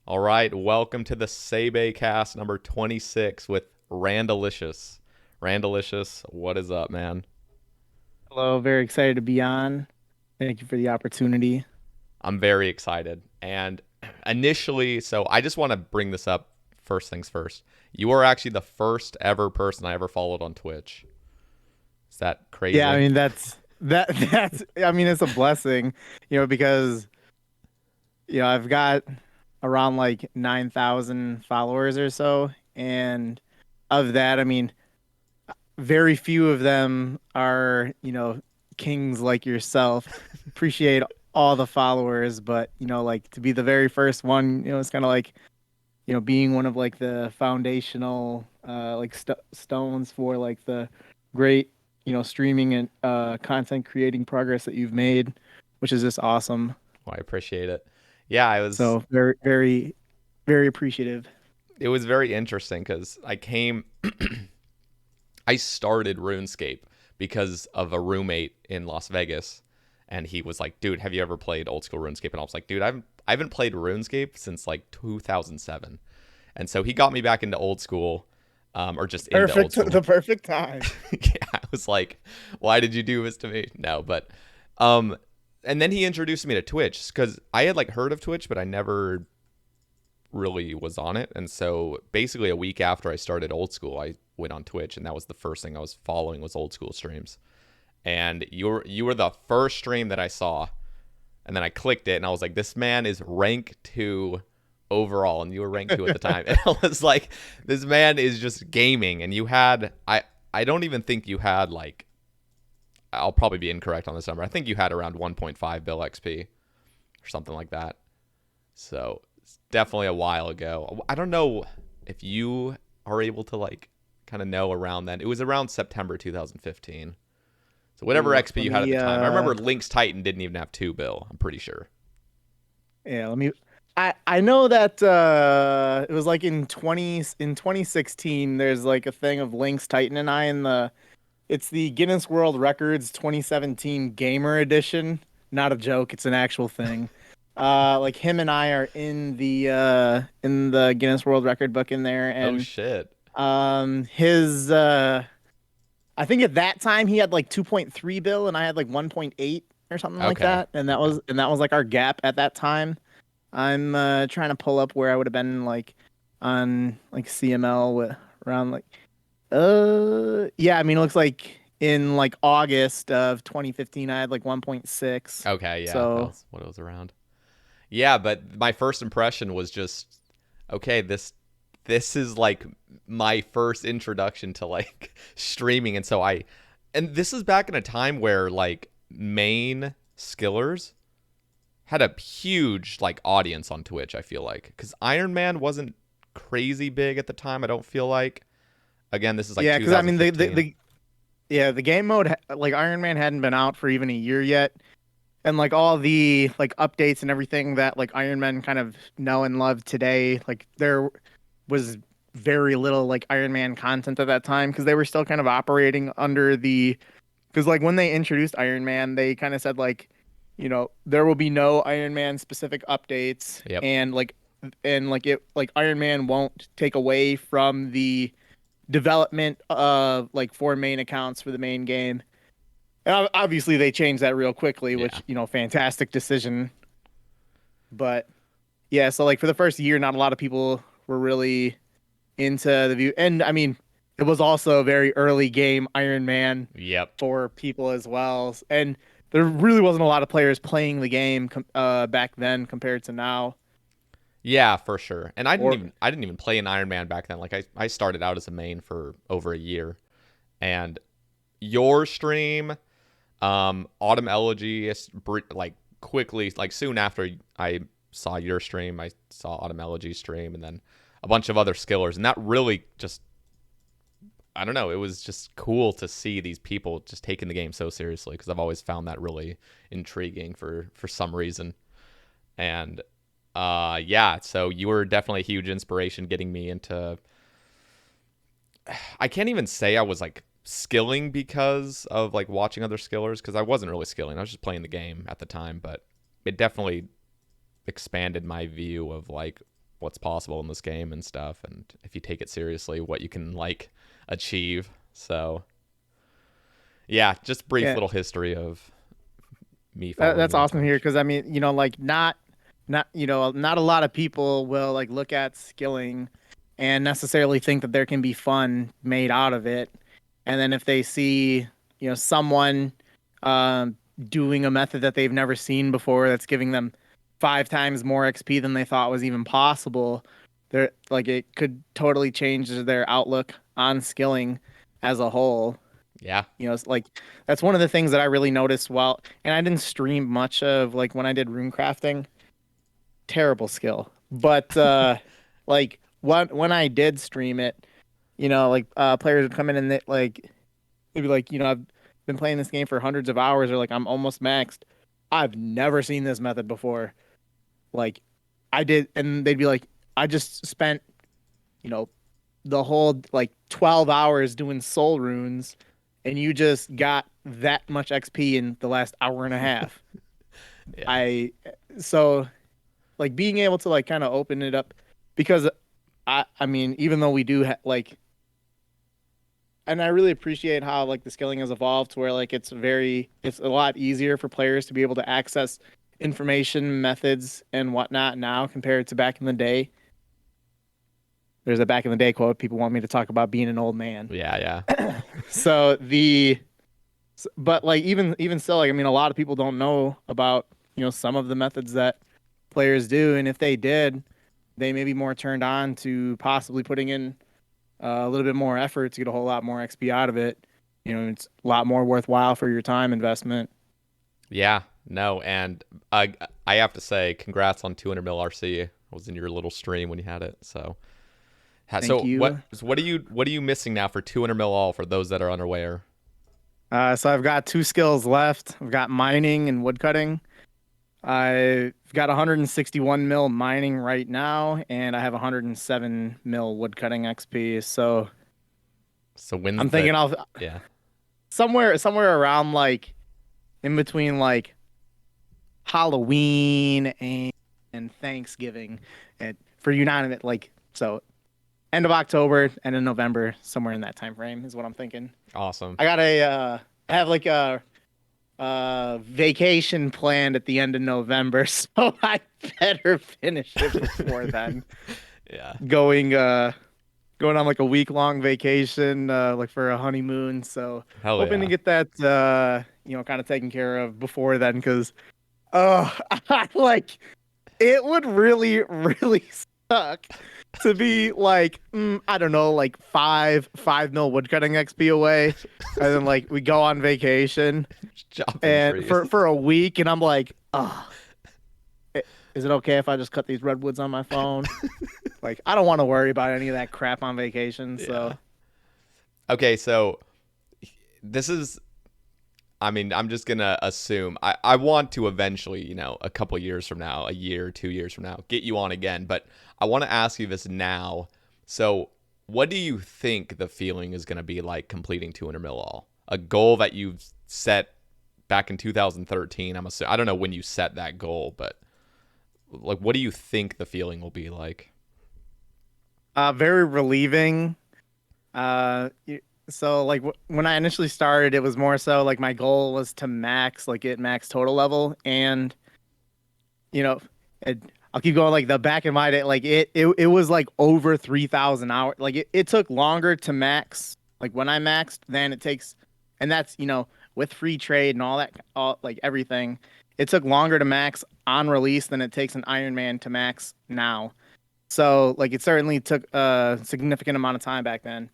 All right, welcome to the Sae Bae Cast number 26 with Randalicious. Randalicious, what is up, man? Hello, very excited to be on. Thank you for the opportunity. I'm very excited. And initially, so I just want to bring this up first things first. You are actually the first ever person I ever followed on Twitch. Is that Yeah, I crazy? mean that's I mean it's a blessing, because I've got around like 9,000 followers or so, and of that, I mean very few of them are, kings like yourself. Appreciate all the followers, but like to be the very first one, it's kind of like being one of like the foundational like stones for like the great, streaming and content creating progress that you've made, which is just awesome. Well, I appreciate it. Yeah, So very, very, very appreciative. it was very interesting because I started RuneScape because of a roommate in Las Vegas, and he was like, "Dude, have you ever played old school RuneScape?" And I was like, "Dude, I haven't played RuneScape since like 2007," and so he got me back into old school, or just into old Perfect, school. the perfect time. Yeah, I was like, "Why did you do this to me?" No, but um, and then he introduced me to Twitch because I had like heard of Twitch, but I never really was on it. And so basically a week after I started old school, I went on Twitch and that was the first thing I was following was old school streams. And you were the first stream that I saw. And then I clicked it and I was like, this man is rank 2 overall and you were rank 2 at the time. And I was like, this man is just gaming and you had I don't even think you had like I'll probably be incorrect on this number. I think you had around 1.5 bill XP or something like that. So it's definitely a while ago. I don't know if you are able to like kind of know around then. It was around September 2015. So whatever Ooh, XP let you had at me the time. I remember Lynx Titan didn't even have 2 bill. I'm pretty sure. yeah, let me I know that it was like in 2016 there's like a thing of Lynx Titan and I in the it's the Guinness World Records 2017 Gamer Edition. Not a joke, it's an actual thing. Like him and I are in the Guinness World Record book in there, Oh and shit. his I think at that time he had like 2.3 bill and I had like 1.8 or something like Okay. that. And Okay. that was like our gap at that time. I'm trying to pull up where I would have been like on like CML with around like yeah, I mean, it looks like in like August of 2015, I had like 1.6. Okay, yeah, that So, was what it was around. Yeah, but my first impression was just okay, this is like my first introduction to like streaming and so I and this is back in a time where like main skillers had a huge like audience on Twitch, I feel like. Cuz Iron Man wasn't crazy big at the time, I don't feel like. Again, this is like yeah, because I mean, 2015. yeah, the game mode, like Iron Man hadn't been out for even a year yet. And like all the like updates and everything that like Iron Man kind of know and love today, like there was very little like Iron Man content at that time because they were still kind of operating under the because like when they introduced Iron Man, they kind of said like, there will be no Iron Man specific updates, Yep. and like it like Iron Man won't take away from the development of like four main accounts for the main game. And obviously they changed that real quickly, Yeah. which, fantastic decision. But yeah, so like for the first year, not a lot of people were really into the view. And I mean, it was also a very early game Iron Man Yep. for people as well. And there really wasn't a lot of players playing the game back then compared to now. Yeah, for sure. And Or I didn't even play an Iron Man back then. Like I started out as a main for over a year. And your stream, Autumn Elegy, like quickly, like soon after I saw your stream, I saw Autumn Elegy stream, and then a bunch of other skillers, and that really just I don't know, it was just cool to see these people just taking the game so seriously because I've always found that really intriguing for some reason. And yeah, so you were definitely a huge inspiration getting me into I can't even say I was like skilling because of like watching other skillers because I wasn't really skilling. I was just playing the game at the time, but it definitely expanded my view of like what's possible in this game and stuff, and if you take it seriously, what you can like achieve. So yeah, just brief Yeah, little history of me following that's you on awesome here Twitch. because I mean, like not not a lot of people will like look at skilling and necessarily think that there can be fun made out of it. And then if they see, someone um doing a method that they've never seen before that's giving them 5 times more XP than they thought was even possible, they're like it could totally change their outlook on skilling as a whole. Yeah. It's like that's one of the things that I really noticed while, and I didn't stream much of like when I did rune crafting. Terrible skill, but like when I did stream it, like players would come in and they'd be like, I've been playing this game for hundreds of hours, or like I'm almost maxed. I've never seen this method before. Like I did, and they'd be like, I just spent, you know, the whole like 12 hours doing soul runes, and you just got that much XP in the last hour and a half. Yeah. I so like being able to like kind of open it up because I mean even though we do like, and I really appreciate how like the skilling has evolved to where like it's a lot easier for players to be able to access information, methods, and whatnot now compared to back in the day. There's a back in the day quote. People want me to talk about being an old man. Yeah. Yeah. So but like even still, like I mean, a lot of people don't know about some of the methods that players do, and if they did, they may be more turned on to possibly putting in a little bit more effort to get a whole lot more XP out of it. It's a lot more worthwhile for your time investment. Yeah. No, and I have to say, congrats on 200 mil RC. I was in your little stream when you had it. So, Thank you. what are you missing now for 200 mil all for those that are unaware? So I've got 2 skills left. I've got mining and woodcutting. I've got 161 mil mining right now, and I have 107 mil woodcutting XP. So So when's I'm the thinking I'll yeah. somewhere around like in between like Halloween and Thanksgiving, and for unanimous like so end of October, end of November, somewhere in that time frame is what I'm thinking. Awesome. I have like a vacation planned at the end of November, so I better finish it before then. Yeah. Going on like a week-long vacation, like for a honeymoon. So Hell hoping to yeah. get that kind of taken care of before then, because I like it would really, really suck to be like, I don't know, like five mil woodcutting XP away, and then like we go on vacation Chopping and trees. for a week, and I'm like, oh, is it okay if I just cut these redwoods on my phone? Like, I don't want to worry about any of that crap on vacation. Yeah. So, Okay, so this is I mean, I'm just gonna assume I want to eventually, a couple years from now, a year, 2 years from now, get you on again. But I want to ask you this now. So, what do you think the feeling is gonna be like completing 200 mil all? A goal that you've set back in 2013. I don't know when you set that goal, but like, what do you think the feeling will be like? very relieving. So like when I initially started, it was more so like my goal was to get max total level, and you know, it, I'll keep going. Like the back in my day, like it was like over 3,000 hours. Like it took longer to max, like when I maxed, than it takes, and that's with free trade and all that, all like everything. It took longer to max on release than it takes an Iron Man to max now. So like it certainly took a significant amount of time back then.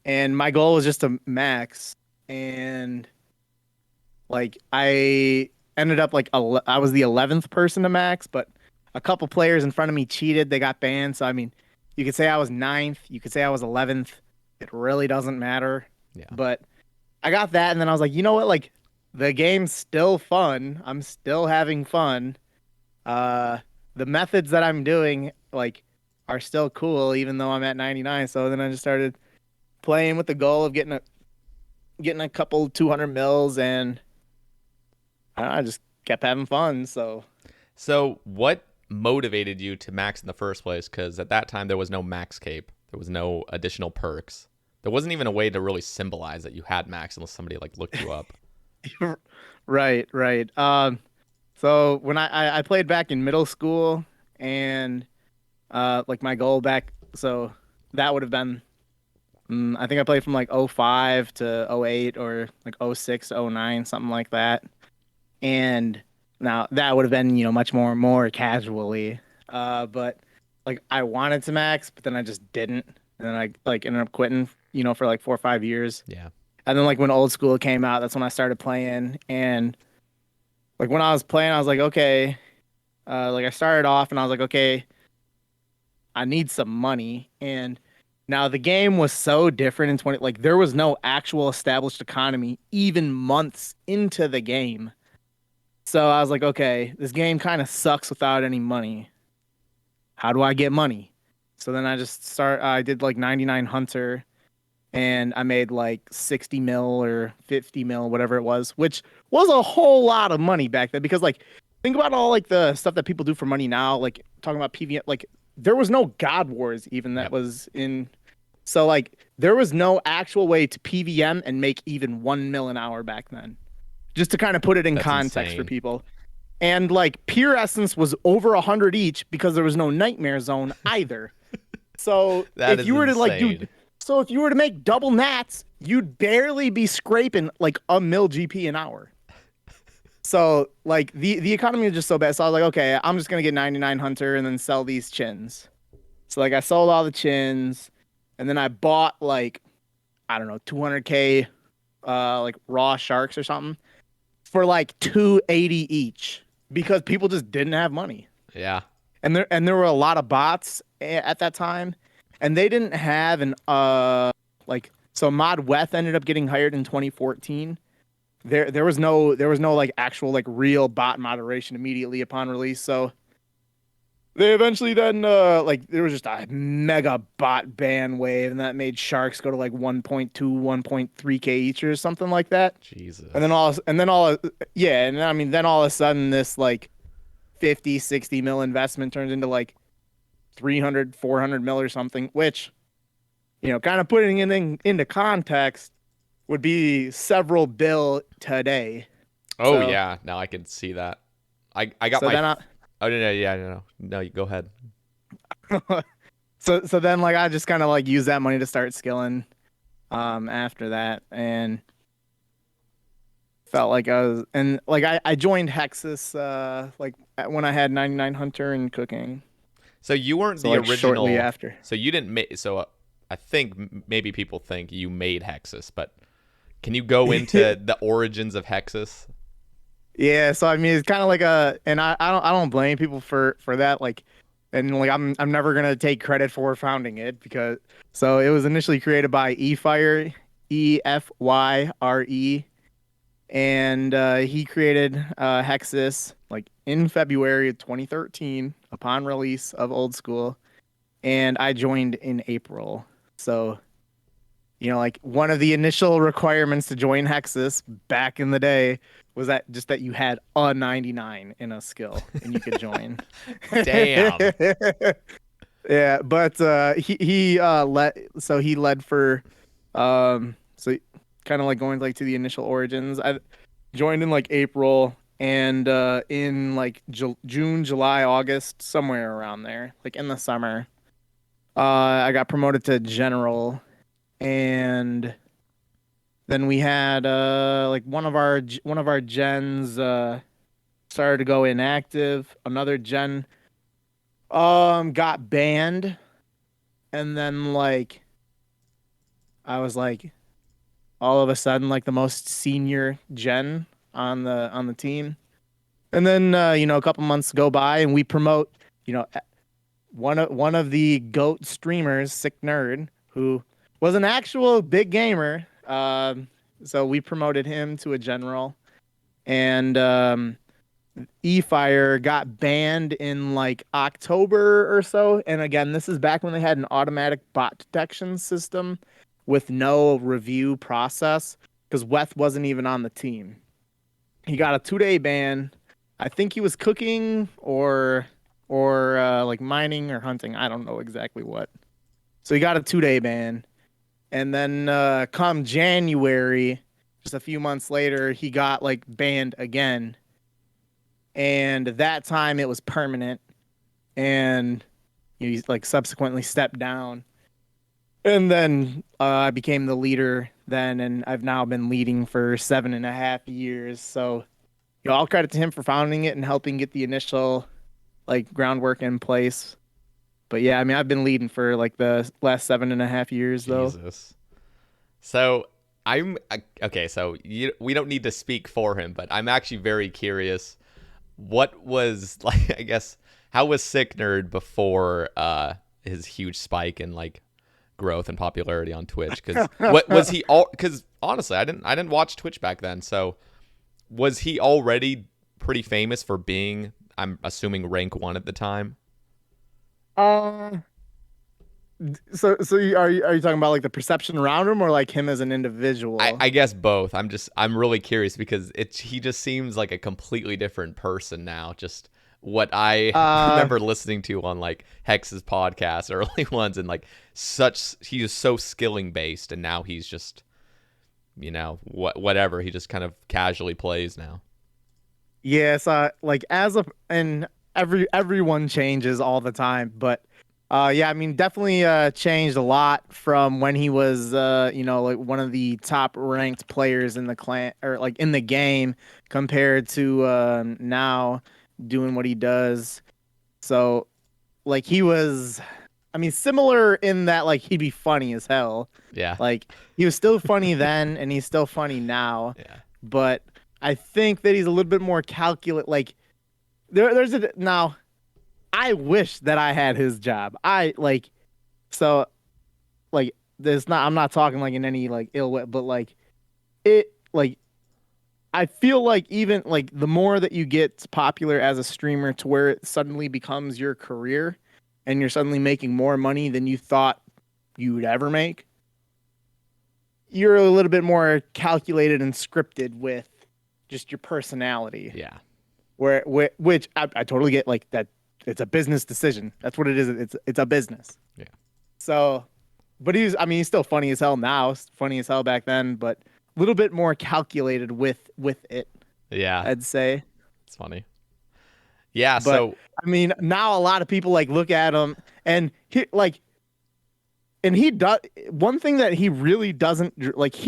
And my goal was just to max, and like I ended up like I was the 11th person to max, but a couple players in front of me cheated. They got banned. So I mean, you could say I was ninth, you could say I was 11th. It really doesn't matter. Yeah. But I got that, and then I was like, you know what? Like the game's still fun. I'm still having fun. Uh, the methods that I'm doing like are still cool, even though I'm at 99. So then I just started playing with the goal of getting a couple 200 mils, and I just kept having fun. So So what motivated you to max in the first place? Because at that time there was no max cape, there was no additional perks, there wasn't even a way to really symbolize that you had max unless somebody like looked you up. Right, right. So when I played back in middle school, and like my goal back, so that would have been, I think I played from like '05 to '08 or like '06, '09, something like that. And now that would have been, much more casually. But like I wanted to max, but then I just didn't. And then I like ended up quitting, for like 4 or 5 years. Yeah. And then like when old school came out, that's when I started playing. And like when I was playing, I was like, okay, like I started off and I was like, okay, I need some money. And now the game was so different in 20, like there was no actual established economy even months into the game. So I was like, okay, this game kind of sucks without any money. How do I get money? So then I did like 99 Hunter, and I made like 60 mil or 50 mil, whatever it was, which was a whole lot of money back then. Because like, think about all like the stuff that people do for money now, like talking about PvM, like there was no God Wars even that Yep. was in. So like, there was no actual way to PvM and make even 1 mil an hour back then. Just to kind of put it in That's context for insane. people. And like pure essence was over 100 each because there was no nightmare zone either. So That if is you were to like insane. so if you were to make double nats, you'd barely be scraping like a mil GP an hour. So like the economy is just so bad. So I was like, okay, I'm just gonna get 99 Hunter and then sell these chins. So like I sold all the chins, and then I bought like, I don't know, 200K like raw sharks or something for like 280 each because people just didn't have money. Yeah. And there were a lot of bots at that time, and they didn't have an like, so Mod Weth ended up getting hired in 2014. There was no like actual like real bot moderation immediately upon release. So they eventually then like there was just a mega bot ban wave, and that made sharks go to like 1.2, 1.3K each or something like that. And then Jesus. all yeah, and I mean then all of a sudden this like 50, 60 mil investment turns into like 300, 400 mil or something, which, kind of putting it into context would be several bill today. Oh So, yeah, now I can see that. I got so my. then Oh no, yeah, no. You go ahead. so then like I just kind of like use that money to start skilling, after that, and felt like I joined Hexis, like when I had 99 Hunter and cooking. So you weren't So the like shortly original. after. So you didn't make. So I think maybe people think you made Hexus, but can you go into the origins of Hexus? Yeah, so I mean, it's kind of like and I don't blame people for that. Like, and like I'm never gonna take credit for founding it because so it was initially created by eFire, EFYRE, and he created Hexis like in February of 2013 upon release of Old School, and I joined in April. So like one of the initial requirements to join Hexis back in the day was that you had a 99 in a skill and you could join. Damn. Yeah, but he led for so kind of like going like to the initial origins. I joined in like April, and in like June, July, August, somewhere around there, like in the summer, I got promoted to general, and then we had like one of our gens started to go inactive. Another gen got banned, and then like I was like all of a sudden like the most senior gen on the team. And then a couple months go by and we promote, you know, one of the GOAT streamers, Sick Nerd, who was an actual big gamer. So we promoted him to a general, and eFire got banned in like October or so. And again, this is back when they had an automatic bot detection system with no review process because Weth wasn't even on the team. He got a 2-day ban. I think he was cooking or or like mining or hunting. I don't know exactly what. So he got a 2-day ban. And then come January, just a few months later, he got like banned again. And that time it was permanent. And he like subsequently stepped down. And then I became the leader then, and I've now been leading for 7.5 years. So, all credit to him for founding it and helping get the initial like groundwork in place. But yeah, I mean, I've been leading for like the last 7.5 years though. Jesus. So okay. So we don't need to speak for him, but I'm actually very curious. What was like? I guess how was Sick Nerd before his huge spike in like growth and popularity on Twitch? Because what was he all? Because honestly, I didn't watch Twitch back then. So was he already pretty famous for being? I'm assuming rank 1 at the time. Uh, are you talking about like the perception around him or like him as an individual? I guess both. I'm really curious because he just seems like a completely different person now. Just what I Uh, remember listening to on like Hex's podcast, early ones, and like he is so skilling based, and now he's just whatever. He just kind of casually plays now. yes, like and everyone changes all the time, but yeah, I mean, definitely changed a lot from when he was like one of the top ranked players in the clan or like in the game compared to now doing what he does. So like he was, I mean, similar in that like he'd be funny as hell. Yeah, Like he was still funny then and he's still funny now, yeah, but I think that he's a little bit more calculate. Like there's a now. I wish that I had his job. I like so like there's not. I'm not talking like in any like ill way, but like it like I feel like even like the more that you get popular as a streamer to where it suddenly becomes your career and you're suddenly making more money than you thought you would ever make, you're a little bit more calculated and scripted with just your personality. yeah, Which I totally get like that it's a business decision. That's what it is. It's a business. yeah, So, but I mean he's still funny as hell now. Funny as hell back then, but a little bit more calculated with it, yeah. I'd say. It's funny. Yeah. But So I mean now a lot of people like look at him and he does one thing that he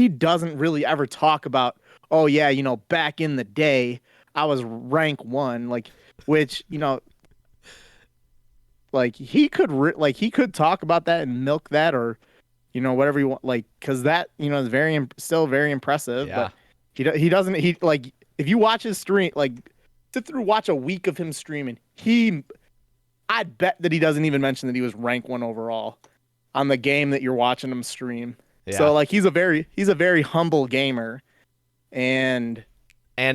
doesn't really ever talk about. Oh yeah, back in the day I was rank 1, like which like he could talk about that and milk that or whatever you want, like because that is still very impressive. yeah, But he doesn't like if you watch his stream, like sit through watch a week of him streaming, I bet that he doesn't even mention that he was rank 1 overall on the game that you're watching him stream. yeah. So like he's a very humble gamer. And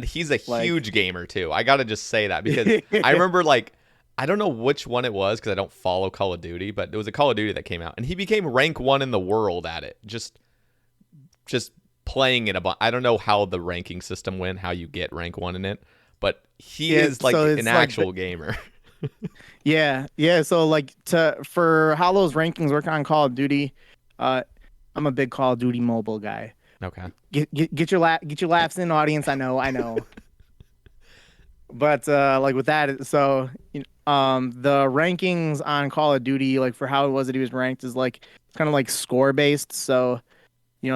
he's a Like huge gamer too. I gotta just say that because I remember like I don't know which one it was because I don't follow Call of Duty, but it was a Call of Duty that came out, and he became rank 1 in the world at it. Just playing it a bunch. I don't know how the ranking system went, how you get rank 1 in it, but he is like so an actual gamer. yeah. So like for how those rankings work on Call of Duty, I'm a big Call of Duty mobile guy. Okay. Get your laughs in, audience. I know. But like with that, so the rankings on Call of Duty, like for how it was that he was ranked, is like it's kind of like score based. So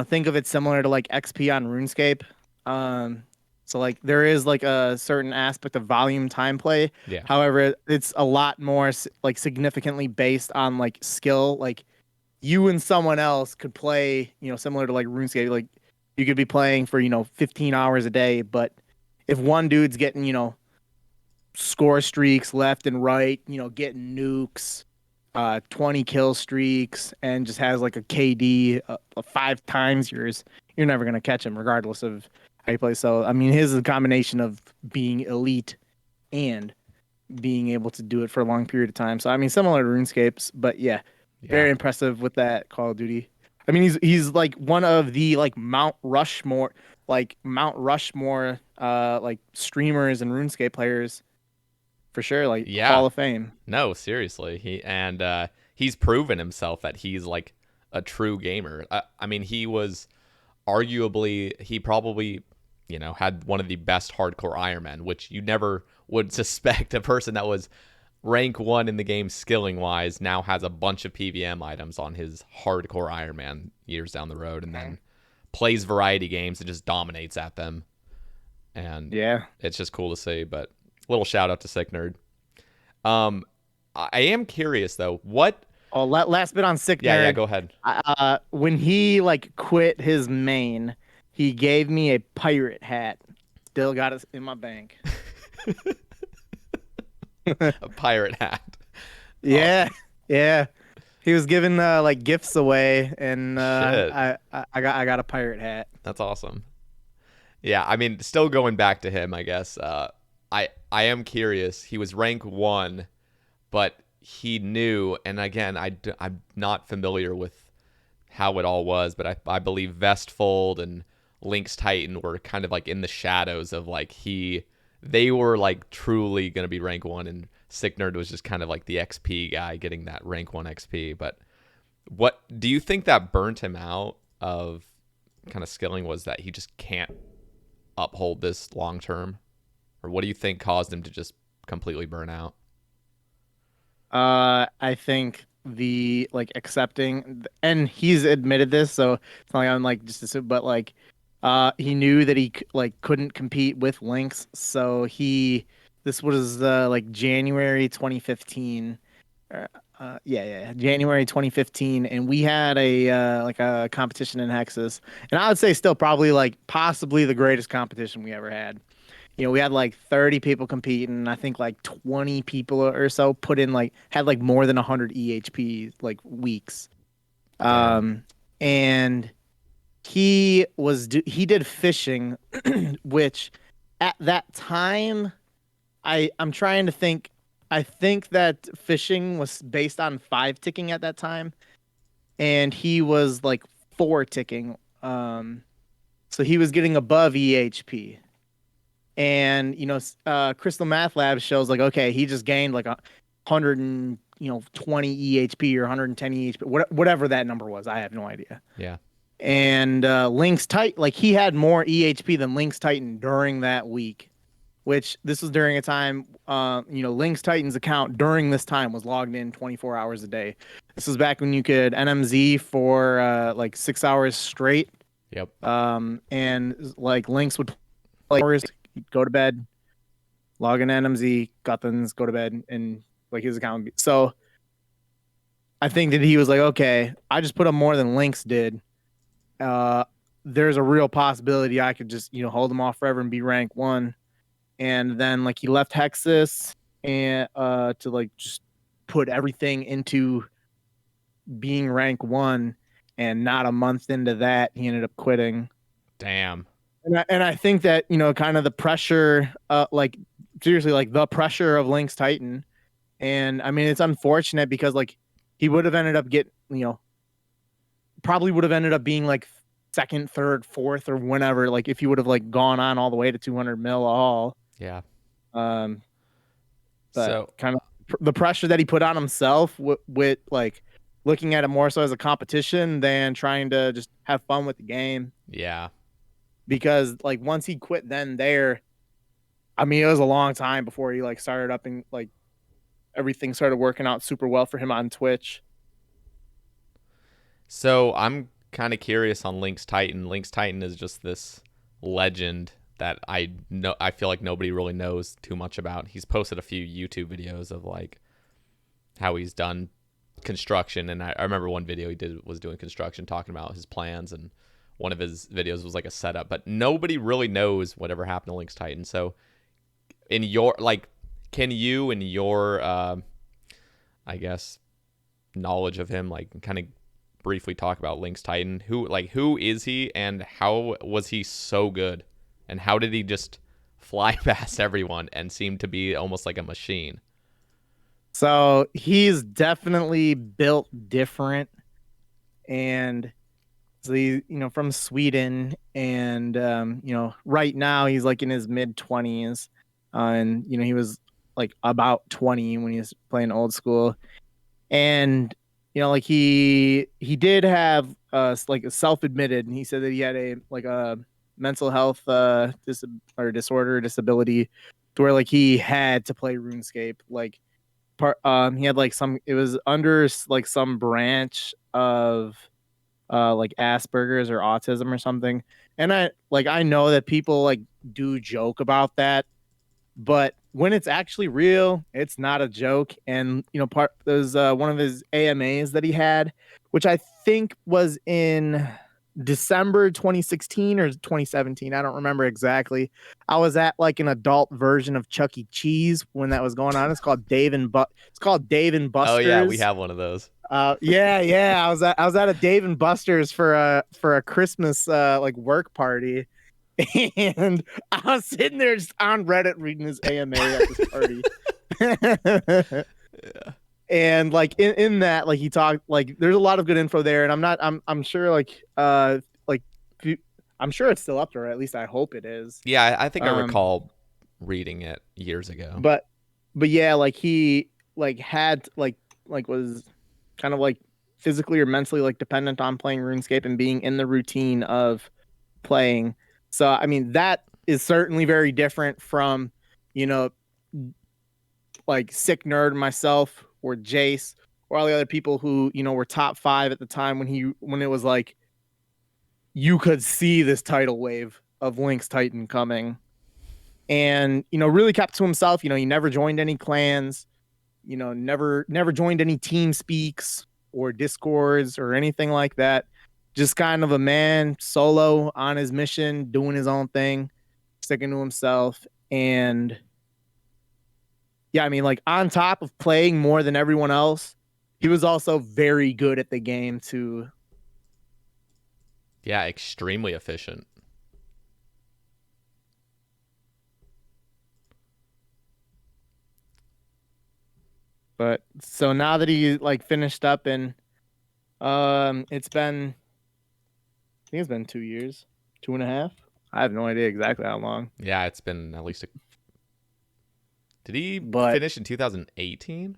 think of it similar to like XP on RuneScape. So like there is like a certain aspect of volume time play. Yeah. However, it's a lot more like significantly based on like skill. Like you and someone else could play, similar to like RuneScape. Like you could be playing for 15 hours a day, but if one dude's getting score streaks left and right, getting nukes, 20 kill streaks, and just has like a KD 5 times yours, you're never gonna catch him regardless of how you play. So I mean, his is a combination of being elite and being able to do it for a long period of time. So I mean, similar to RuneScapes, but yeah, very impressive with that Call of Duty. I mean, he's like one of the like Mount Rushmore like streamers and RuneScape players for sure, like Yeah. Hall of Fame. No, seriously. He's proven himself that he's like a true gamer. I mean, he probably, had one of the best hardcore Ironmen, which you never would suspect a person that was rank 1 in the game skilling wise now has a bunch of PVM items on his hardcore Ironman years down the road, and then plays variety games and just dominates at them. And Yeah. it's just cool to see. But little shout out to Sick Nerd. I am curious though. What? Oh, last bit on Sick Yeah, yeah. Nerd. Go ahead. When he like quit his main, he gave me a pirate hat. Still got it in my bank. A pirate hat. Yeah, Awesome. yeah. He was giving like gifts away, and Shit, I got a pirate hat. that's awesome. Yeah, I mean, still going back to him, I guess. I am curious. He was rank 1, but he knew, and again, I'm not familiar with how it all was, but I believe Vestfold and Lynx Titan were kind of like in the shadows of like they were like truly going to be rank 1, and Sick Nerd was just kind of like the XP guy getting that rank 1 XP. But what do you think that burnt him out of kind of skilling, was that he just can't uphold this long term? Or what do you think caused him to just completely burn out? I think the like accepting, and he's admitted this, so it's not like I'm like just assuming, but like, he knew that like couldn't compete with Lynx, so this was like January 2015. Yeah, January 2015, and we had a like a competition in Hexis, and I would say still probably like possibly the greatest competition we ever had. We had like 30 people competing, and I think like 20 people or so put in like had like more than 100 EHP like weeks. Damn. And he did fishing, which at that time I'm trying to think. I think that fishing was based on 5 ticking at that time, and he was like 4 ticking. So he was getting above EHP. And Crystal Math Lab shows like, okay, he just gained like 120 EHP or 110 EHP, whatever that number was. I have no idea. Yeah. And Lynx Titan, like he had more EHP than Lynx Titan during that week, which this was during a time, Lynx Titan's account during this time was logged in 24 hours a day. This was back when you could NMZ for like 6 hours straight. Yep. And like Lynx would play hours, go to bed, log in NMZ, Guthans, go to bed, and like his account would be. So I think that he was like, okay, I just put up more than Lynx did. There's a real possibility I could just, hold him off forever and be rank 1. And then like he left Hexis and to like just put everything into being rank 1, and not a month into that, he ended up quitting. Damn. And I think that, kind of the pressure, like seriously, like the pressure of Lynx Titan. And I mean, it's unfortunate because like he would have ended up probably would have ended up being like second, third, fourth, or whenever, like if he would have like gone on all the way to 200 mil all. Yeah. But So kind of the pressure that he put on himself with like looking at it more so as a competition than trying to just have fun with the game. yeah. Because like once he quit I mean, it was a long time before he like started up and like everything started working out super well for him on Twitch. So I'm kind of curious on Lynx Titan. Lynx Titan is just this legend that I feel like nobody really knows too much about. He's posted a few YouTube videos of like how he's done construction, and I remember one video he did was doing construction, talking about his plans, and one of his videos was like a setup, but nobody really knows whatever happened to Lynx Titan. So in your like, can you in your I guess knowledge of him like kind of briefly talk about Lynx Titan? Who is he, and how was he so good, and how did he just fly past everyone and seem to be almost like a machine? So he's definitely built different, and so he, from Sweden, and right now he's like in his mid 20s, and he was like about 20 when he was playing old school. And like he did have like a self-admitted, and he said that he had a mental health disorder, disability, to where like he had to play RuneScape. Like he had like it was under like some branch of like Asperger's or autism or something. And I know that people like do joke about that, but when it's actually real, it's not a joke. And there's one of his AMAs that he had, which I think was in December 2016 or 2017. I don't remember exactly. I was at like an adult version of Chuck E. Cheese when that was going on. It's called It's called Dave and Oh yeah, we Buster's. have one of those. Yeah. I was at a Dave and Buster's for a Christmas like work party, and I was sitting there just on Reddit reading his AMA at this party. Yeah. And like in that, like he talked, like there's a lot of good info there, and I'm sure like I'm sure it's still up there. At least I hope it is. Yeah, I think I recall reading it years ago. But yeah, like he like had like was kind of like physically or mentally like dependent on playing RuneScape and being in the routine of playing. So I mean that is certainly very different from like Sick Nerd, myself, or Jace, or all the other people who were top 5 at the time when it was like you could see this tidal wave of Lynx Titan coming, and really kept to himself. He never joined any clans, never joined any team speaks or discords or anything like that. Just kind of a man solo on his mission, doing his own thing, sticking to himself. And yeah, I mean, like on top of playing more than everyone else, he was also very good at the game too. Yeah, extremely efficient. But so now that he like finished up, and it's been, I think it's been 2 years, 2.5. I have no idea exactly how long. Yeah, it's been at least Did he But finish in 2018?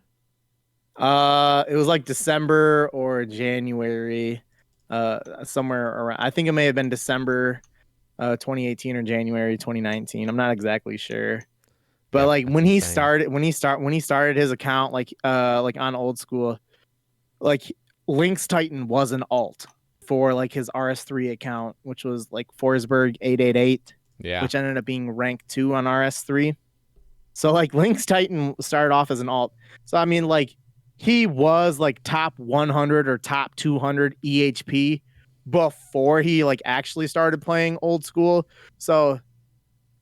it was like December or January, somewhere around. I think it may have been December 2018 or January 2019. I'm not exactly sure. But Yep, like that's insane. when he started his account, like on old school, like Lynx Titan was an alt for like his RS3 account, which was like Forsberg 888, Yeah. which ended up being rank 2 on RS3. So like Lynx Titan started off as an alt. So I mean, like he was like top 100 or top 200 EHP before he like actually started playing old school. So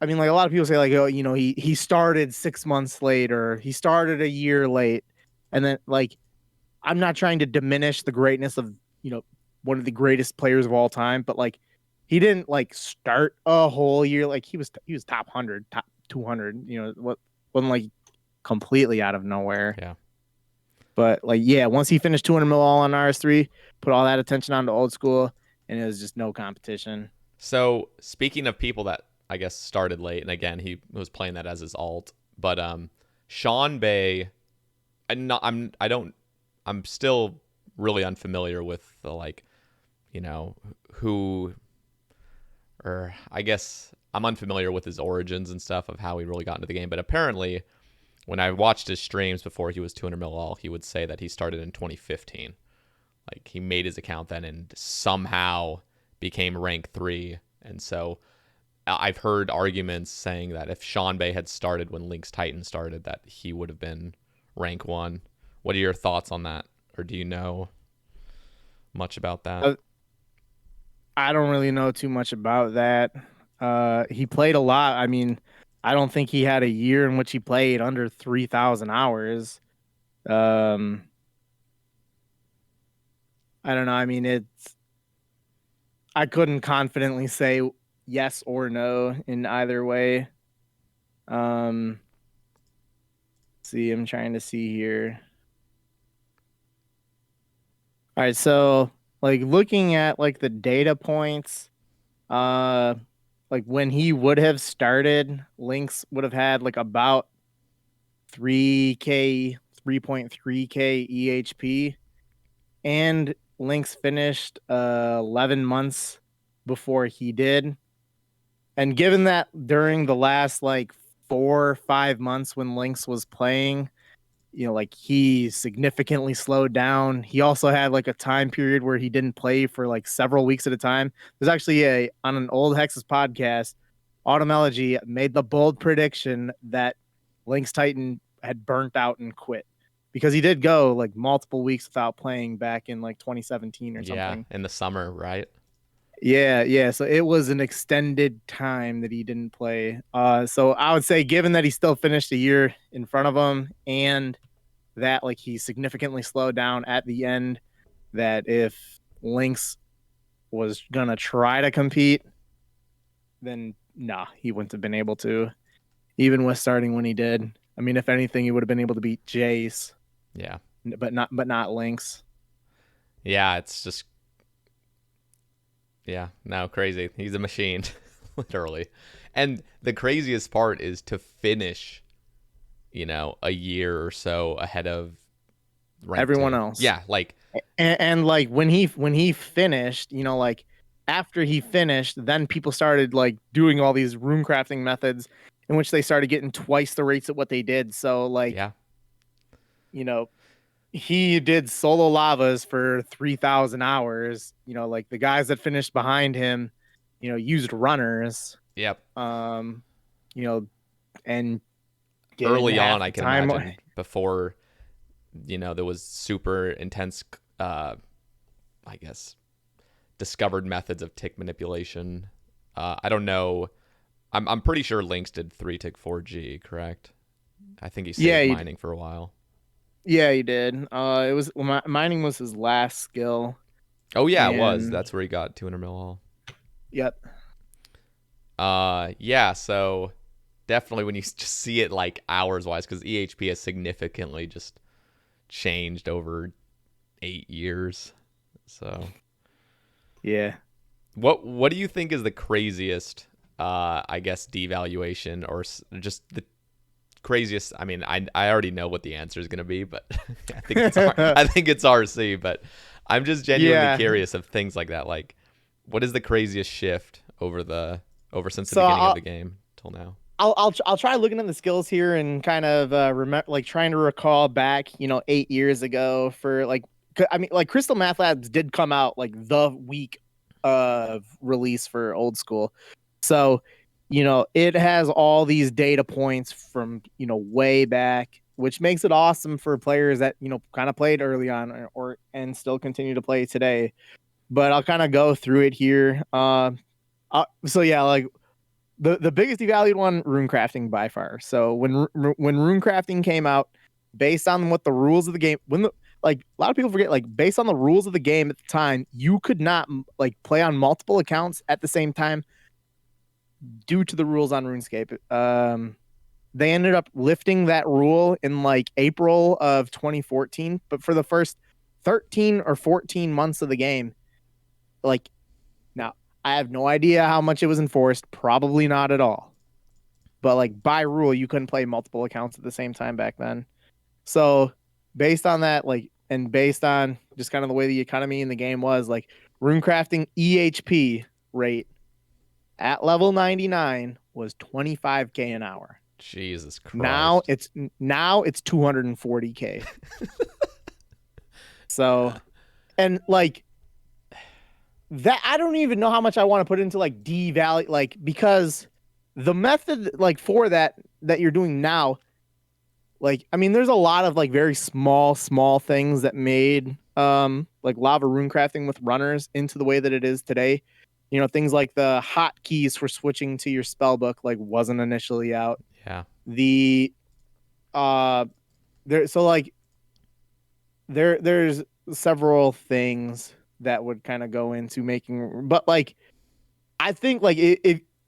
I mean, like a lot of people say, like, oh, he started 6 months late, or he started a year late, and then like I'm not trying to diminish the greatness of one of the greatest players of all time, but like he didn't like start a whole year. Like he was top 100, top 200. What wasn't like completely out of nowhere. Yeah. But like yeah, once he finished 200 mil all on RS3, put all that attention onto old school, and it was just no competition. So speaking of people that I guess started late, and again he was playing that as his alt, but Sae Bae, I'm still really unfamiliar with the like, who, or I guess I'm unfamiliar with his origins and stuff of how he really got into the game. But apparently, when I watched his streams before he was 200 mil all, he would say that he started in 2015. Like he made his account then and somehow became rank 3, and so I've heard arguments saying that if Sae Bae had started when Lynx Titan started, that he would have been rank 1. What are your thoughts on that? Or do you know much about that? I don't really know too much about that. He played a lot. I mean, I don't think he had a year in which he played under 3,000 hours. I don't know. I mean, I couldn't confidently say yes or no in either way. See, I'm trying to see here. All right, so like looking at like the data points, like when he would have started, Lynx would have had like about 3K, 3.3K EHP, and Lynx finished 11 months before he did. And given that during the last like 4 or 5 months when Lynx was playing, like he significantly slowed down. He also had like a time period where he didn't play for like several weeks at a time. There's actually on an old Hexis podcast, Automology made the bold prediction that Lynx Titan had burnt out and quit because he did go like multiple weeks without playing back in like 2017 or Yeah, something. in the summer, right? Yeah. So it was an extended time that he didn't play. So I would say, given that he still finished a year in front of him, and that like he significantly slowed down at the end, that if Lynx was gonna try to compete, then nah, he wouldn't have been able to, even with starting when he did. I mean, if anything, he would have been able to beat Jace. Yeah. But not Lynx. Yeah, it's just no, crazy. He's a machine, literally. And the craziest part is to finish, a year or so ahead of Everyone else. Yeah, like and like when he finished, like after he finished, then people started like doing all these rune crafting methods in which they started getting twice the rates of what they did. So like, yeah, he did solo lavas for 3,000 hours. Like the guys that finished behind him, used runners. yep. Um, and Early on, I can imagine before, there was super intense, I guess, discovered methods of tick manipulation. I don't know. I'm pretty sure Lynx did 3-tick 4G, correct? I think he saved mining for a while. Yeah, he did. It was mining was his last skill. Oh yeah, it was. That's where he got 200 mil all. Yep. Yeah. So definitely when you just see it like hours wise, because EHP has significantly just changed over 8 years. So yeah. What do you think is the craziest? I guess devaluation or just the craziest. I mean, I already know what the answer is going to be, but I think it's RC. But I'm just genuinely curious of things like that. Like, what is the craziest shift over since the beginning of the game till now? I'll try looking at the skills here and kind of remember, like trying to recall back, 8 years ago for like, I mean, like Crystal Math Labs did come out like the week of release for old school. So, it has all these data points from, way back, which makes it awesome for players that, kind of played early on and still continue to play today. But I'll kind of go through it here. So yeah, like the biggest devalued one, rune crafting by far. So when rune crafting came out, based on what the rules of the game, like a lot of people forget, like based on the rules of the game at the time, you could not like play on multiple accounts at the same time due to the rules on RuneScape. They ended up lifting that rule in like April of 2014, but for the first 13 or 14 months of the game, like, now I have no idea how much it was enforced, probably not at all. But like by rule, you couldn't play multiple accounts at the same time back then. So based on that, like, and based on just kind of the way the economy in the game was, like, runecrafting EHP rate at level 99 was 25K an hour. Jesus Christ. Now it's 240K. So, and like that, I don't even know how much I want to put into like devalue, like, because the method like for that you're doing now, like, I mean, there's a lot of like very small things that made like lava rune crafting with runners into the way that it is today. Things like the hotkeys for switching to your spell book like wasn't initially out. Yeah. There's several things that would kind of go into making, but like I think like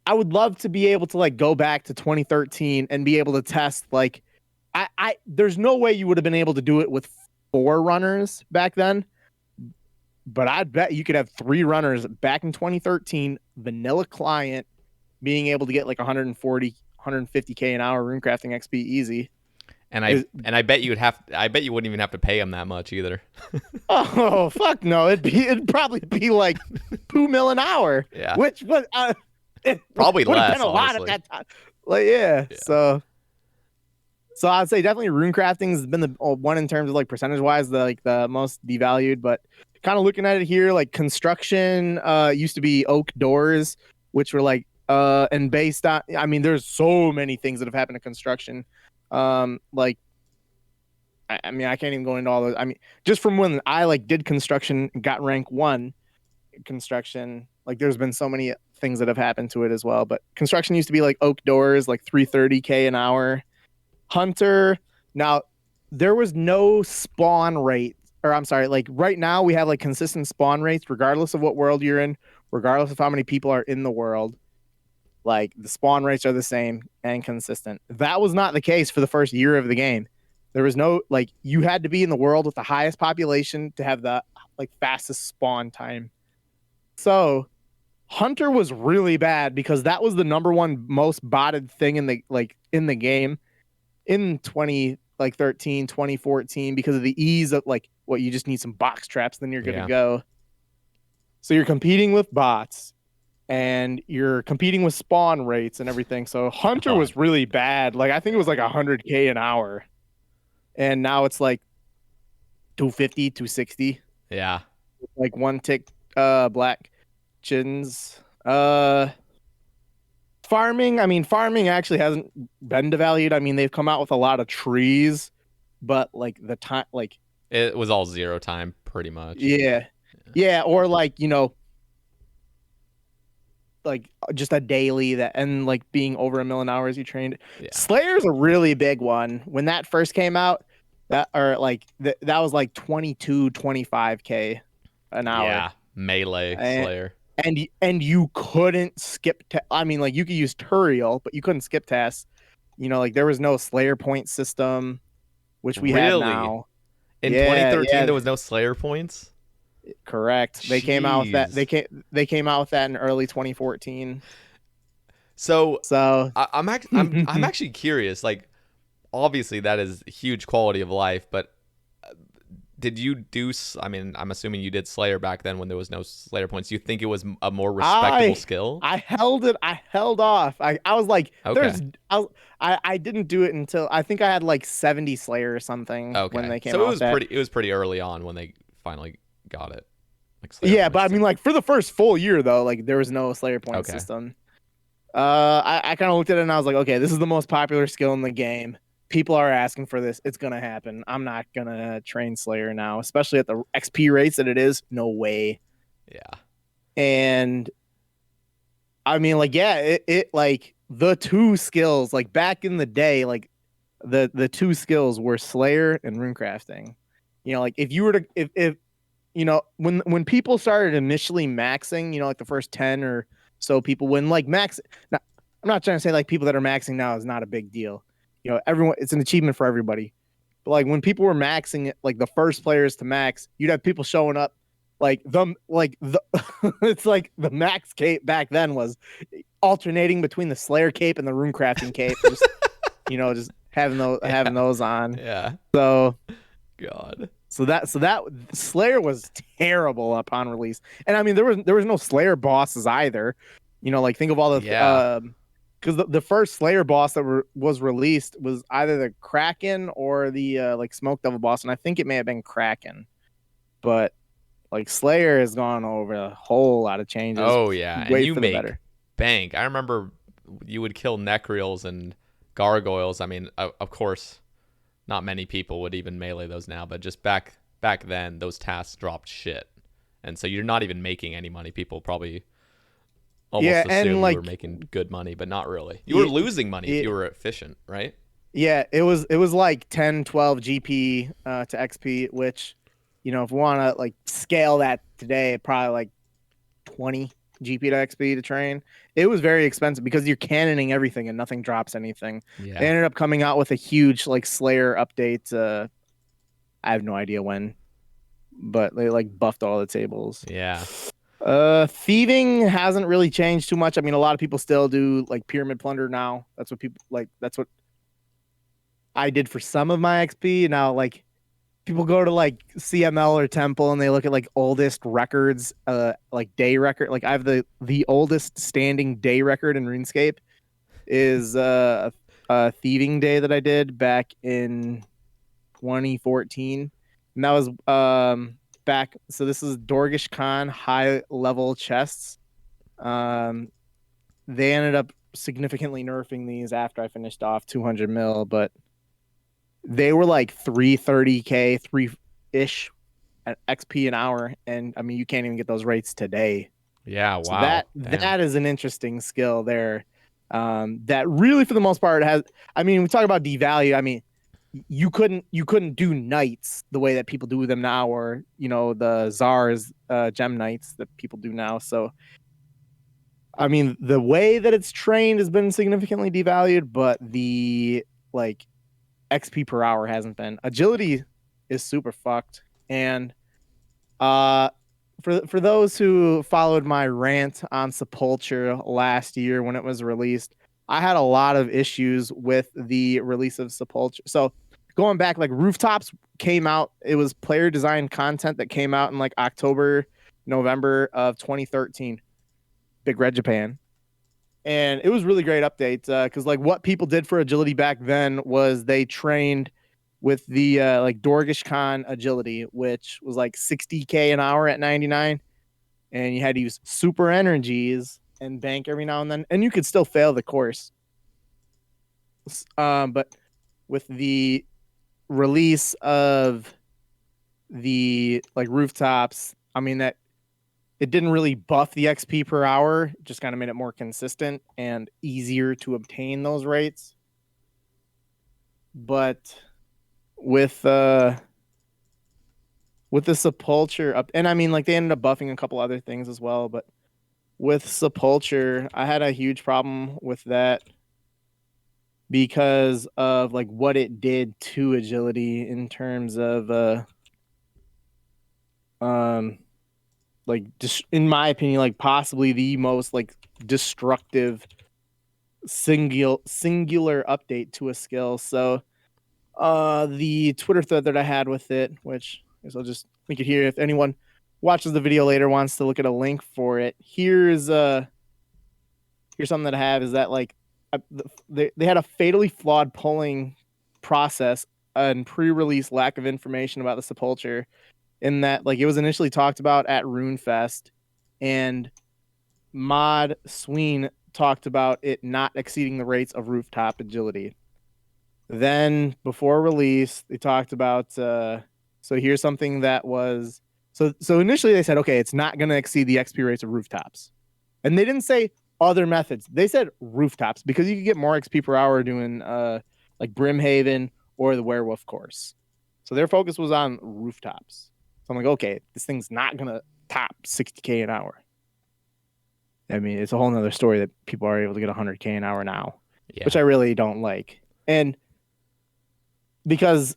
I would love to be able to like go back to 2013 and be able to test like I there's no way you would have been able to do it with 4 runners back then, but I'd bet you could have 3 runners back in 2013 vanilla client being able to get like 140 150K an hour runecrafting XP easy. And I bet you wouldn't even have to pay him that much either. Oh fuck no! It'd probably be like 2 mil an hour. Yeah. Which it Probably would have less, been a lot at honestly. that time. Like yeah. Yeah. So I'd say definitely rune crafting has been the one in terms of like percentage wise the most devalued, but kind of looking at it here, like construction used to be oak doors, which were like and based on, I mean, there's so many things that have happened to construction. Like I mean, I can't even go into all those. I mean, just from when I like did construction and got rank 1 construction, like there's been so many things that have happened to it as well. But construction used to be like oak doors, like 330k an hour. Hunter, now there was no spawn rate, or I'm sorry, like right now we have like consistent spawn rates regardless of what world you're in, regardless of how many people are in the world. Like the spawn rates are the same and consistent. That was not the case for the first year of the game. There was no, like, you had to be in the world with the highest population to have the like fastest spawn time. So Hunter was really bad because that was the number one most botted thing in the game in 2013, 2014, because of the ease of like what you just need some box traps, then you're good to go. So you're competing with bots and you're competing with spawn rates and everything. So Hunter was really bad. Like I think it was like 100k an hour. And now it's like 250, 260. Yeah. Like one tick black chins. Farming, I mean, farming actually hasn't been devalued. I mean, they've come out with a lot of trees, but like the time, like it was all 0 time pretty much. Yeah, or like, you know, like just a daily that, and like being over 1 million hours you trained. Yeah. Slayer's a really big one. When that first came out, that was like 22, 25k an hour. Yeah, melee Slayer. And you couldn't skip. I mean, like you could use Turiel, but you couldn't skip tests. You know, like there was no Slayer point system, which we have now. In 2013, there was no Slayer points. Correct. They came out with that. They came out with that in early 2014. So I'm actually curious. Like, obviously that is huge quality of life, but did you do? I mean, I'm assuming you did Slayer back then when there was no Slayer points. Do you think it was a more respectable skill? I held it. I held off. I was like, okay. I didn't do it until I think I had like 70 Slayer or something when they came out. So it was pretty early on when they finally got it. Like yeah, but I mean, like for the first full year though, like there was no Slayer point system. I kind of looked at it and I was like, okay, this is the most popular skill in the game. People are asking for this. It's gonna happen. I'm not gonna train Slayer now, especially at the XP rates that it is. No way. Yeah. And I mean, like, yeah, it like the two skills, like back in the day, like the two skills were Slayer and runecrafting. You know, like if you were to if you know, when people started initially maxing, you know, like the first 10 or so people, when like max, now, I'm not trying to say like people that are maxing now is not a big deal. You know, everyone, it's an achievement for everybody. But like when people were maxing it, like the first players to max, you'd have people showing up it's like the max cape back then was alternating between the Slayer cape and the runecrafting cape. Just, you know, just having those on. Yeah. So God. So that Slayer was terrible upon release. And I mean there was no Slayer bosses either. You know, like think of all the because the first Slayer boss that was released was either the Kraken or the like Smoke Devil boss, and I think it may have been Kraken. But like Slayer has gone over a whole lot of changes. Oh yeah, and you make better. Bank. I remember you would kill Necreals and Gargoyles. I mean, of course, not many people would even melee those now, but just back then, those tasks dropped shit, and so you're not even making any money. People probably almost assume you were making good money, but not really. You were losing money if you were efficient, right? Yeah, it was like 10, 12 GP to XP, which, you know, if we want to like scale that today, probably like 20 GP to XP to train. It was very expensive because you're cannoning everything and nothing drops anything. Yeah. They ended up coming out with a huge like Slayer update. I have no idea when, but they like buffed all the tables. Yeah. Thieving hasn't really changed too much. I mean, a lot of people still do like Pyramid Plunder now. That's what people like. That's what I did for some of my XP. Now, like people go to like CML or Temple and they look at like oldest records, like day record. Like I have the oldest standing day record in RuneScape is a thieving day that I did back in 2014, and that was back. So this is Dorgish Khan high level chests. Um, they ended up significantly nerfing these after I finished off 200 mil, but they were like 330k, 3-ish at XP an hour, and I mean you can't even get those rates today. Yeah, So wow. that is an interesting skill there. That really, for the most part, has. I mean, we talk about devalue. I mean, you couldn't do knights the way that people do them now, or the czars gem knights that people do now. So, I mean, the way that it's trained has been significantly devalued, but the like XP per hour hasn't been. Agility is super fucked, and uh for those who followed my rant on Sepulchre last year when it was released, I had a lot of issues with the release of Sepulchre. So going back, like Rooftops came out, it was player design content that came out in like October, November of 2013. Big Red Japan. And it was really great update because like what people did for agility back then was they trained with the like Dorgish Khan agility, which was like 60k an hour at 99, and you had to use super energies and bank every now and then, and you could still fail the course. But with the release of the like rooftops, I mean that it didn't really buff the XP per hour, it just kind of made it more consistent and easier to obtain those rates. But with the Sepulchre up, and I mean like they ended up buffing a couple other things as well, but with Sepulchre, I had a huge problem with that because of like what it did to agility in terms of like in my opinion, like possibly the most like destructive singular update to a skill. So the Twitter thread that I had with it, which I'll just link it here if anyone watches the video later wants to look at a link for it. Here's something that I have is that like they had a fatally flawed polling process and pre-release lack of information about the Sepulchre, in that like it was initially talked about at RuneFest, and Mod Sween talked about it not exceeding the rates of rooftop agility. Then before release, they talked about so here's something that was so initially they said, okay, it's not going to exceed the XP rates of rooftops, and they didn't say other methods. They said rooftops because you could get more XP per hour doing like Brimhaven or the Werewolf course. So their focus was on rooftops. So I'm like, okay, this thing's not going to top 60k an hour. I mean, it's a whole nother story that people are able to get 100k an hour now, which I really don't like. And because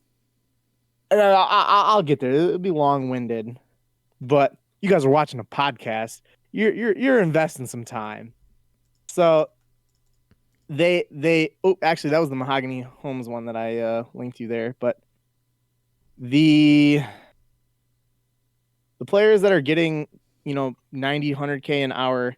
I'll get there, it'll be long-winded, but you guys are watching a podcast. You're investing some time. So actually that was the Mahogany Homes one that I linked you there, but the players that are getting 90 100k an hour,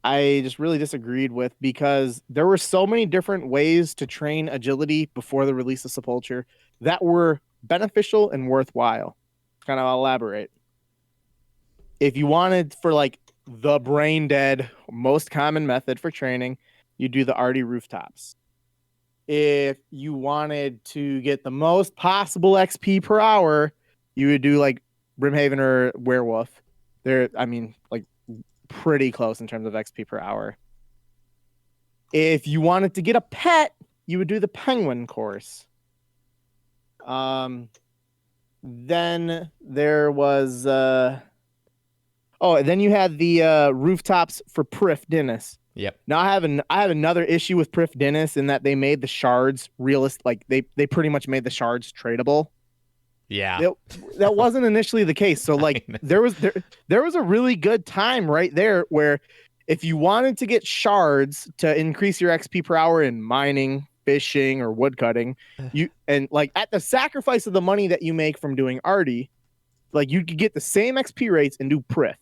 I just really disagreed with, because there were so many different ways to train agility before the release of Sepulchre that were beneficial and worthwhile. Kind of elaborate. If you wanted for like the brain dead, most common method for training, you do the arty rooftops. If you wanted to get the most possible XP per hour, you would do like Brimhaven or Werewolf. They're, I mean, like pretty close in terms of XP per hour. If you wanted to get a pet, you would do the Penguin course. Then there was and then you had the rooftops for Prif Dennis. Yep. Now I have another issue with Prif Dennis in that they made the shards like they pretty much made the shards tradable. Yeah. That wasn't initially the case. So like there was a really good time right there where if you wanted to get shards to increase your XP per hour in mining, fishing or woodcutting, and like at the sacrifice of the money that you make from doing arty, like you could get the same XP rates and do prith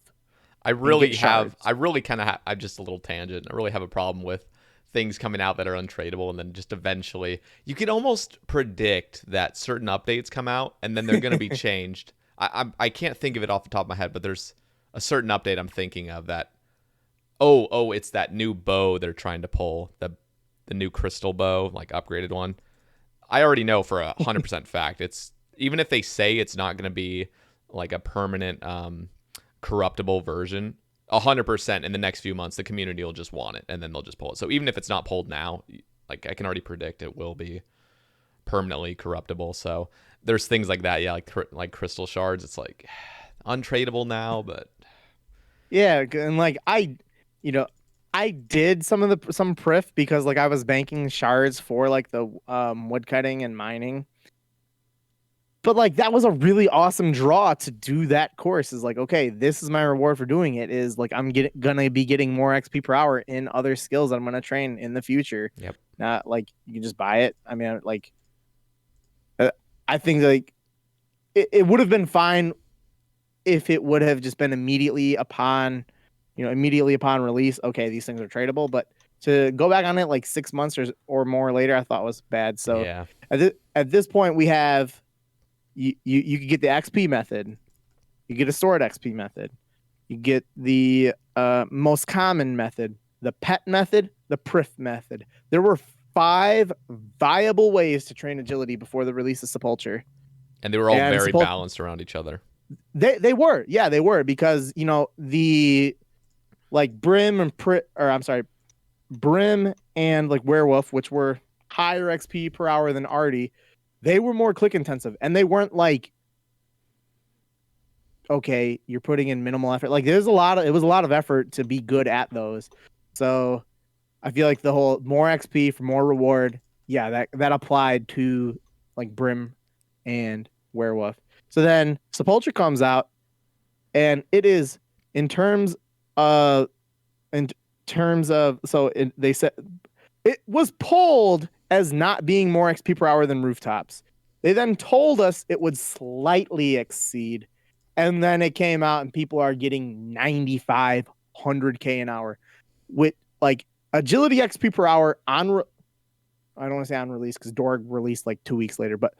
and get shards. I really kind of have, I'm just a little tangent. I really have a problem with things coming out that are untradeable and then just eventually you can almost predict that certain updates come out and then they're going to be changed. I can't think of it off the top of my head, but there's a certain update I'm thinking of that. Oh, it's that new bow they're trying to pull, the new crystal bow, like upgraded one. I already know for 100% fact. It's even if they say it's not going to be like a permanent corruptible version, 100% in the next few months the community will just want it and then they'll just pull it. So even if it's not pulled now, like I can already predict it will be permanently corruptible. So there's things like that, yeah, like crystal shards. It's like untradeable now, but Yeah, and like you know, I did some prif because like I was banking shards for like the woodcutting and mining. But like that was a really awesome draw to do that course. Is like, okay, this is my reward for doing it. Is like gonna be getting more XP per hour in other skills that I'm gonna train in the future. yep. Not like you can just buy it. I mean, like I think like it would have been fine if it would have just been immediately upon release. Okay, these things are tradable, but to go back on it like 6 months or more later, I thought was bad. So Yeah. at this point, we have. You could get the XP method. You get a stored XP method. You get the most common method, the pet method, the prif method. There were 5 viable ways to train agility before the release of Sepulchre. And they were all very balanced around each other. They were. Yeah, they were because, the like Brim and like Werewolf, which were higher XP per hour than Arty, they were more click intensive and they weren't like, okay, you're putting in minimal effort. Like it was a lot of effort to be good at those. So I feel like the whole more XP for more reward. Yeah, that applied to like Brim and Werewolf. So then Sepulchre comes out and it is they said it was pulled as not being more XP per hour than rooftops. They then told us it would slightly exceed. And then it came out and people are getting 9,500K an hour with like agility XP per hour I don't want to say on release because Dorg released like 2 weeks later, but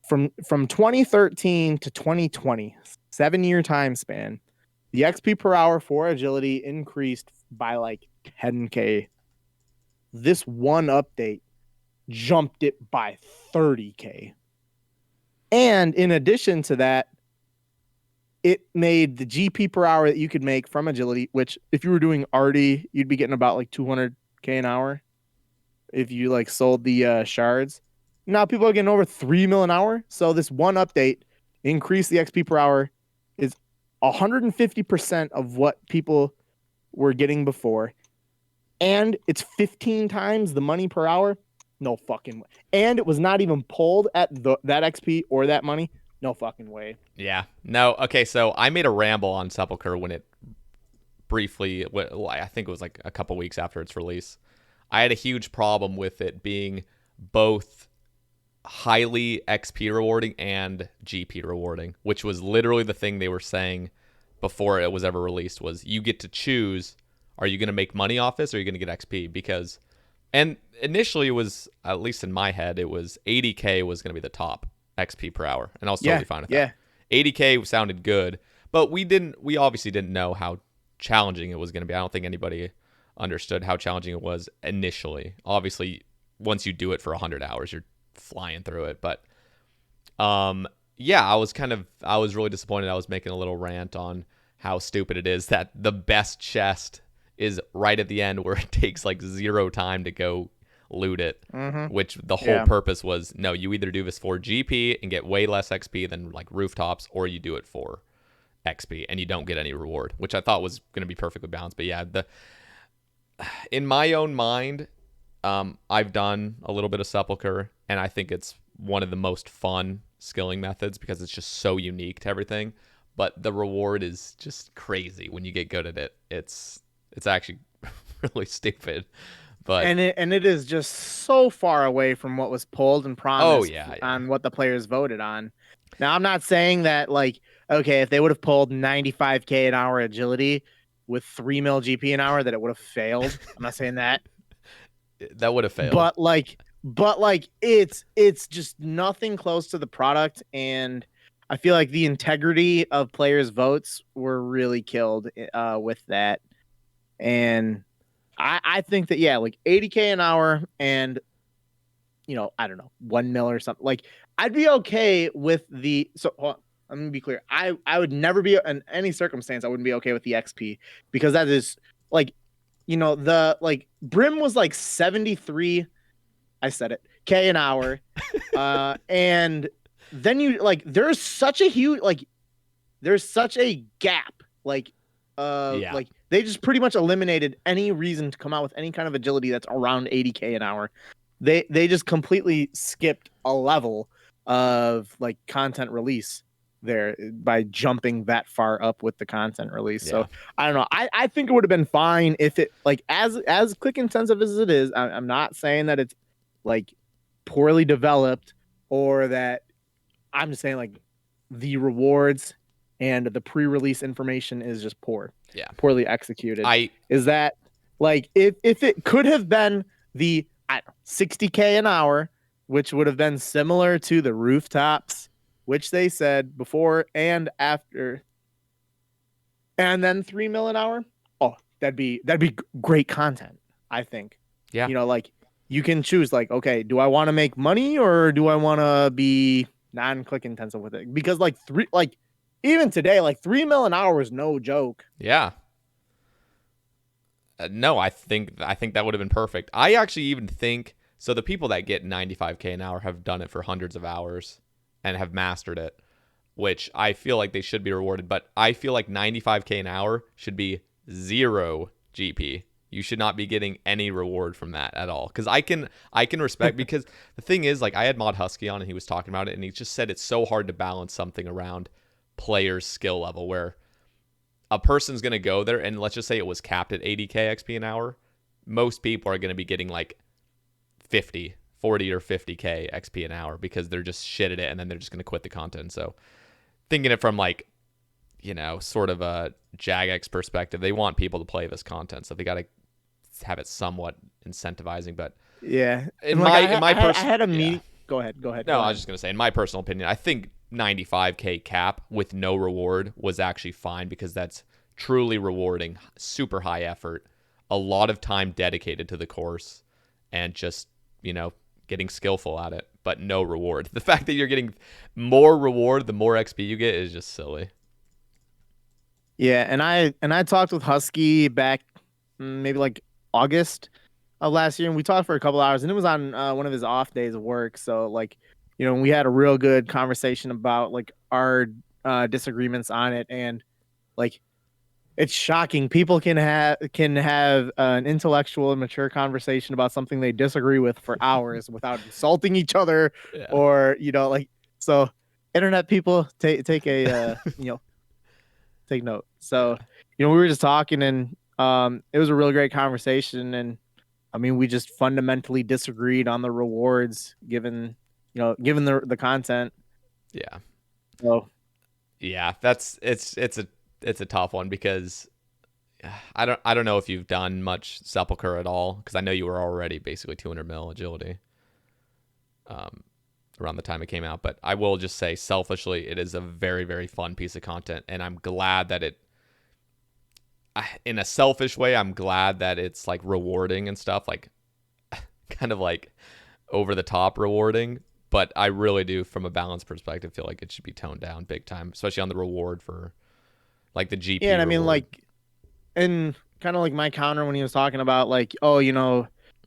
from 2013 to 2020, 7-year time span, the XP per hour for agility increased by like 10K. This one update jumped it by 30K. And in addition to that, it made the GP per hour that you could make from agility, which if you were doing arty, you'd be getting about like 200K an hour if you like sold the shards. Now people are getting over 3 mil an hour. So this one update increased the XP per hour is 150% of what people were getting before. And it's 15 times the money per hour. No fucking way. And it was not even pulled at that XP or that money. No fucking way. Yeah. No. Okay. So I made a ramble on Sepulchre when it briefly, I think it was like a couple weeks after its release. I had a huge problem with it being both highly XP rewarding and GP rewarding, which was literally the thing they were saying before it was ever released was you get to choose, are you going to make money off this or are you going to get XP? Because, and initially it was, at least in my head, it was 80K was going to be the top XP per hour. And I was totally fine with that. 80K sounded good, but we obviously didn't know how challenging it was going to be. I don't think anybody understood how challenging it was initially. Obviously, once you do it for 100 hours, you're flying through it. But yeah, I was really disappointed. I was making a little rant on how stupid it is that the best chest is right at the end where it takes like 0 time to go loot it, which the whole purpose was, no, you either do this for GP and get way less XP than like rooftops, or you do it for XP and you don't get any reward, which I thought was going to be perfectly balanced. But yeah, in my own mind, I've done a little bit of Sepulchre, and I think it's one of the most fun skilling methods because it's just so unique to everything. But the reward is just crazy when you get good at it. It's actually really stupid. But And it is just so far away from what was pulled and oh promised yeah, yeah. on what the players voted on. Now I'm not saying that like okay, if they would have pulled 95k an hour agility with 3 mil GP an hour that it would have failed. I'm not saying that. That would have failed. But it's just nothing close to the product, and I feel like the integrity of players' votes were really killed with that. And I think that yeah, like 80k an hour and I don't know, 1 mil or something. Like I'd be okay with the let me be clear. I would never be in any circumstance I wouldn't be okay with the XP because that is like the like Brim was like 73, I said it, K an hour. And then you like there's such a huge there's such a gap Yeah. like they just pretty much eliminated any reason to come out with any kind of agility that's around 80k an hour. They just completely skipped a level of like content release there by jumping that far up with the content release. Yeah. So I don't know. I think it would have been fine if it like as click intensive as it is. I'm not saying that it's like poorly developed or that I'm just saying like the rewards and the pre-release information is just poorly executed. Is that like if it could have been the 60k an hour, which would have been similar to the rooftops, which they said before and after, and then 3 mil an hour. Oh, that'd be great content, I think. Yeah. Like you can choose like, okay, do I want to make money or do I want to be non-click intensive with it? Because even today, like 3 mil an hour is no joke. Yeah. No, I think that would have been perfect. I actually even think so. The people that get 95k an hour have done it for hundreds of hours and have mastered it, which I feel like they should be rewarded. But I feel like 95k an hour should be 0 GP. You should not be getting any reward from that at all. Because I can respect because the thing is, like, I had Mod Husky on and he was talking about it, and he just said it's so hard to balance something around players' skill level where a person's going to go there, and let's just say it was capped at 80k XP an hour. Most people are going to be getting like 40 or 50k XP an hour because they're just shit at it, and then they're just going to quit the content. So thinking it from like, sort of a Jagex perspective, they want people to play this content, so they got to have it somewhat incentivizing. But yeah, I had a meeting. Go ahead. No, I was just going to say, in my personal opinion, I think 95k cap with no reward was actually fine because that's truly rewarding, super high effort, a lot of time dedicated to the course, and just, getting skillful at it, but no reward. The fact that you're getting more reward the more XP you get is just silly. Yeah, and I talked with Husky back maybe like August of last year, and we talked for a couple hours, and it was on one of his off days of work. So like, we had a real good conversation about like our disagreements on it, and like it's shocking people can have an intellectual and mature conversation about something they disagree with for hours without insulting each other. Yeah. Or so internet people take a take note. So we were just talking, and it was a really great conversation, and I mean we just fundamentally disagreed on the rewards given the content. Yeah. So yeah, it's a tough one because I don't know if you've done much Sepulchre at all, because I know you were already basically 200 mil agility around the time it came out. But I will just say, selfishly, it is a very, very fun piece of content, and I'm glad that in a selfish way, I'm glad that it's like rewarding and stuff, like kind of like over the top rewarding. But I really do, from a balance perspective, feel like it should be toned down big time, especially on the reward for like the GP. Yeah, and I mean, reward. like, and kind of like my counter when he was talking about like, oh,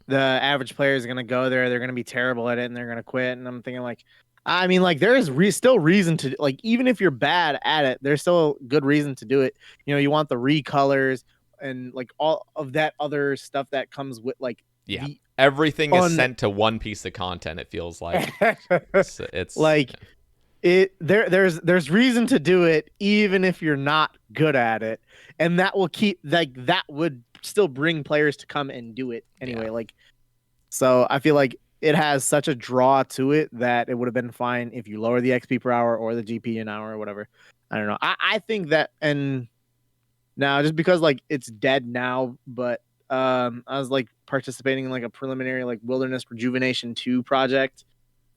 the average player is gonna go there, they're gonna be terrible at it, and they're gonna quit. And I'm thinking like, I mean, like, there is still reason to like, even if you're bad at it, there's still good reason to do it. You want the recolors and like all of that other stuff that comes with like, yeah, everything is sent to one piece of content. It feels like it's like there's reason to do it even if you're not good at it, and that will keep that would still bring players to come and do it anyway. Yeah. Like, so I feel like it has such a draw to it that it would have been fine if you lower the XP per hour or the GP an hour or whatever. I don't know. I think that, and now just because like it's dead now, but I was like participating in like a preliminary like Wilderness Rejuvenation 2 project,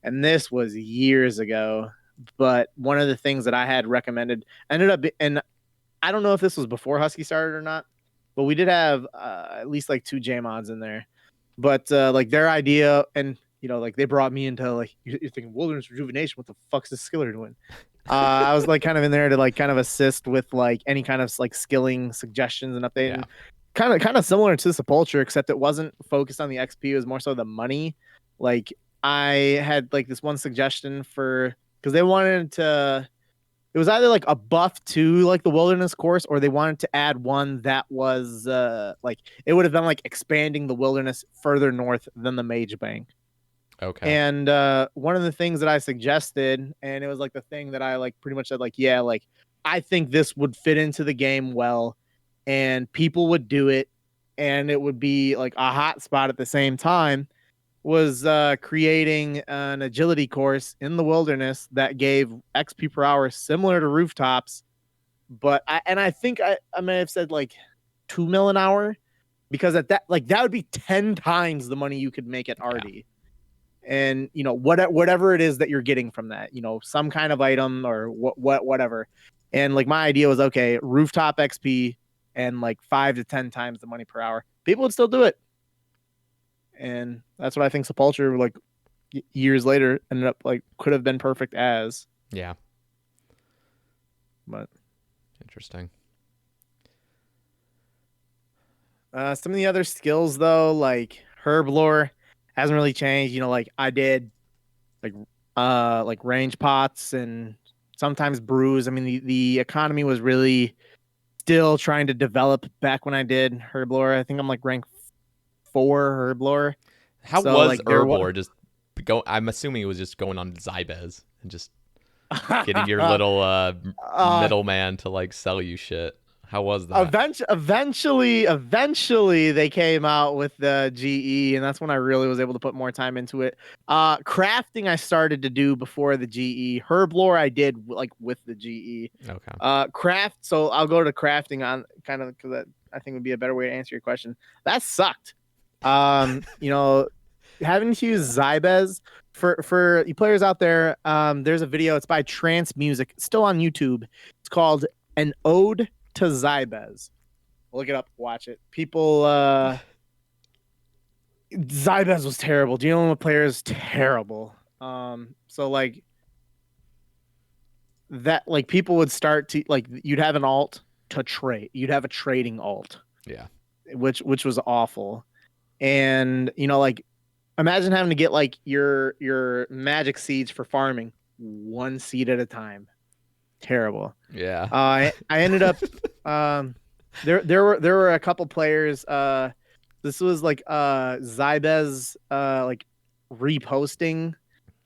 and this was years ago. But one of the things that I had recommended ended up, and I don't know if this was before Husky started or not, but we did have at least like 2 J mods in there. But like their idea, and you know, like they brought me into like you're thinking Wilderness Rejuvenation. What the fuck's this skiller doing? I was like kind of in there to like kind of assist with like any kind of like skilling suggestions and updating. Yeah. Kind of similar to Sepulchre, except it wasn't focused on the XP. It was more so the money. Like I had like this one suggestion for, because they wanted to, it was either like a buff to like the wilderness course, or they wanted to add one that was like it would have been like expanding the wilderness further north than the Mage Bank. Okay. And one of the things that I suggested, and it was like the thing that I like pretty much said, like, yeah, like I think this would fit into the game well, and people would do it, and it would be like a hot spot at the same time, was creating an agility course in the wilderness that gave XP per hour similar to rooftops, but I think I may have said like 2 mil an hour, because at that, like that would be 10 times the money you could make at RD. Yeah. And you know, whatever it is that you're getting from that, you know, some kind of item or whatever. And like my idea was, okay, rooftop XP and like 5 to 10 times the money per hour. People would still do it. And that's what I think Sepulchre, like years later, ended up like could have been perfect as. Yeah. But interesting. Some of the other skills though, like herb lore, hasn't really changed. You know, like I did like range pots and sometimes brews. I mean, the economy was really still trying to develop back when I did herb lore. I think I'm like rank 4 herb lore. How so, was like, herb lore just go? I'm assuming it was just going on Sae Baes and just getting your little middleman to like sell you shit. How was that? Eventually, they came out with the GE, and that's when I really was able to put more time into it. Crafting I started to do before the GE. Herb lore I did like with the GE. Okay. Craft. So I'll go to crafting on kind of, because that I think would be a better way to answer your question. That sucked. You know, having to use Sae Baes for you players out there. There's a video. It's by Trance Music, still on YouTube. It's called An Ode to Sae Baes. Look it up, watch it. People, Sae Baes was terrible. Dealing with players terrible. So like that, like people would start to like, you'd have an alt to trade. You'd have a trading alt. Yeah. Which was awful. And you know, like imagine having to get like your magic seeds for farming 1 seed at a time. Terrible. Yeah. I ended up there were a couple players. This was like Sae Baes like reposting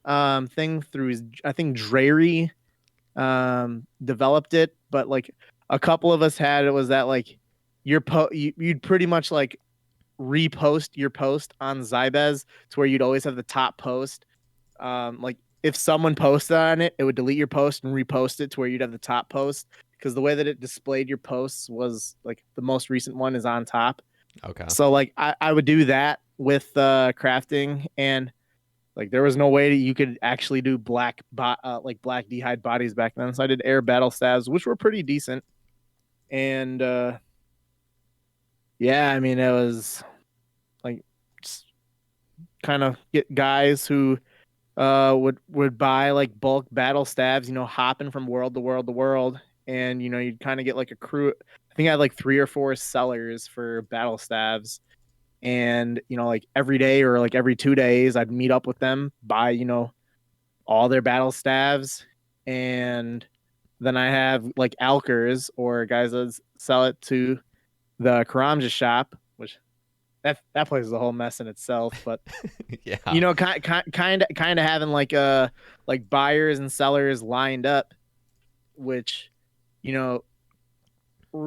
thing through his, I think Dreary developed it, but like a couple of us had it, was that like you'd pretty much like repost your post on Sae Baes to where you'd always have the top post. Like if someone posted on it, it would delete your post and repost it to where you'd have the top post, because the way that it displayed your posts was like the most recent one is on top. Okay. So like I would do that with crafting, and like there was no way that you could actually do black d'hide bodies back then. So I did air battle stabs, which were pretty decent. And yeah, I mean, it was like just kind of get guys who would buy like bulk battle stabs, you know, hopping from world to world to world, and you know, you'd kind of get like a crew. I think I had like 3 or 4 sellers for battle stabs, and you know, like every day or like every 2 days, I'd meet up with them, buy, you know, all their battle stabs, and then I have like alkers or guys that sell it to the Karamja shop, which that place is a whole mess in itself. But yeah, you know, kind of having like buyers and sellers lined up, which, you know,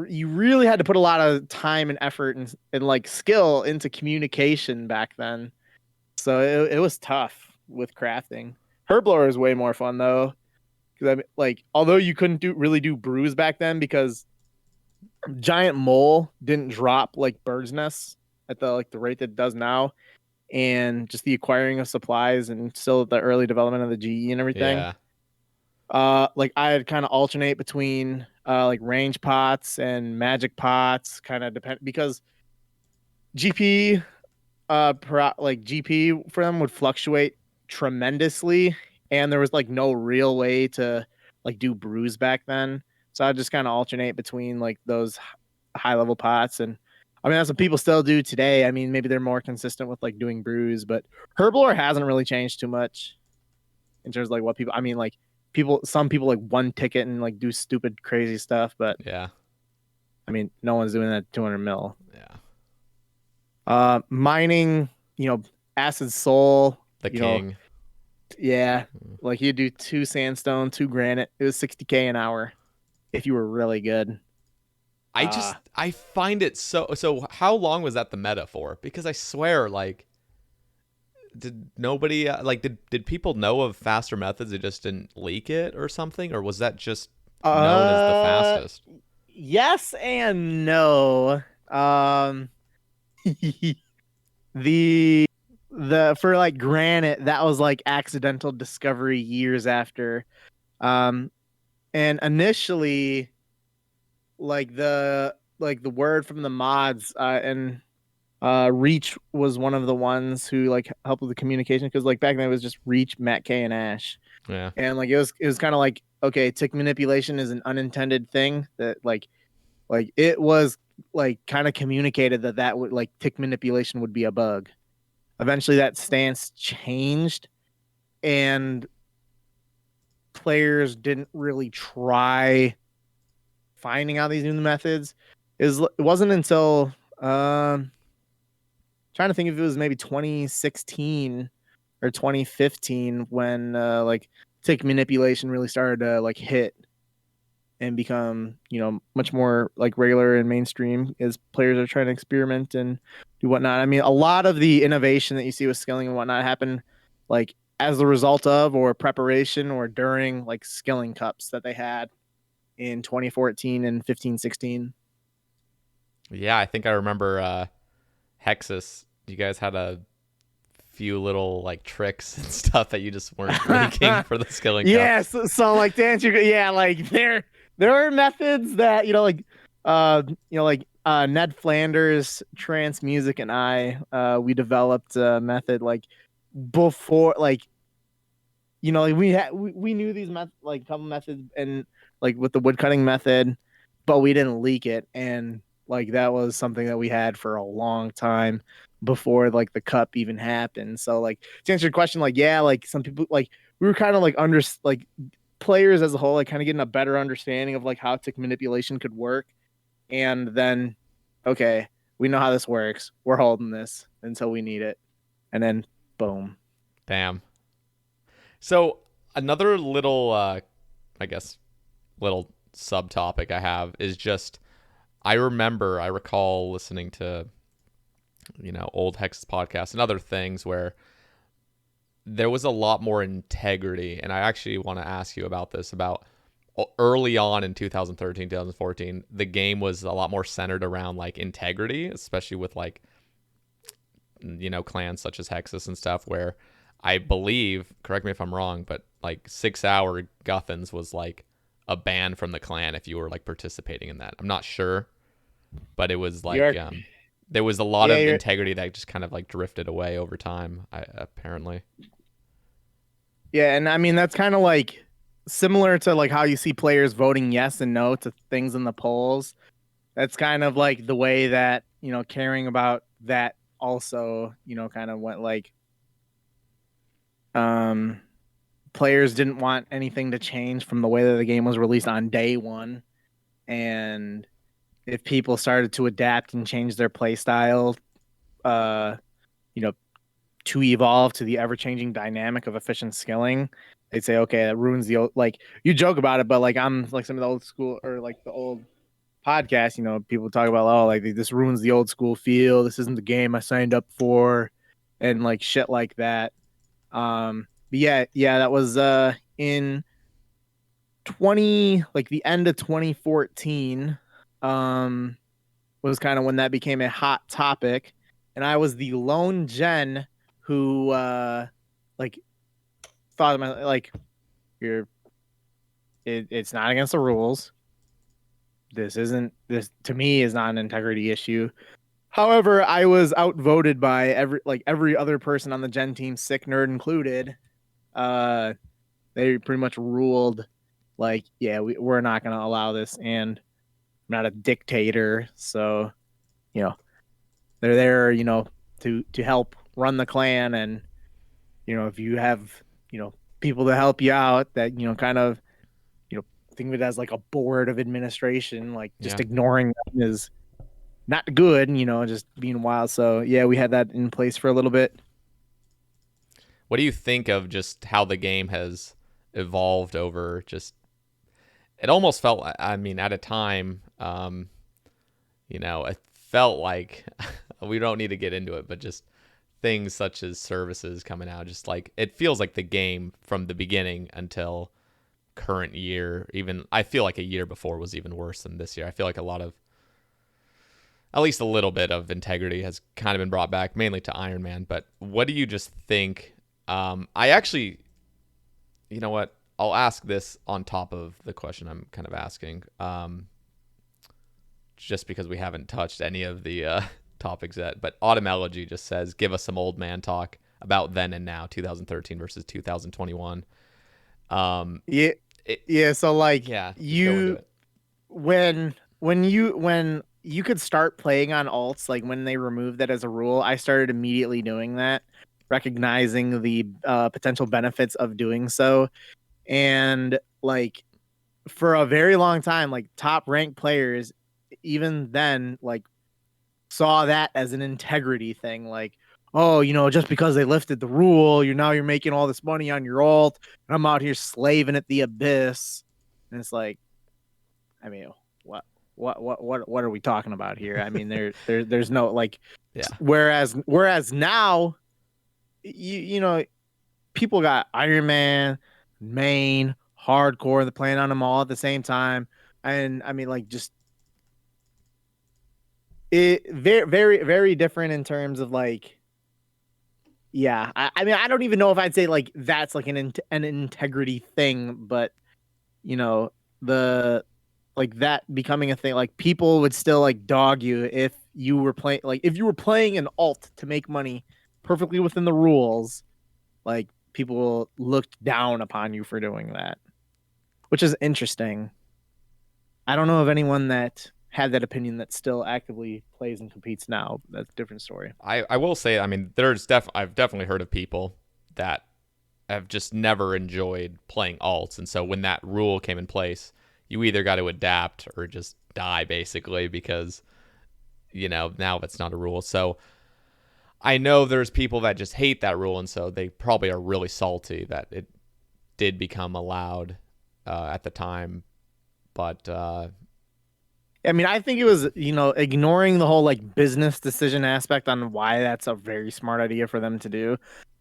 you really had to put a lot of time and effort and like skill into communication back then. So it was tough with crafting. Herblower is way more fun though, because I mean, like although you couldn't really do brews back then because giant mole didn't drop like bird's nests at the rate that it does now, and just the acquiring of supplies and still the early development of the GE and everything. Yeah. Like I'd kind of alternate between like range pots and magic pots, kind of depend because GP like GP for them would fluctuate tremendously, and there was like no real way to like do brews back then. So I'd just kind of alternate between like those high level pots, and I mean that's what people still do today. I mean maybe they're more consistent with like doing brews, but Herblore hasn't really changed too much in terms of like what people. I mean like some people like one ticket and like do stupid crazy stuff, but Yeah. I mean no one's doing that 200 mil. Yeah. Mining, you know, Acid Soul, The you know, king. yeah, Mm. like you do 2 sandstone, 2 granite. It was 60K an hour if you were really good. Uh, I find it so how long was that the meta for? Because I swear like did nobody like did people know of faster methods, they just didn't leak it or something, or was that just known as the uh, fastest? yes and no. The for like granite, that was like accidental discovery years after. Um, and initially, like the word from the mods and Reach was one of the ones who like helped with the communication because like back then it was just Reach, Matt K, and Ash, Yeah. and like it was kind of like okay, tick manipulation is an unintended thing that like it was like kind of communicated that would like tick manipulation would be a bug. Eventually, that stance changed, and players didn't really try finding out these new methods. It wasn't until trying to think if it was maybe 2016 or 2015 when like tick manipulation really started to like hit and become much more like regular and mainstream as players are trying to experiment and do whatnot. I mean, a lot of the innovation that you see with skilling and whatnot happened like as a result of or preparation or during like skilling cups that they had in 2014 and 15, 16. Yeah, I think I remember Hexis. You guys had a few little like tricks and stuff that you just weren't leaking for the skilling Yeah, cups. so like to answer, yeah, like there are methods that like like Ned Flanders, Trance Music, and we developed a method like before like like we knew these like couple methods and like with the woodcutting method, but we didn't leak it, and like that was something that we had for a long time before like the cup even happened. So like to answer your question, like yeah, like some people like we were kind of like like players as a whole like kind of getting a better understanding of like how tick manipulation could work, and then okay, we know how this works. We're holding this until we need it, and then boom. Damn. So another little I guess little subtopic I have is just I recall listening to old Hex's podcast and other things where there was a lot more integrity, and I actually want to ask you about this about early on in 2013 2014 the game was a lot more centered around like integrity, especially with like clans such as Hexis and stuff, where I believe, correct me if I'm wrong, but like 6 hour Guthans was like a ban from the clan if you were like participating in that. I'm not sure, but it was like You're there was a lot yeah, of you're integrity that just kind of like drifted away over time, apparently. Yeah, and I mean that's kind of like similar to like how you see players voting yes and no to things in the polls. That's kind of like the way that, caring about that also, kind of went like um players didn't want anything to change from the way that the game was released on day 1. And if people started to adapt and change their play style uh you know to evolve to the ever-changing dynamic of efficient skilling, they'd say, okay, that ruins the old, like you joke about it, but like I'm like some of the old school or like the old podcasts, people talk about, oh, like this ruins the old school feel. This isn't the game I signed up for, and like shit like that. But yeah, that was in 20, like the end of 2014. Was kind of when that became a hot topic, and I was the lone gen who like thought of my like you're it's not against the rules. This to me is not an integrity issue. However, I was outvoted by every other person on the gen team, sick nerd included. Uh, they pretty much ruled like, yeah, we're not going to allow this, and I'm not a dictator, so they're there, to help run the clan, and if you have people to help you out, that kind of think of it as like a board of administration, like just Yeah. ignoring them is not good, just being wild. So yeah, we had that in place for a little bit. What do you think of just how the game has evolved over just it almost felt I mean at a time it felt like we don't need to get into it, but just things such as services coming out, just like it feels like the game from the beginning until current year, even I feel like a year before was even worse than this year. I feel like a lot of at least a little bit of integrity has kind of been brought back, mainly to Iron Man. But what do you just think? I actually, you know what? I'll ask this on top of the question I'm kind of asking, just because we haven't touched any of the topics yet. But Automology just says, give us some old man talk about then and now, 2013 versus 2021. Yeah, It, yeah. So like yeah, just go into it. when you could start playing on alts, like when they removed that as a rule, I started immediately doing that, recognizing the potential benefits of doing so. And like for a very long time, like top ranked players, even then, like saw that as an integrity thing. Like, oh, just because they lifted the rule, you're making all this money on your alt, and I'm out here slaving at the abyss. And it's like, I mean, what are we talking about here? I mean, there's no like, Yeah. Whereas now, people got Iron Man, main, hardcore, they're playing on them all at the same time, and I mean, like, just it very very very different in terms of like, yeah. I mean, I don't even know if I'd say like that's like an integrity thing, but you know the like that becoming a thing, like people would still like dog you if you were playing, like if you were playing an alt to make money perfectly within the rules, like people looked down upon you for doing that, which is interesting. I don't know of anyone that had that opinion that still actively plays and competes now. That's a different story. I will say, I mean, I've definitely heard of people that have just never enjoyed playing alts, and so when that rule came in place, you either got to adapt or just die basically because now it's not a rule. So I know there's people that just hate that rule, and so they probably are really salty that it did become allowed at the time. But I mean, I think it was, ignoring the whole like business decision aspect on why that's a very smart idea for them to do.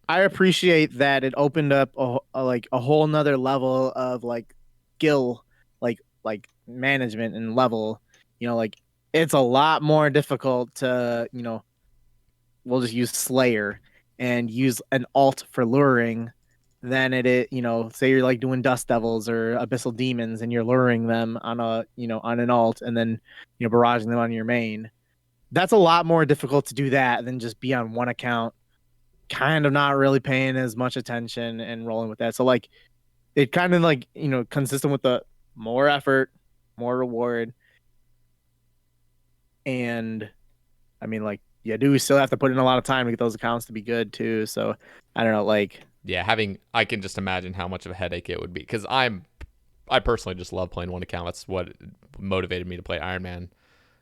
I appreciate that it opened up like a whole nother level of like skill, like management and level. Like it's a lot more difficult to, we'll just use Slayer and use an alt for luring than it is, say you're like doing Dust Devils or Abyssal Demons and you're luring them on on an alt, and then, barraging them on your main. That's a lot more difficult to do that than just be on one account, kind of not really paying as much attention and rolling with that. So like it kind of like, consistent with the more effort, more reward. And I mean, like, yeah, do we still have to put in a lot of time to get those accounts to be good too? So I don't know, like, yeah, I can just imagine how much of a headache it would be because I personally just love playing one account. That's what motivated me to play Iron Man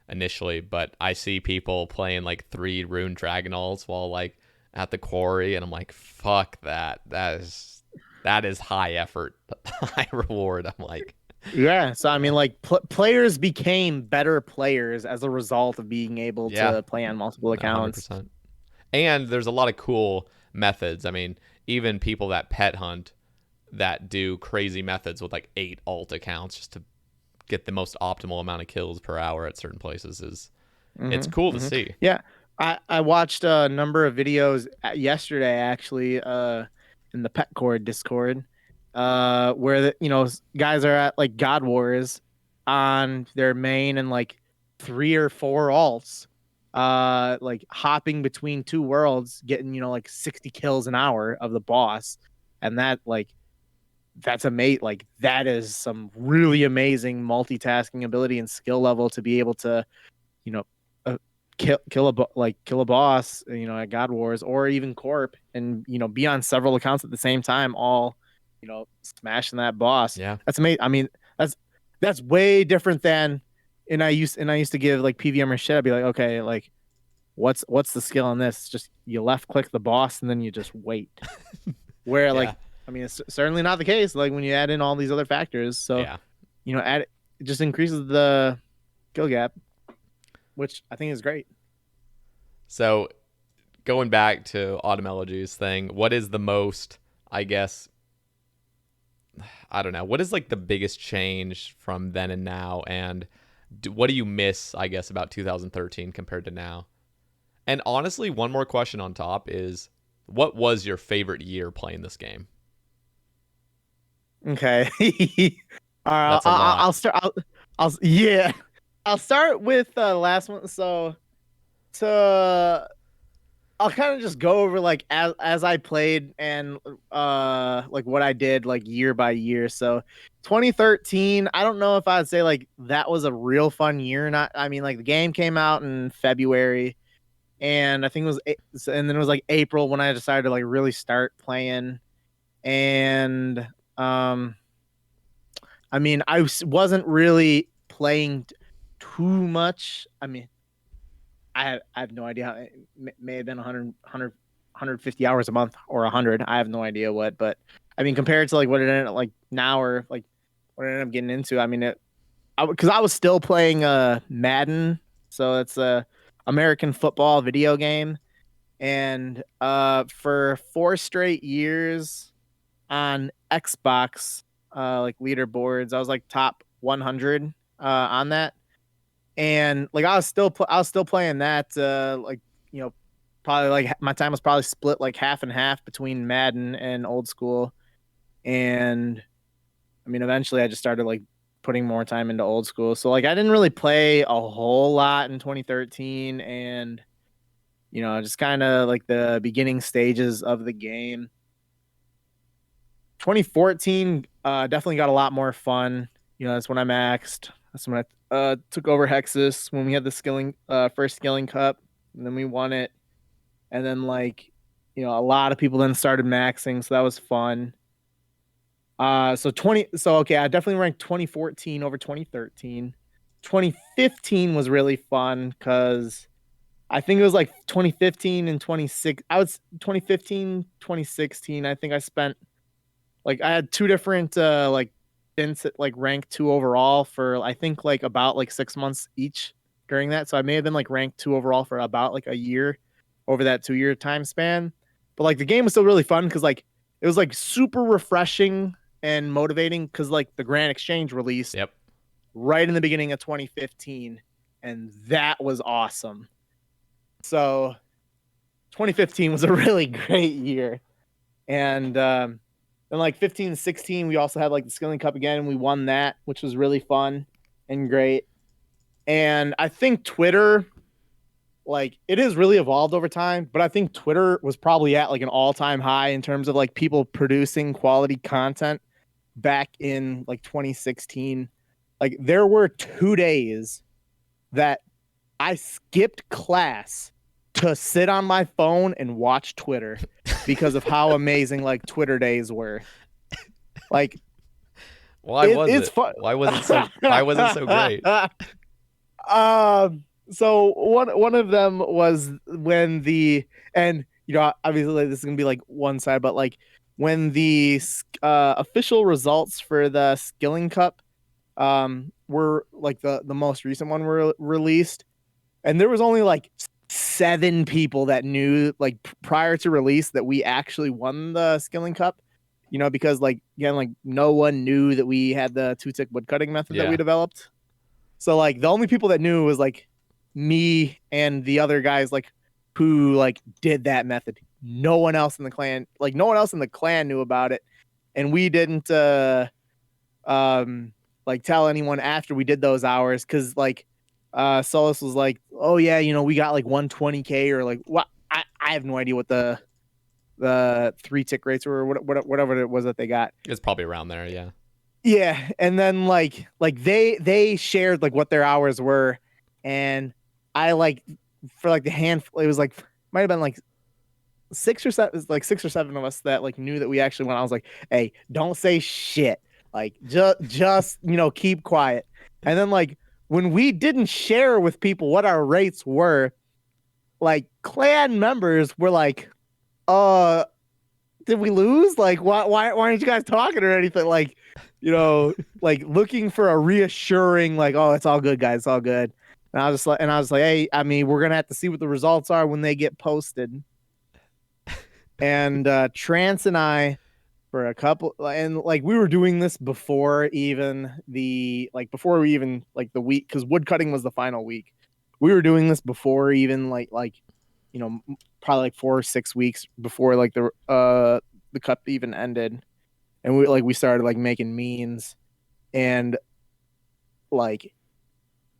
initially. But I see people playing like 3 Rune Dragonals while like at the quarry, and I'm like, fuck that. That is high effort, high reward. I'm like, Yeah, so I mean, like players became better players as a result of being able Yeah, to play on multiple accounts. 100%. And there's a lot of cool methods. I mean, even people that pet hunt that do crazy methods with like 8 alt accounts just to get the most optimal amount of kills per hour at certain places is it's cool to see. Yeah, I watched a number of videos yesterday actually in the Pet Cord Discord where guys are at like God Wars on their main and like 3 or 4 alts like hopping between 2 worlds getting like 60 kills an hour of the boss, and that's amazing. Like that is some really amazing multitasking ability and skill level to be able to you know uh, kill a boss at God Wars or even Corp, and be on several accounts at the same time, all smashing that boss. Yeah. That's amazing. I mean, that's way different than and I used to give like PVMer shit. I'd be like, okay, like what's the skill on this? Just you left click the boss and then you just wait. Where Yeah. like I mean, it's certainly not the case like when you add in all these other factors. So Yeah. add it just increases the kill gap, which I think is great. So going back to Automology's thing, what is the most, I guess, I don't know, what is like the biggest change from then and now? And what do you miss, I guess, about 2013 compared to now? And honestly, one more question on top is what was your favorite year playing this game? Okay. All right. That's a lot. I'll start. Yeah. I'll start with the last one. So to I'll kind of just go over like as I played and like what I did like year by year. So 2013, I don't know if I'd say like that was a real fun year. Not, I mean, like the game came out in February, and I think it was, and then it was like April when I decided to like really start playing. And um, I mean, wasn't really playing too much. I mean, I have no idea how it may have been 150 hours a month or 100. I have no idea what, but I mean, compared to like what it ended up like now or like what I ended up getting into, I mean, because I was still playing Madden, so it's a American football video game, and for 4 straight years on Xbox like leaderboards, I was like top 100 on that, and like I was still playing that like you know probably like my time was probably split like half and half between Madden and old school. And I mean eventually I just started like putting more time into old school, so like I didn't really play a whole lot in 2013, and just kind of like the beginning stages of the game. 2014 definitely got a lot more fun. That's when I maxed. That's when I took over Hexis when we had the first skilling cup, and then we won it. And then like, a lot of people then started maxing, so that was fun. So okay, I definitely ranked 2014 over 2013. 2015 was really fun because I think it was like 2015 and 26. 2015, 2016. I think I spent like I had 2 different like stints at like rank 2 overall for I think like about like 6 months each during that. So I may have been like rank 2 overall for about like a year over that 2 year time span. But like the game was still really fun because like it was like super refreshing and motivating because like the Grand Exchange released Yep. right in the beginning of 2015, and that was awesome. So 2015 was a really great year. And then like 15 and 16, we also had like the Skilling Cup again, and we won that, which was really fun and great. And I think Twitter, like it has really evolved over time, but I think Twitter was probably at like an all-time high in terms of like people producing quality content back in like 2016. Like there were 2 days that I skipped class to sit on my phone and watch Twitter because of how amazing like Twitter days were. Like it's fun. Why was it so great? So one of them was when and obviously this is gonna be like one side, but like when the official results for the Skilling Cup were like the most recent one were released, and there was only like 7 people that knew like prior to release that we actually won the Skilling Cup. You know, because like again, like no one knew that we had the 2-tick woodcutting method that we Yeah. developed. So like the only people that knew was like me and the other guys like who like did that method. No one else in the clan, like no one else in the clan knew about it, and we didn't um like tell anyone after we did those hours because like Solus was like, oh yeah, you know, we got like 120k or like what I have no idea what the 3-tick rates were or whatever it was that they got. It's probably around there. Yeah. Yeah, and then like they shared like what their hours were, and I like for like the handful, it was like might have been like 6 or 7 of us that like knew that we actually went. I was like, hey, don't say shit, like just you know keep quiet. And then like when we didn't share with people what our rates were, like clan members were like, did we lose? Like, why aren't you guys talking or anything? Like, you know, like looking for a reassuring, like, oh, it's all good, guys, it's all good. And I was like, hey, I mean, we're gonna have to see what the results are when they get posted. And Trance and I, for a couple, and like we were doing this before even before we even like the week, because woodcutting was the final week. We were doing this before even like you know probably like 4 or 6 weeks before like the cup even ended, and we started like making memes, and like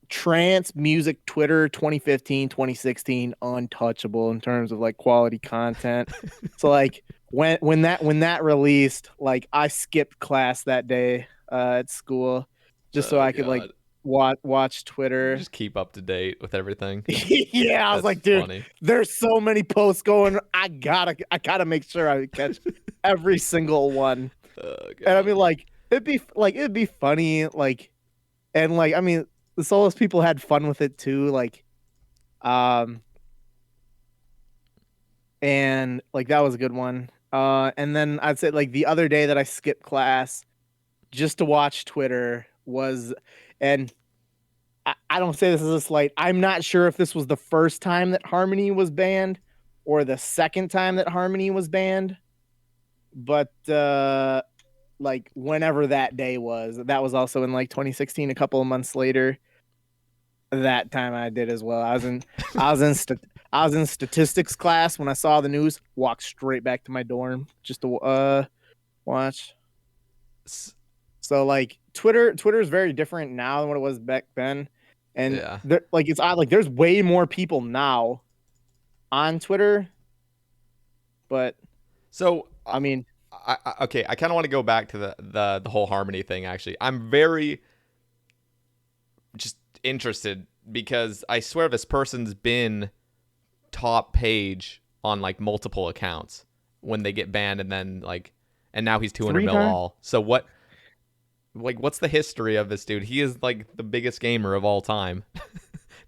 trance music Twitter 2015 2016 untouchable in terms of like quality content. So like when that released, like I skipped class that day at school just so Oh I could like God. watch Twitter. Just keep up to date with everything. Yeah, I was That's like, dude, funny. there's so many posts going. I gotta make sure I catch every single one. Oh And I mean, God. it'd be funny, like, and like, I mean, the Solus people had fun with it too, like, um, and like that was a good one. And then I'd say like the other day that I skipped class just to watch Twitter was, and I don't say this as a slight. I'm not sure if this was the first time that Harmony was banned or the second time that Harmony was banned, but like whenever that day was, that was also in like 2016, a couple of months later. That time I did as well. I was in I was in statistics class when I saw the news. Walked straight back to my dorm just to watch. So like Twitter is very different now than what it was back then, and Yeah. there, like it's odd. Like there's way more people now on Twitter, but So I mean, okay, I kind of want to go back to the whole Harmony thing. Actually, I'm very just interested because I swear this person's been top page on like multiple accounts when they get banned, and then like, and now he's 200 three mil times. all. So what? Like, what's the history of this dude? He is like the biggest gamer of all time.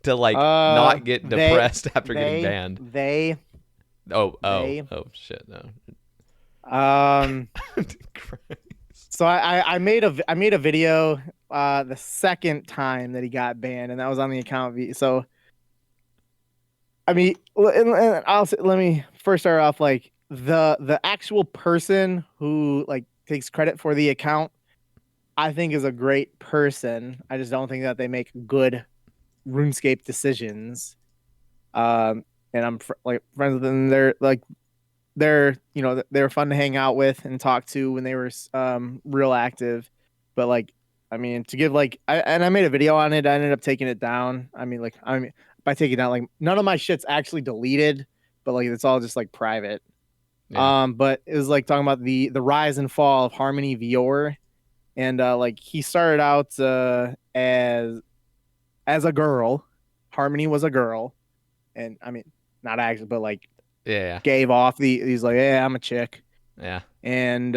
To like not get They depressed after getting they banned. they they Oh shit, no. um. So I made a video the second time that he got banned, and that was on the account. So I mean, and let me first start off like the actual person who like takes credit for the account. I think is a great person. I just don't think that they make good RuneScape decisions. And I'm like friends with them. They're you know they were fun to hang out with and talk to when they were real active. But like I mean to give like I made a video on it. I ended up taking it down. I mean by taking it down like none of my shit's actually deleted, but like it's all just like private. Yeah. But it was like talking about the rise and fall of Harmony Vior, and like he started out as a girl. Harmony was a girl, and I mean not actually, but like Yeah. gave off he's like, yeah, I'm a chick, Yeah. and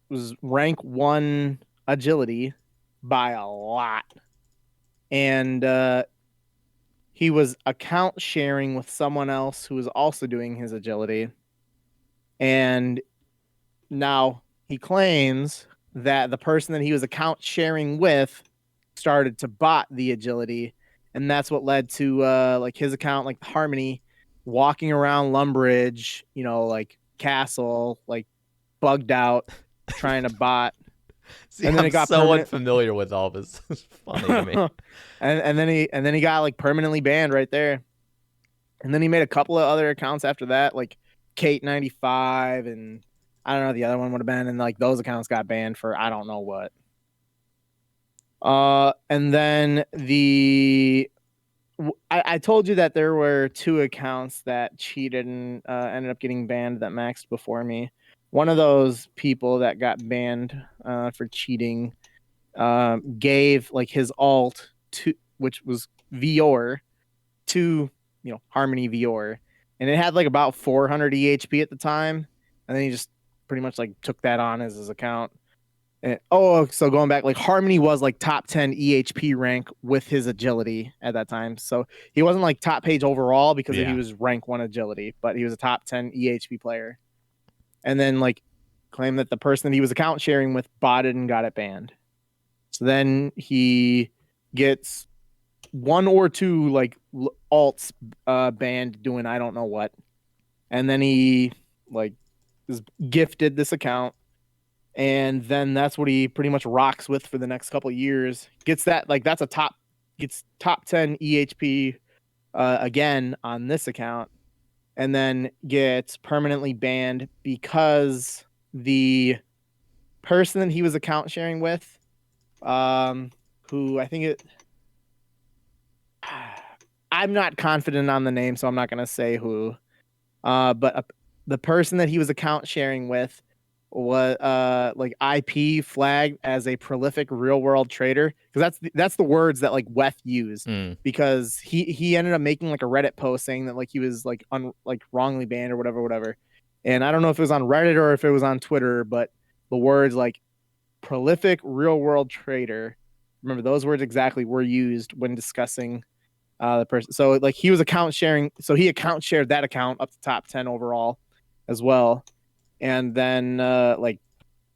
was rank 1 agility by a lot, and he was account sharing with someone else who was also doing his agility, and now he claims that the person that he was account sharing with started to bot the agility, and that's what led to like his account, like Harmony, walking around Lumbridge, like Castle, like bugged out, trying to bot, See, and then I'm it got so permanent. unfamiliar with all this. It's funny to me. and then he got like permanently banned right there. And then he made a couple of other accounts after that, like Kate95, and I don't know the other one would have been, and like those accounts got banned for I don't know what. And then I told you that there were 2 accounts that cheated and ended up getting banned that maxed before me. One of those people that got banned for cheating gave like his alt to, which was Vior, to Harmony Vior, and it had like about 400 EHP at the time, and then he just pretty much like took that on as his account. And, so going back, like Harmony was like top 10 EHP rank with his agility at that time. So he wasn't like top page overall because he was rank 1 agility, but he was a top 10 EHP player. And then like claimed that the person that he was account sharing with botted and got it banned. So then he gets 1 or 2 like alts banned doing I don't know what. And then he like is gifted this account. And then that's what he pretty much rocks with for the next couple of years. Gets that, like, gets top 10 EHP again on this account, and then gets permanently banned because the person that he was account sharing with, who I think I'm not confident on the name, so I'm not going to say who, but the person that he was account sharing with was like IP flagged as a prolific real world trader, because that's the words that like Weth used, because he ended up making like a Reddit post saying that like he was like wrongly banned or whatever, and I don't know if it was on Reddit or if it was on Twitter, but the words like prolific real world trader, remember those words exactly, were used when discussing the person. So like he was account sharing, so he account shared that account up to top 10 overall as well. And then like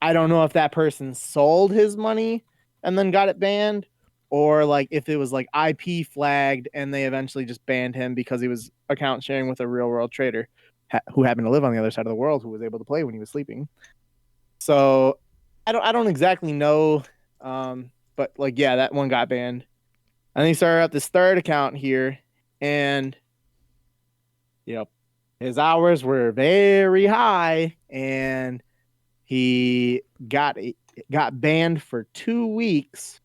I don't know if that person sold his money and then got it banned, or like if it was like IP flagged and they eventually just banned him because he was account sharing with a real world trader who happened to live on the other side of the world, who was able to play when he was sleeping. So I don't exactly know, but like yeah, that one got banned. And then he started up this 3rd account here, and his hours were very high, and he got banned for 2 weeks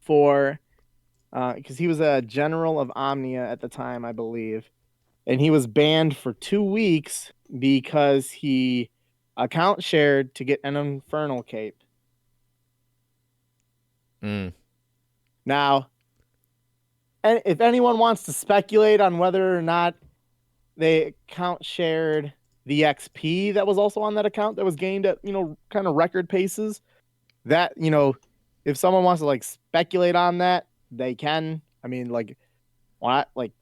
for because he was a general of Omnia at the time, I believe, and he was banned for 2 weeks because he account shared to get an Infernal Cape. Now, and if anyone wants to speculate on whether or not they account shared the XP that was also on that account that was gained at, kind of record paces, that, if someone wants to like speculate on that, they can. I mean, like, what? Like,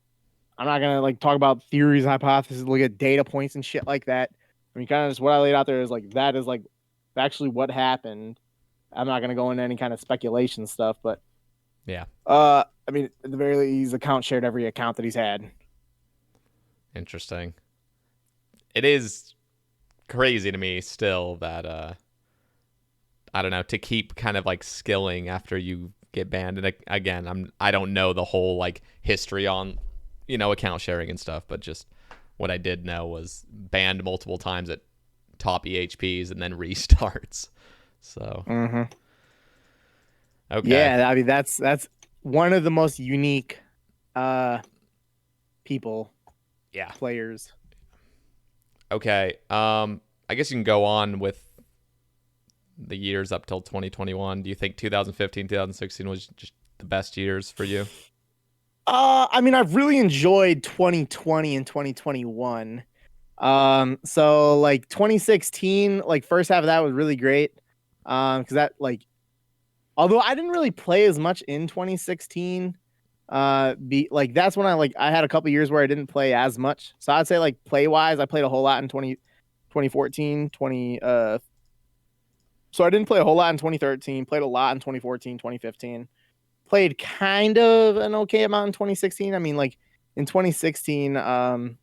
I'm not going to like talk about theories, hypotheses, look at data points and shit like that. I mean, kind of just what I laid out there is like, that is like actually what happened. I'm not going to go into any kind of speculation stuff, but yeah. I mean, at the very least, he's account shared every account that he's had. Interesting. It is crazy to me still that I don't know, to keep kind of like skilling after you get banned. And again, I don't know the whole like history on account sharing and stuff, but just what I did know was banned multiple times at top EHPs and then restarts. So okay. Yeah, I mean that's one of the most unique people. Yeah. Players. Okay. I guess you can go on with the years up till 2021. Do you think 2015, 2016 was just the best years for you? I mean, I've really enjoyed 2020 and 2021. So like 2016, like first half of that was really great. Because that like, although I didn't really play as much in 2016, that's when I had a couple years where I didn't play as much. So I'd say like play wise, I played a whole lot in 2014, So I didn't play a whole lot in 2013, played a lot in 2014, 2015. Played kind of an okay amount in 2016. I mean, like in 2016,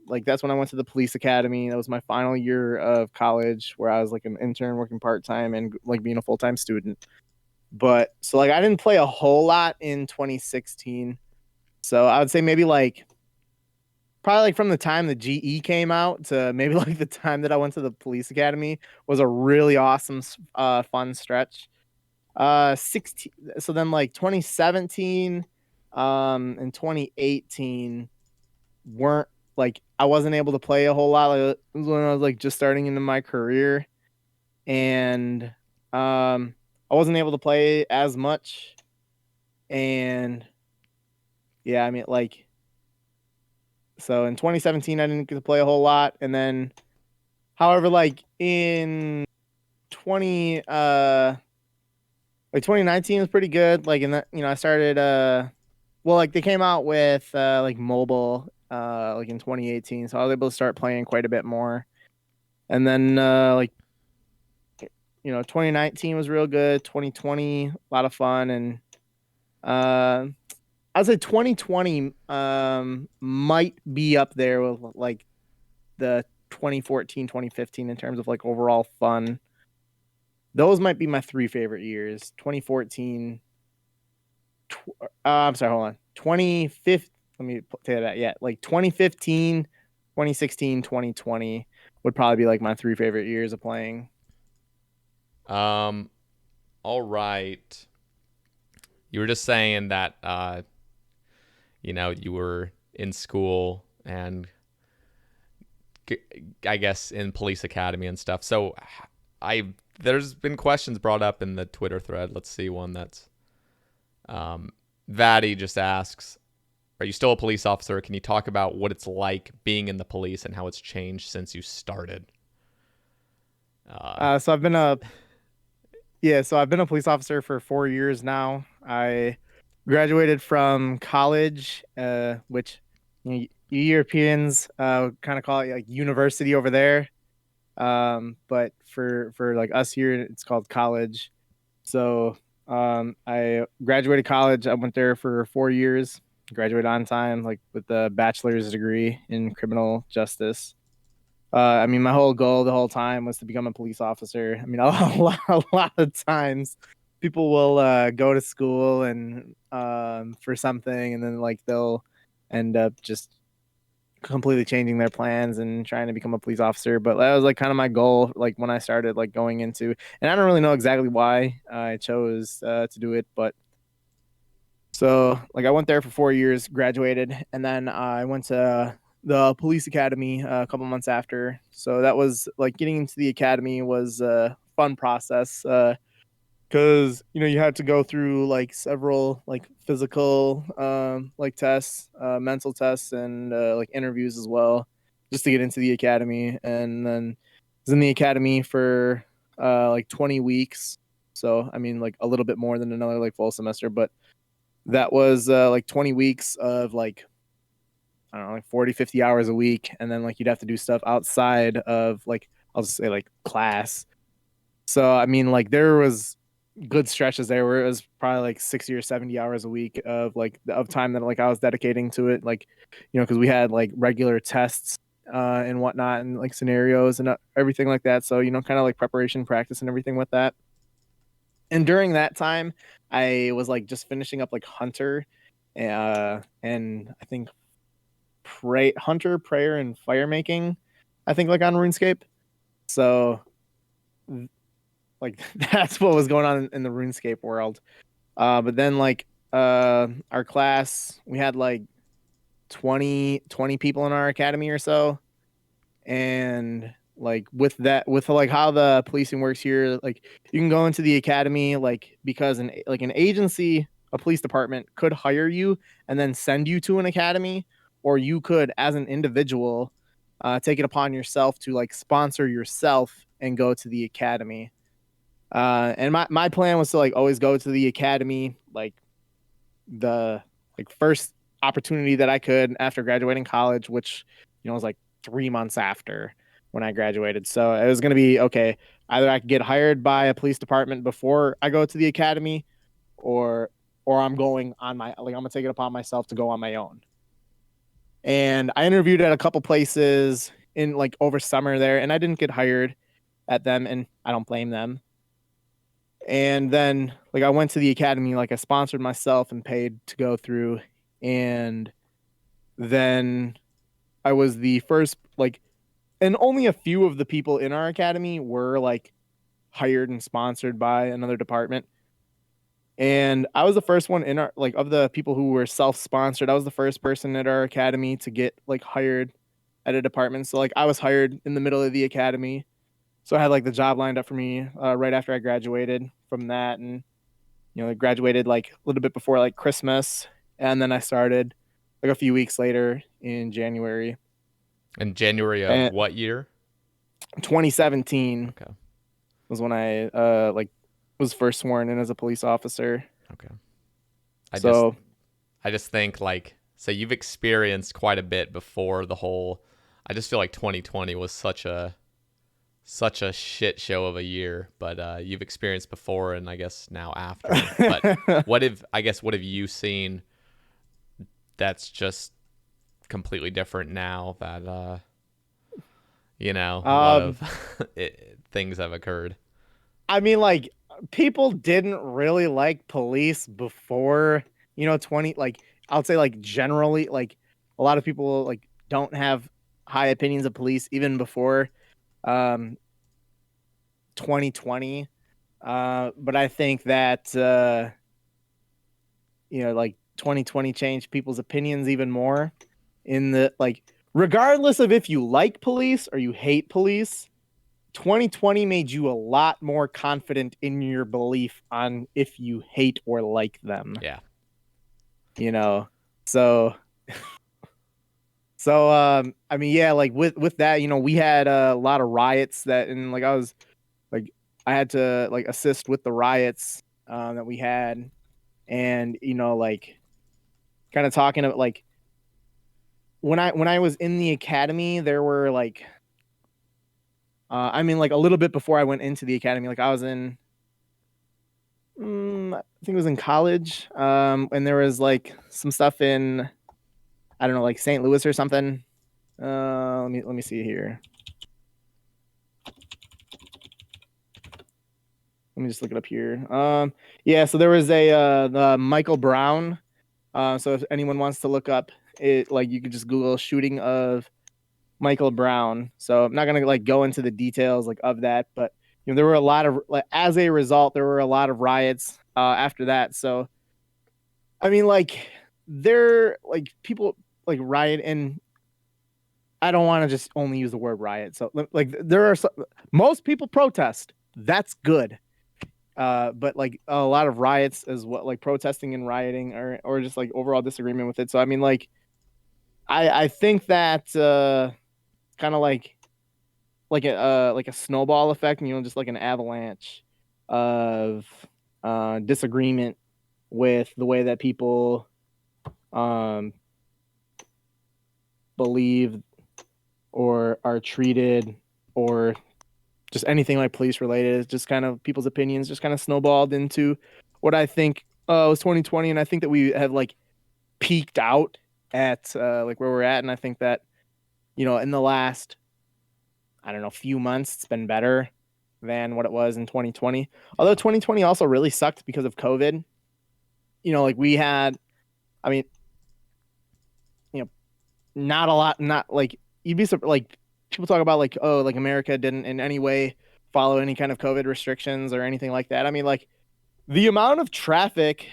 like that's when I went to the police academy. That was my final year of college where I was like an intern working part-time and like being a full-time student. But so like I didn't play a whole lot in 2016. So I would say maybe like probably like from the time the GE came out to maybe like the time that I went to the police academy was a really awesome fun stretch. 16 so then like 2017 and 2018 weren't like I wasn't able to play a whole lot. Like, it was when I was like just starting into my career, and I wasn't able to play as much. And yeah, I mean, like, so in 2017 I didn't get to play a whole lot, and then however, like in 20 like 2019 was pretty good. Like in that, I started well, like they came out with like mobile like in 2018, so I was able to start playing quite a bit more. And then like 2019 was real good. 2020 a lot of fun, and uh I'd say 2020 might be up there with like the 2014, 2015 in terms of like overall fun. Those might be my three favorite years. 2014, I'm sorry, hold on. 2015, let me say that. Yeah, like 2015, 2016, 2020 would probably be like my three favorite years of playing. Um, all right. You were just saying that you were in school and I guess in police academy and stuff. So I there's been questions brought up in the Twitter thread. Let's see one that's Vaddy just asks, are you still a police officer? Can you talk about what it's like being in the police and how it's changed since you started? So I've been a police officer for 4 years now. I graduated from college, which you Europeans kind of call it like university over there. But for like us here, it's called college. So I graduated college. I went there for 4 years. Graduated on time, like with a bachelor's degree in criminal justice. I mean, my whole goal the whole time was to become a police officer. I mean, a lot of times people will go to school and for something, and then like they'll end up just completely changing their plans and trying to become a police officer. But that was like kind of my goal, like when I started like going into, and I don't really know exactly why I chose to do it, but so like I went there for 4 years, graduated, and then I went to the police academy a couple months after. So that was like getting into the academy was a fun process because you had to go through like several like physical like tests, mental tests, and like interviews as well, just to get into the academy. And then I was in the academy for like 20 weeks. So I mean like a little bit more than another like full semester, but that was like 20 weeks of like I don't know, like 40, 50 hours a week. And then like you'd have to do stuff outside of like, I'll just say like class. So, I mean, like there was good stretches there where it was probably like 60 or 70 hours a week of like, of time that like I was dedicating to it. Like, cause we had like regular tests and whatnot and like scenarios and everything like that. So, kind of like preparation, practice and everything with that. And during that time, I was like just finishing up like Hunter, and I think Hunter, Prayer, and Fire making. I think like on RuneScape. So like that's what was going on in the RuneScape world. But then like our class, we had like 20 people in our academy or so, and like with like how the policing works here, like you can go into the academy like because an agency, a police department could hire you and then send you to an academy, or you could as an individual take it upon yourself to like sponsor yourself and go to the academy. And my plan was to like always go to the academy like the like first opportunity that I could after graduating college, which was like 3 months after. when I graduated. So it was going to be okay. Either I could get hired by a police department before I go to the academy, or I'm going on my like I'm gonna take it upon myself to go on my own. And I interviewed at a couple places in like over summer there, and I didn't get hired at them, and I don't blame them. And then like I went to the academy, like I sponsored myself and paid to go through, and then I was the first like, and only a few of the people in our academy were like hired and sponsored by another department. And I was the first one in our like of the people who were self-sponsored. I was the first person at our academy to get like hired at a department. So like I was hired in the middle of the academy. So I had like the job lined up for me right after I graduated from that, and I graduated like a little bit before like Christmas, and then I started like a few weeks later in January. In January of And what year? 2017 Okay. was when I like was first sworn in as a police officer. Okay. So I just think like so you've experienced quite a bit before the whole. I just feel like 2020 was such a shit show of a year, but you've experienced before and I guess now after. But what have you seen that's just completely different now that a lot of things have occurred? I mean, like people didn't really like police before 20, like I'll say like generally like a lot of people like don't have high opinions of police even before um 2020. But I think that like 2020 changed people's opinions even more in the like regardless of if you like police or you hate police. 2020 made you a lot more confident in your belief on if you hate or like them. Yeah. So I mean, yeah, like with that, we had a lot of riots that, and like I had to like assist with the riots that we had, and like kind of talking about like when I was in the academy, there were like I mean, like a little bit before I went into the academy, like I was in I think it was in college, and there was like some stuff in, I don't know, like St. Louis or something. Let me see here. Let me just look it up here. Yeah, so there was the Michael Brown. So if anyone wants to look up it, like you could just Google shooting of Michael Brown. So I'm not gonna like go into the details like of that, but there were a lot of like as a result, there were a lot of riots after that. So I mean, like there like people like riot, and I don't want to just only use the word riot. So like there are most people protest. That's good. But like a lot of riots as well, like protesting and rioting, or just like overall disagreement with it. So I mean, like I think that kind of like a snowball effect, just like an avalanche of disagreement with the way that people believe or are treated, or just anything like police related. It's just kind of people's opinions just kind of snowballed into what I think was 2020, and I think that we have like peaked out at like where we're at, and I think that in the last, I don't know, few months it's been better than what it was in 2020. Although 2020 also really sucked because of COVID. Like we had, I mean, not a lot, not like you'd be like people talk about like, oh, like America didn't in any way follow any kind of COVID restrictions or anything like that. I mean, like the amount of traffic,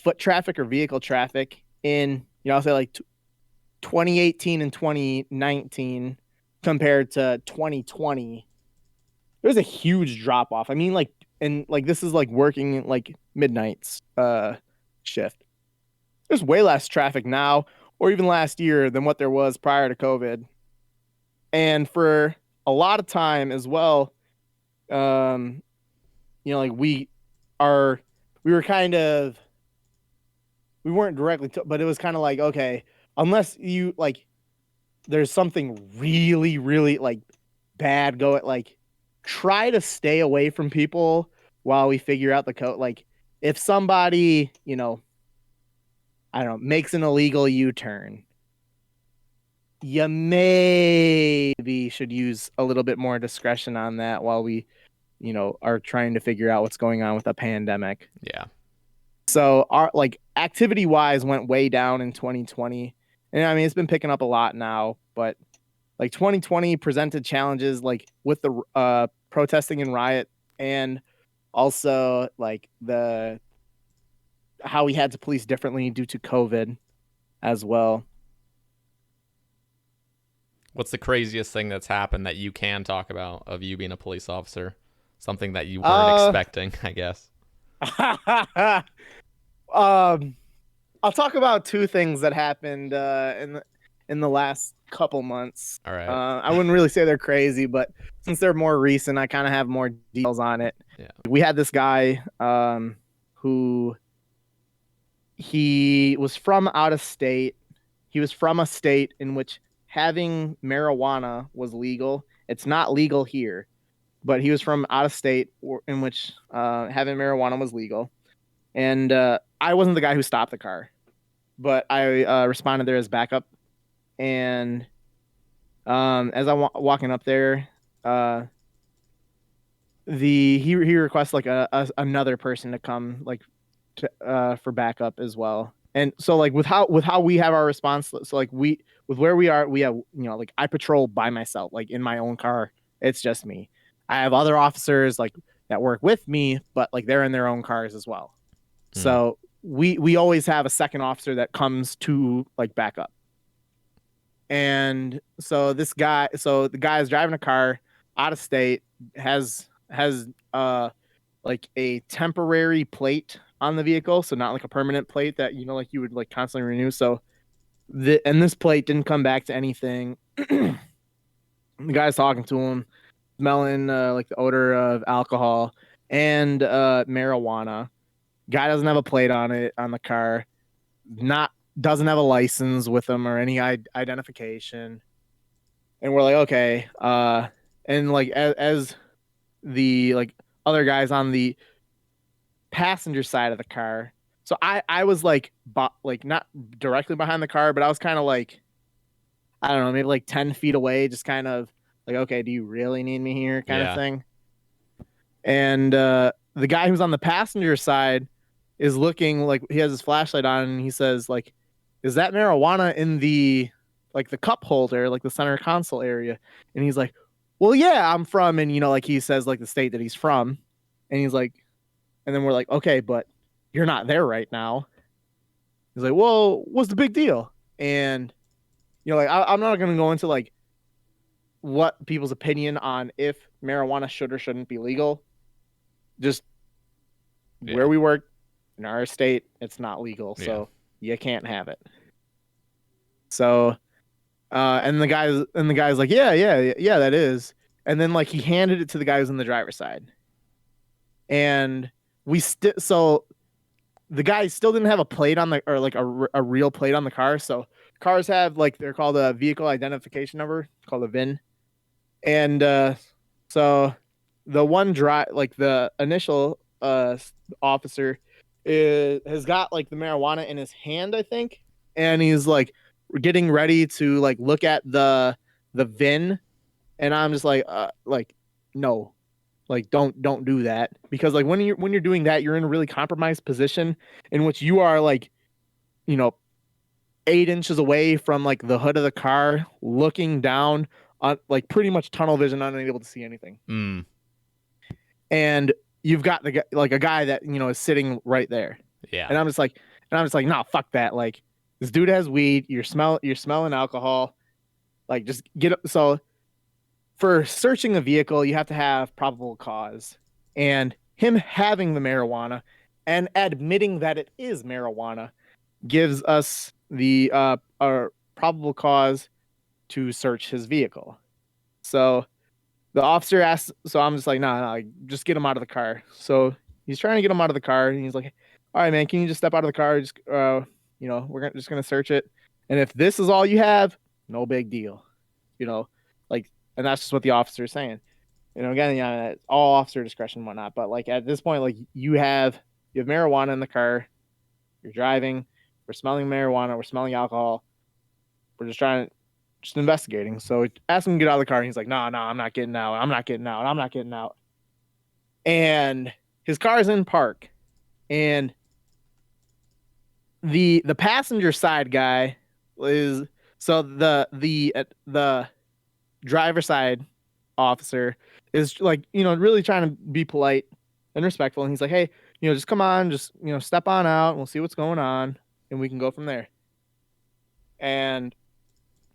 foot traffic or vehicle traffic in, I'll say like 2018 and 2019 compared to 2020, there's a huge drop off. I mean, like, and like this is like working like midnights shift. There's way less traffic now, or even last year, than what there was prior to COVID. And for a lot of time as well, like we were kind of, we weren't directly, but it was kind of like, okay, unless you like, there's something really, really like bad, go at like try to stay away from people while we figure out the code. Like if somebody, I don't know, makes an illegal U-turn, you maybe should use a little bit more discretion on that while we, are trying to figure out what's going on with the pandemic. Yeah. So our like activity wise went way down in 2020. And I mean it's been picking up a lot now, but like 2020 presented challenges like with the protesting and riot, and also like the how we had to police differently due to COVID as well. What's the craziest thing that's happened that you can talk about of you being a police officer? Something that you weren't expecting, I guess. I'll talk about two things that happened in the last couple months. All right. I wouldn't really say they're crazy, but since they're more recent, I kind of have more details on it. Yeah. We had this guy who he was from out of state. He was from a state in which having marijuana was legal. It's not legal here, but he was from out of state in which having marijuana was legal. And I wasn't the guy who stopped the car, but I responded there as backup. And as I'm walking up there, he requests like another person to come like for backup as well. And so like with how we have our response, so like with where we are, we have like I patrol by myself, like in my own car. It's just me. I have other officers like that work with me, but like they're in their own cars as well. So we always have a second officer that comes to like back up. And so the guy is driving a car out of state, has like a temporary plate on the vehicle, so not like a permanent plate that like you would like constantly renew. So this plate didn't come back to anything. The guy's talking to him, smelling like the odor of alcohol and marijuana. Guy doesn't have a plate on the car, doesn't have a license with him or any identification. And we're like, okay. And like as the like other guys on the passenger side of the car. So I was like not directly behind the car, but I was kind of like, I don't know, maybe like 10 feet away, just kind of like, okay, do you really need me here kind of thing. And the guy who's on the passenger side is looking like he has his flashlight on, and he says like, is that marijuana in the like the cup holder, like the center console area? And he's like, well, yeah, I'm from, and like he says like the state that he's from. And he's like, and then we're like, okay, but you're not there right now. He's like, well, what's the big deal? And like I'm not gonna go into like what people's opinion on if marijuana should or shouldn't be legal. Just where we work in our state, it's not legal, so you can't have it. So, and the guy's like, yeah, that is. And then like he handed it to the guy who's on the driver's side, and so the guy still didn't have a plate on or like a real plate on the car. So cars have like they're called a vehicle identification number, called a VIN, and so the one like the initial officer has got like the marijuana in his hand, I think, and he's like getting ready to like look at the VIN, and I'm just like no, like don't do that, because like when you're doing that, you're in a really compromised position in which you are like 8 inches away from like the hood of the car, looking down on like pretty much tunnel vision, unable to see anything. And you've got like a guy that is sitting right there. Yeah. And I'm just like, nah, fuck that. Like this dude has weed. You're smelling alcohol. Like just get up. So for searching a vehicle, you have to have probable cause. And him having the marijuana and admitting that it is marijuana gives us the probable cause to search his vehicle. So the officer asks, so I'm just like, nah, just get him out of the car. So he's trying to get him out of the car, and he's like, all right, man, can you just step out of the car? Just, we're just going to search it. And if this is all you have, no big deal. Like and that's just what the officer is saying. Again, it's all officer discretion and whatnot. But like at this point, like you have marijuana in the car, you're driving, we're smelling marijuana, we're smelling alcohol, we're just investigating. So ask him to get out of the car, and he's like, no, I'm not getting out, I'm not getting out, I'm not getting out. And his car's in park, and the passenger side guy is so the driver side officer is like, really trying to be polite and respectful. And he's like, hey, just come on, just, step on out and we'll see what's going on and we can go from there. And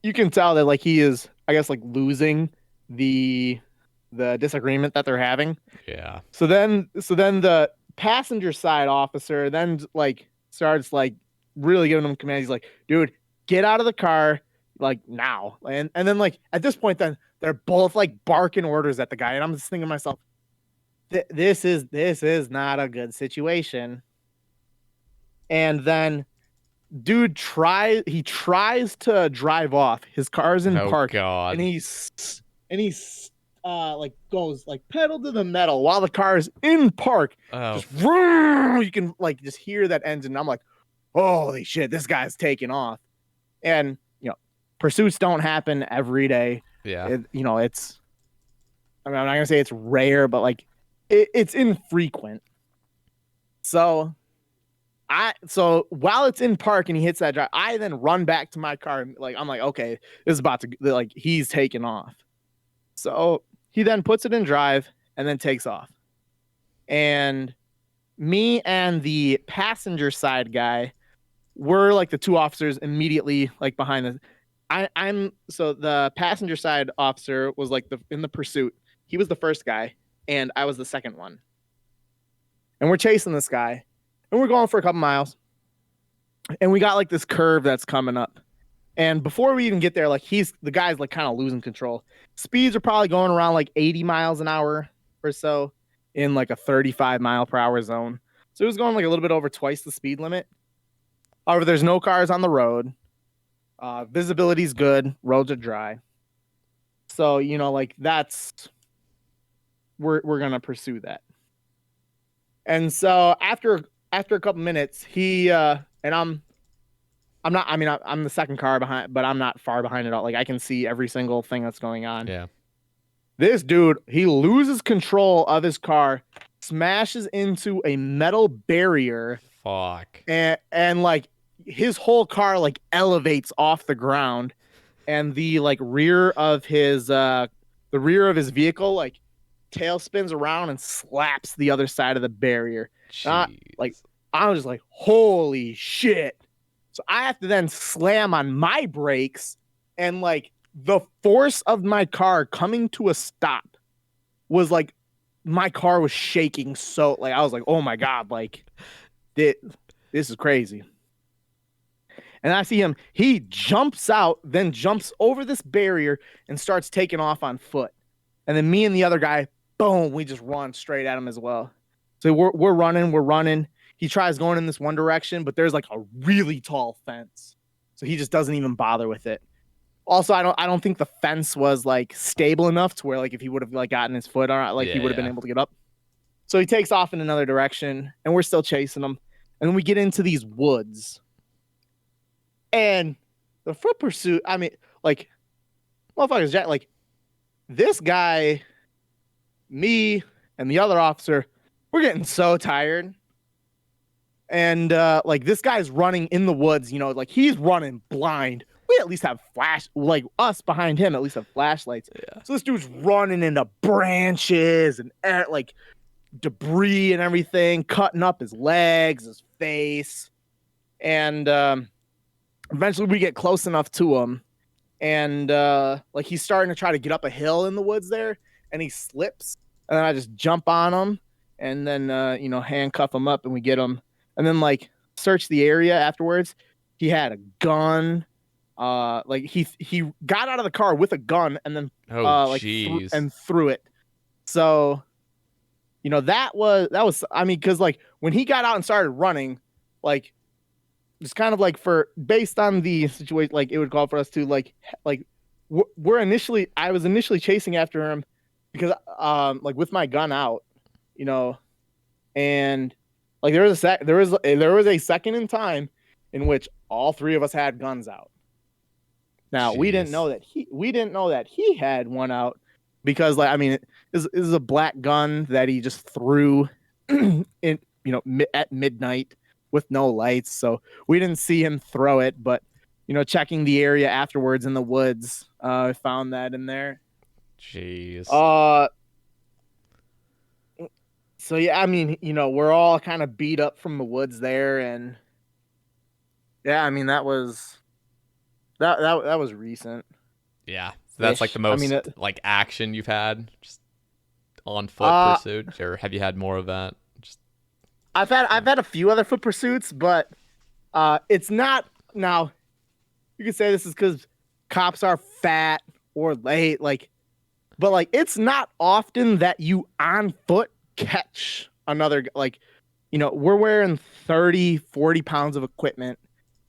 you can tell that like he is, I guess, like losing the disagreement that they're having. Yeah. So then the passenger side officer then like starts like really giving him commands. He's like, dude, get out of the car like now. And then like at this point, then they're both like barking orders at the guy. And I'm just thinking to myself, this is not a good situation. And then dude tries to drive off. His car's in park. God. And he's like goes like pedal to the metal while the car is in park. Just you can like just hear that engine. I'm like, holy shit, this guy's taking off. And pursuits don't happen every day. Yeah. It's, I'm not gonna say it's rare, but like it's infrequent. So while it's in park and he hits that drive, I then run back to my car. Like I'm like, okay, this is about to like he's taking off. So he then puts it in drive and then takes off. And me and the passenger side guy were like the two officers immediately like behind us. So the passenger side officer was like in the pursuit. He was the first guy and I was the second one. And we're chasing this guy and we're going for a couple miles. And we got like this curve that's coming up. And before we even get there, like the guy's like kind of losing control. Speeds are probably going around like 80 miles an hour or so in like a 35 mile per hour zone. So it was going like a little bit over twice the speed limit. However, there's no cars on the road. Visibility's good. Roads are dry. So, like that's, we're going to pursue that. And so after a couple minutes, he, and I'm the second car behind, but I'm not far behind at all. Like I can see every single thing that's going on. Yeah. This dude, he loses control of his car, smashes into a metal barrier. Fuck. And like his whole car like elevates off the ground, and the like rear of his vehicle like tail spins around and slaps the other side of the barrier. Like I was just like, holy shit. So I have to then slam on my brakes, and like the force of my car coming to a stop was like my car was shaking. So like I was like, oh my God, like this is crazy. And I see him, he jumps out, then jumps over this barrier and starts taking off on foot. And then me and the other guy, boom, we just run straight at him as well. So we're running. He tries going in this one direction, but there's like a really tall fence. So he just doesn't even bother with it. Also, I don't think the fence was like stable enough to where like if he would have like gotten his foot on, like he would have been able to get up. So he takes off in another direction and we're still chasing him. And then we get into these woods. And the foot pursuit, I mean, like, motherfuckers, Jack, like, this guy, me, and the other officer, we're getting so tired. And, like, this guy's running in the woods, like, he's running blind. We at least have us behind him at least have flashlights. Yeah. So this dude's running into branches and, like, debris and everything, cutting up his legs, his face. And, eventually we get close enough to him, and like he's starting to try to get up a hill in the woods there, and he slips, and then I just jump on him and then handcuff him up, and we get him, and then like search the area afterwards. He had a gun, like he got out of the car with a gun and then threw it. So that was I mean, because like when he got out and started running, like it's kind of like based on the situation, like it would call for us to like I was initially chasing after him because like with my gun out, you know, and like there was a second in time in which all three of us had guns out. Now we didn't Jeez. know that he had one out because like I mean this is a black gun that he just threw in at midnight with no lights, so we didn't see him throw it. But checking the area afterwards in the woods, I found that in there. Jeez. Uh, so yeah, I mean we're all kind of beat up from the woods there, and yeah, I mean that was recent. Yeah. So that's like the I mean, most like action you've had, just on foot uh, pursuit, or have you had more of that? Just I've had a few other foot pursuits, but it's not now. You could say this is because cops are fat or late, but like it's not often that you on foot catch another like, we're wearing 30, 40 pounds of equipment,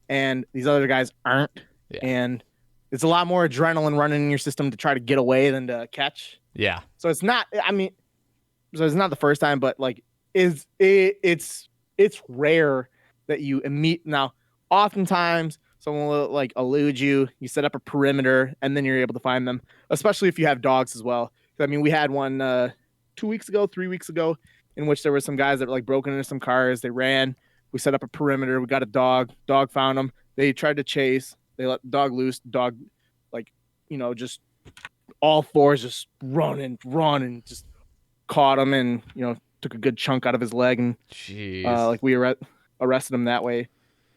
and these other guys aren't, yeah. and it's a lot more adrenaline running in your system to try to get away than to catch. Yeah. So it's not. I mean, so it's not the first time, but like it's rare that you meet now. Oftentimes someone will like elude you, you set up a perimeter, and then you're able to find them, especially if you have dogs as well. I mean, we had one 2 weeks ago, 3 weeks ago, in which there were some guys that were like broken into some cars. They ran. We set up a perimeter. We got a dog. Dog found them. They tried to chase. They let the dog loose. Dog, like, just all fours just running, just caught him and took a good chunk out of his leg, and Jeez. like we arrested him that way.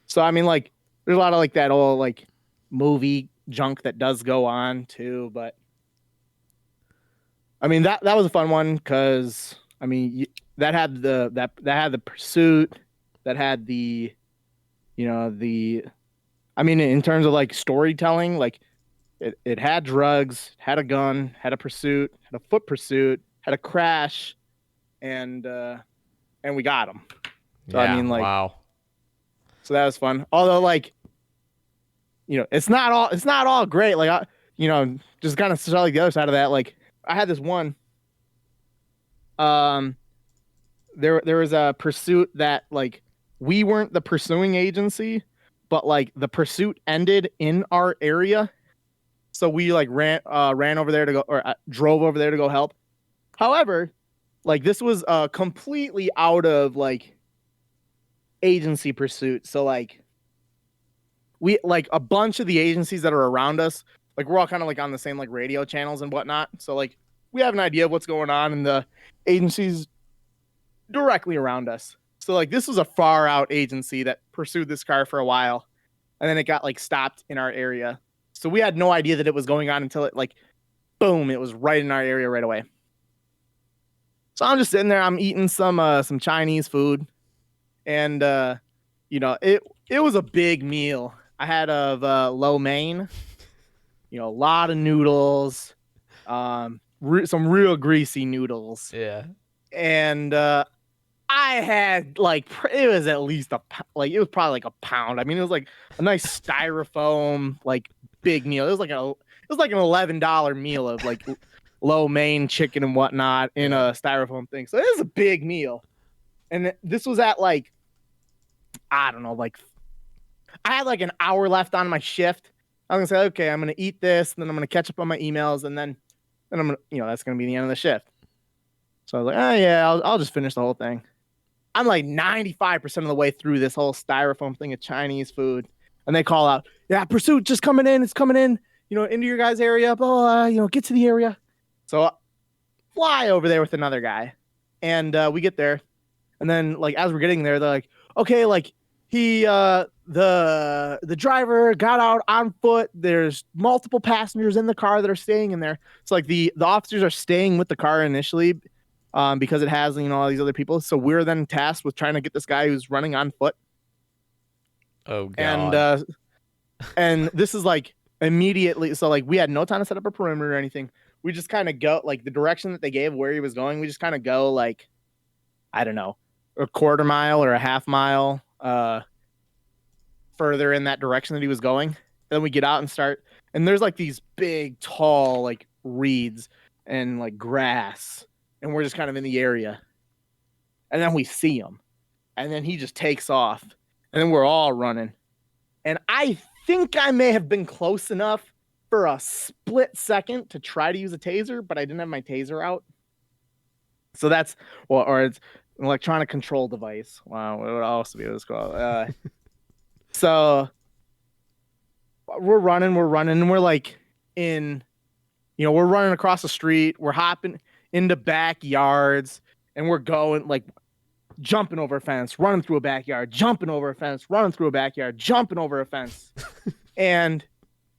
So I mean, like there's a lot of like that old like movie junk that does go on too, but I mean that was a fun one because I mean that had the pursuit, that had the I mean in terms of like storytelling, like it had drugs, had a gun, had a pursuit, had a foot pursuit, had a crash, and we got him. So I Yeah. mean, like, Wow. so that was fun. Although, like, it's not all great. Like, just kind of saw like the other side of that. Like, I had this one. Um, there was a pursuit that like we weren't the pursuing agency, but like the pursuit ended in our area, so we like ran over there to go, or drove over there to go help. However, like this was completely out of like agency pursuit. So like we like a bunch of the agencies that are around us, like we're all kind of like on the same like radio channels and whatnot. So like we have an idea of what's going on in the agencies directly around us. So like this was a far out agency that pursued this car for a while, and then it got like stopped in our area. So we had no idea that it was going on until it like boom, it was right in our area right away. So I'm just sitting there, I'm eating some Chinese food, and it was a big meal. I had of lo mein, a lot of noodles, some real greasy noodles, Yeah. and I had like it was at least it was probably like a pound. I mean, it was like a nice styrofoam like big meal. It was like an $11 meal of like lo mein chicken and whatnot in a styrofoam thing. So it was a big meal, and this was at like I don't know, like I had like an hour left on my shift. I was gonna say, okay, I'm gonna eat this, and then I'm gonna catch up on my emails, and then I'm gonna, that's gonna be the end of the shift. So I was like, oh yeah, I'll just finish the whole thing. I'm like 95% of the way through this whole styrofoam thing of Chinese food, and they call out, yeah, pursuit just coming in, it's coming in, into your guys' area, blah, blah, get to the area. So I fly over there with another guy, and we get there, and then like as we're getting there, they're like, okay, like he the driver got out on foot. There's multiple passengers in the car that are staying in there. So like the officers are staying with the car initially, because it has all these other people. So we're then tasked with trying to get this guy who's running on foot. Oh god. And this is like immediately. So like we had no time to set up a perimeter or anything. We just kind of go like the direction that they gave where he was going. We just kind of go like, I don't know, a quarter mile or a half mile further in that direction that he was going. then we get out and start, and there's like these big, tall, like reeds and like grass, and we're just kind of in the area. And then we see him, and then he just takes off, and then we're all running. And I think I may have been close enough for a split second to try to use a taser, but I didn't have my taser out. So that's, or it's an electronic control device. Wow, what would else be this called? So we're running, and we're like we're running across the street, we're hopping into backyards, and we're going like jumping over a fence, running through a backyard, jumping over a fence, running through a backyard, jumping over a fence. And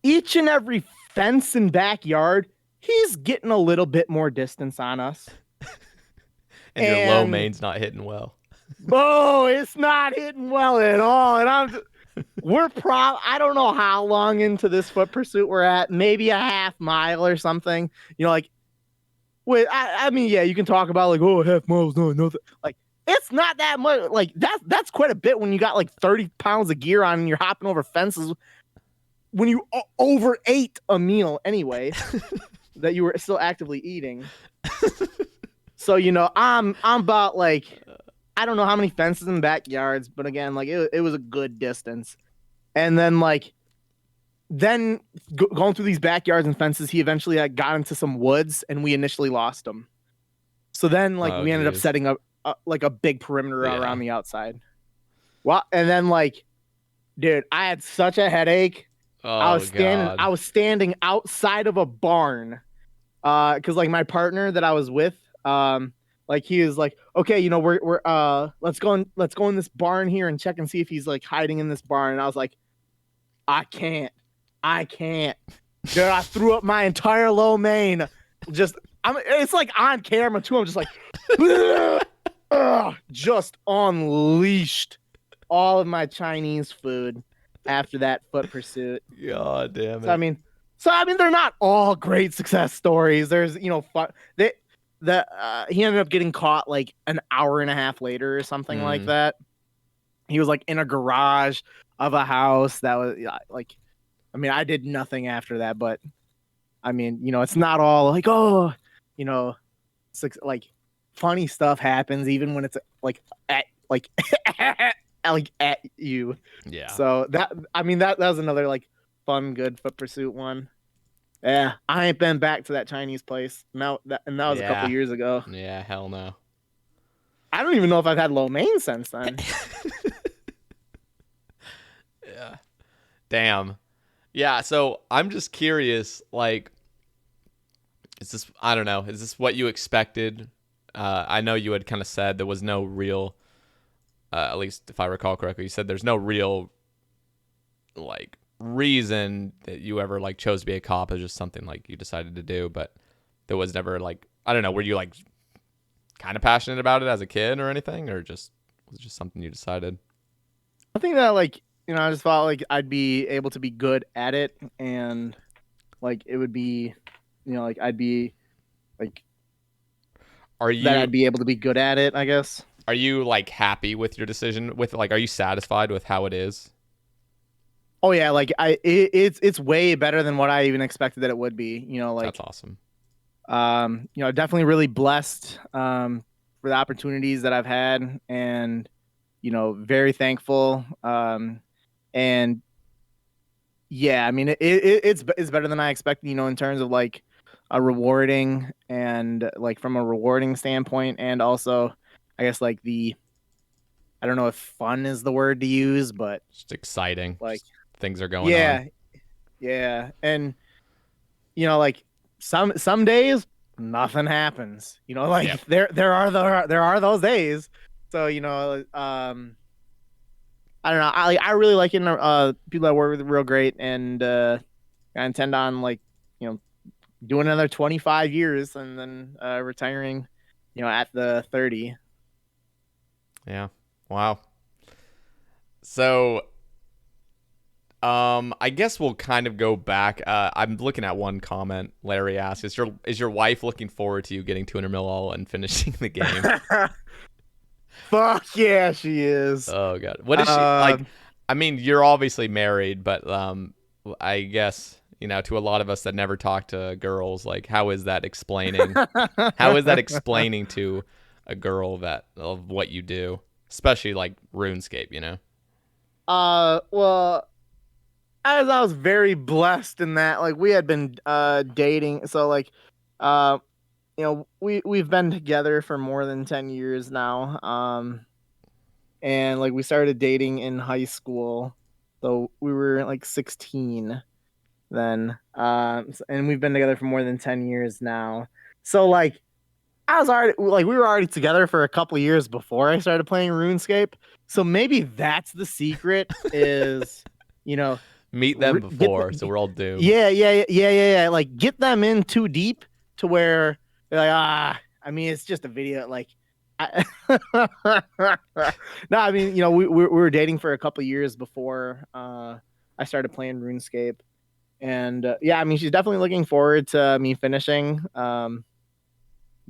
each and every fence and backyard, he's getting a little bit more distance on us. And your low main's not hitting well. Oh, it's not hitting well at all. And I don't know how long into this foot pursuit we're at, maybe a half mile or something. Like, wait, I mean, yeah, you can talk about like, oh, half miles, no, like, it's not that much. Like, that's quite a bit when you got like 30 pounds of gear on and you're hopping over fences when you overate a meal anyway that you were still actively eating. So, I'm about like, I don't know how many fences and backyards, but again, like it was a good distance. And then like, going through these backyards and fences, he eventually like got into some woods and we initially lost him. So then like we ended up setting up like a big perimeter around the outside. Well, and then like, dude, I had such a headache. I was standing outside of a barn. Cause like my partner that I was with, like he was like, okay, we're let's go in this barn here and check and see if he's like hiding in this barn. And I was like, I can't. Dude, I threw up my entire low main. It's like on camera too. I'm just like, just unleashed all of my Chinese food after that foot pursuit. God damn it. So I mean, they're not all great success stories. There's, fun. He ended up getting caught like an hour and a half later or something like that. He was like in a garage of a house that was like, I mean, I did nothing after that, but I mean, it's not all like, oh, it's like funny stuff happens even when it's like at you. Yeah. So that was another like fun, good foot pursuit one. Yeah, I ain't been back to that Chinese place. That was a couple years ago. Yeah, hell no. I don't even know if I've had low main since then. Yeah. Damn. Yeah, so I'm just curious, like, is this what you expected? I know you had kind of said there was no real, at least if I recall correctly, you said there's no real, like, reason that you ever, like, chose to be a cop. It was just something, like, you decided to do, but there was never, like, I don't know, were you, like, kind of passionate about it as a kid or anything, or was it just something you decided? I think that, like, I just felt like I'd be able to be good at it, and like it would be, like I'd be like, I'd be able to be good at it, I guess. Are you like happy with your decision? Are you satisfied with how it is? Oh yeah, like it's way better than what I even expected that it would be. That's awesome. Definitely really blessed for the opportunities that I've had, and very thankful. And yeah, I mean, it's better than I expected, in terms of like a rewarding and like from a rewarding standpoint. And also, I guess like I don't know if fun is the word to use, but just exciting. Like just things are going on. Yeah. And, like some days nothing happens, like there are those days. So, I don't know. I really like it. People I work with are real great, and I intend on like doing another 25 years and then retiring, at the 30. Yeah. Wow. So, I guess we'll kind of go back. I'm looking at one comment. Larry asks, "Is your wife looking forward to you getting 200 mil all and finishing the game?" Fuck yeah, she is. Oh god, what is she like? I mean, you're obviously married, but I guess, to a lot of us that never talk to girls, like, how is that explaining? How is that explaining to a girl that of what you do, especially like RuneScape? Well, as I was very blessed in that, like, we had been dating, so like, uh, we've been together for more than 10 years now. And like we started dating in high school, so we were like 16 then. And we've been together for more than 10 years now. So like I was already like we were already together for a couple years before I started playing RuneScape. So maybe that's the secret is, you know, Meet them get before, so we're all doomed. yeah. Like get them in too deep to where they're like, I mean, it's just a video. Like, no, I mean, we were dating for a couple years before I started playing RuneScape, and yeah, I mean, she's definitely looking forward to me finishing,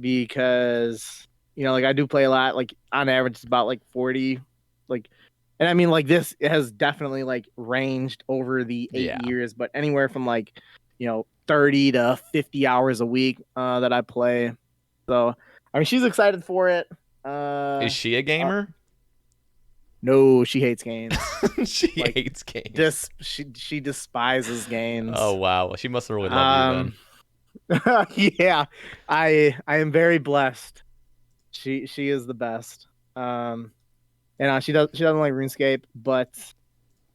because like I do play a lot. Like on average, it's about like 40, like. And I mean, like this has definitely like ranged over the 8 years, but anywhere from like, 30 to 50 hours a week that I play. So, I mean, she's excited for it. Is she a gamer? No, she hates games. She hates games. She despises games. Oh wow, well, she must really love you then. Yeah, I am very blessed. She is the best. And she doesn't like RuneScape, but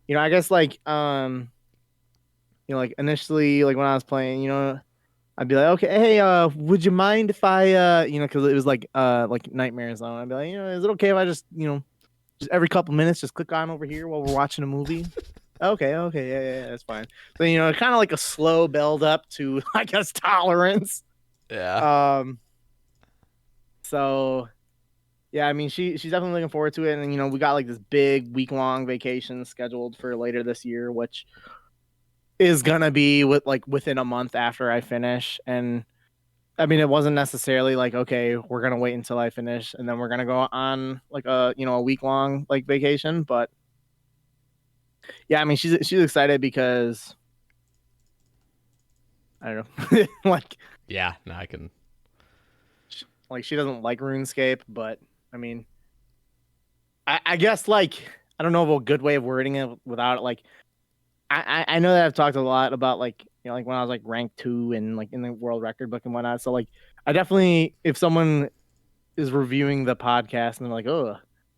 I guess like like initially like when I was playing, I'd be like, okay, hey, would you mind if I because it was like Nightmare Zone. I'd be like, is it okay if I just just every couple minutes just click on over here while we're watching a movie? Okay, yeah, that's fine. So kind of like a slow build up to I guess tolerance. Yeah. So yeah, I mean, she's definitely looking forward to it, and we got like this big week-long vacation scheduled for later this year, which is gonna be within a month after I finish. And I mean, it wasn't necessarily like, okay, we're gonna wait until I finish and then we're gonna go on like a week-long like vacation, but yeah, I mean, she's excited because I don't know, like yeah, no, I can. Like she doesn't like RuneScape, but I mean, I guess like I don't know of a good way of wording it without it. Like I know that I've talked a lot about like like when I was like rank 2 and like in the world record book and whatnot. So like I definitely, if someone is reviewing the podcast and they're like, oh,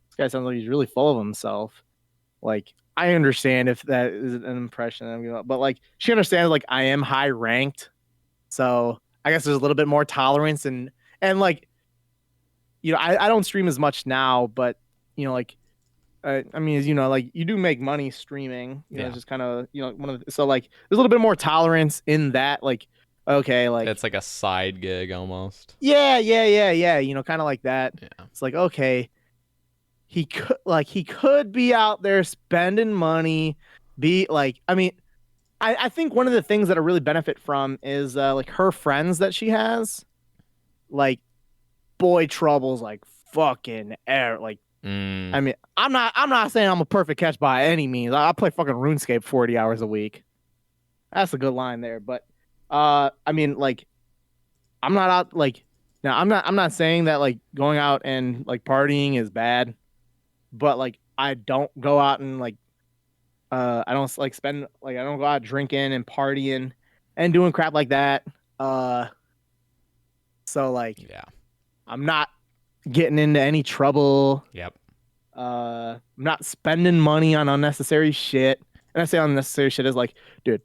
this guy sounds like he's really full of himself, like I understand if that is an impression, but like she understands like I am high ranked, so I guess there's a little bit more tolerance and like I don't stream as much now, but like I mean, as like you do make money streaming, just kind of so like there's a little bit more tolerance in that, like okay, like it's like a side gig almost. Yeah, kind of like that. Yeah. It's like, okay, he could be out there spending money, be like, I mean, I think one of the things that I really benefit from is like her friends that she has, like boy troubles like fucking air, like I mean, I'm not saying I'm a perfect catch by any means. I play fucking RuneScape 40 hours a week. That's a good line there, but I mean, like I'm not out like now I'm not saying that like going out and like partying is bad, but like I don't go out and like I don't like spend like I don't go out drinking and partying and doing crap like that. So like yeah, I'm not getting into any trouble. Yep. I'm not spending money on unnecessary shit. And I say unnecessary shit is like, dude,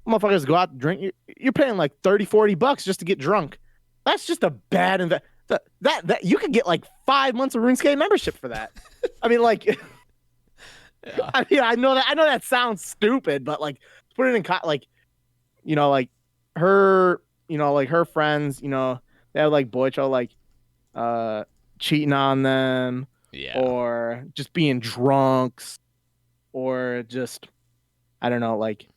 motherfuckers go out and drink. You're paying like $30-$40 just to get drunk. That's just a bad investment. That you could get like 5 months of RuneScape membership for that. I mean, like, yeah. I mean, I know that sounds stupid, but like, put it in like, like her, like her friends, they have like boy child, like, cheating on them, or just being drunks, or just I don't know, like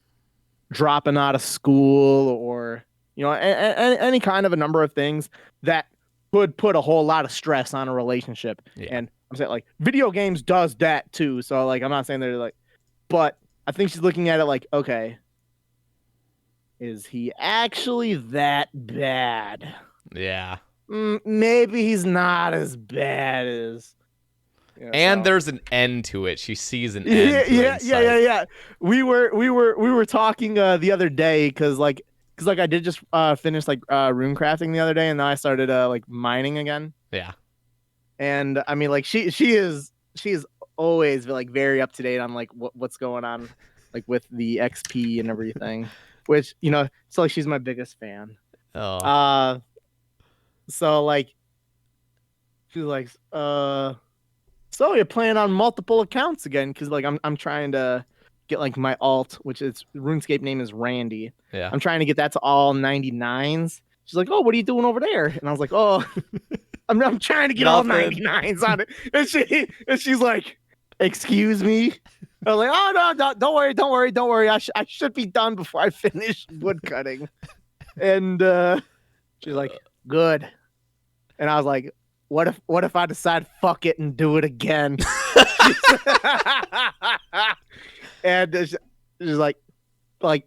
dropping out of school, or any kind of a number of things that could put a whole lot of stress on a relationship. And I'm saying like video games does that too. So like I'm not saying they're like, but I think she's looking at it like, okay, is he actually that bad? Yeah. Maybe he's not as bad as. And So. there's an end to it. She sees an Yeah, end to it yeah, in yeah, yeah, sight. yeah. We were talking the other day because I did just finish like rune crafting the other day, and now I started like mining again. Yeah. And I mean, like she is always like very up to date on like what's going on, like with the XP and everything. Which so like she's my biggest fan. Oh. Uh, so like she's like, so you're playing on multiple accounts again? Because like I'm trying to get like my alt, which is RuneScape name is Randy. Yeah. I'm trying to get that to all 99s. She's like, oh, what are you doing over there? And I was like, oh, I'm trying to get all Nothing. 99s on it. And she's like, excuse me. I was like, oh no, don't worry. I should be done before I finish wood cutting. And she's like, good. And I was like, what if I decide fuck it and do it again? And she's like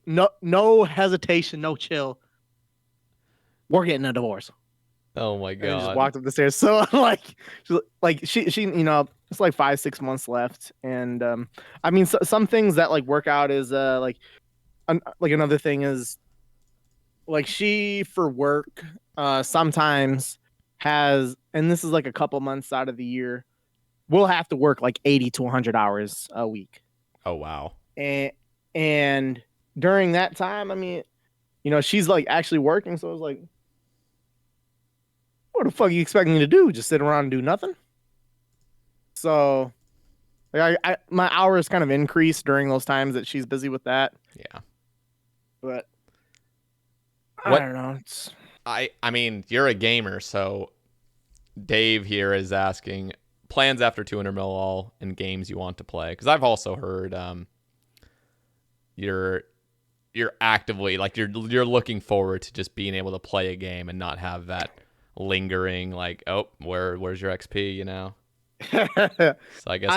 no hesitation, no chill. We're getting a divorce. Oh my And just god. walked up the stairs. So like she it's like 5-6 months left, and I mean some things that like work out is like another thing is like she for work sometimes has, and this is like a couple months out of the year, we'll have to work like 80 to 100 hours a week. Oh wow. And during that time, I mean, she's like actually working, so I was like, what the fuck are you expecting me to do? Just sit around and do nothing? So like, my hours kind of increase during those times that she's busy with that. Yeah. But What I don't know. I mean, you're a gamer, so Dave here is asking plans after 200 mil all and games you want to play, because I've also heard you're actively like you're looking forward to just being able to play a game and not have that lingering like, oh, where's your XP, So I guess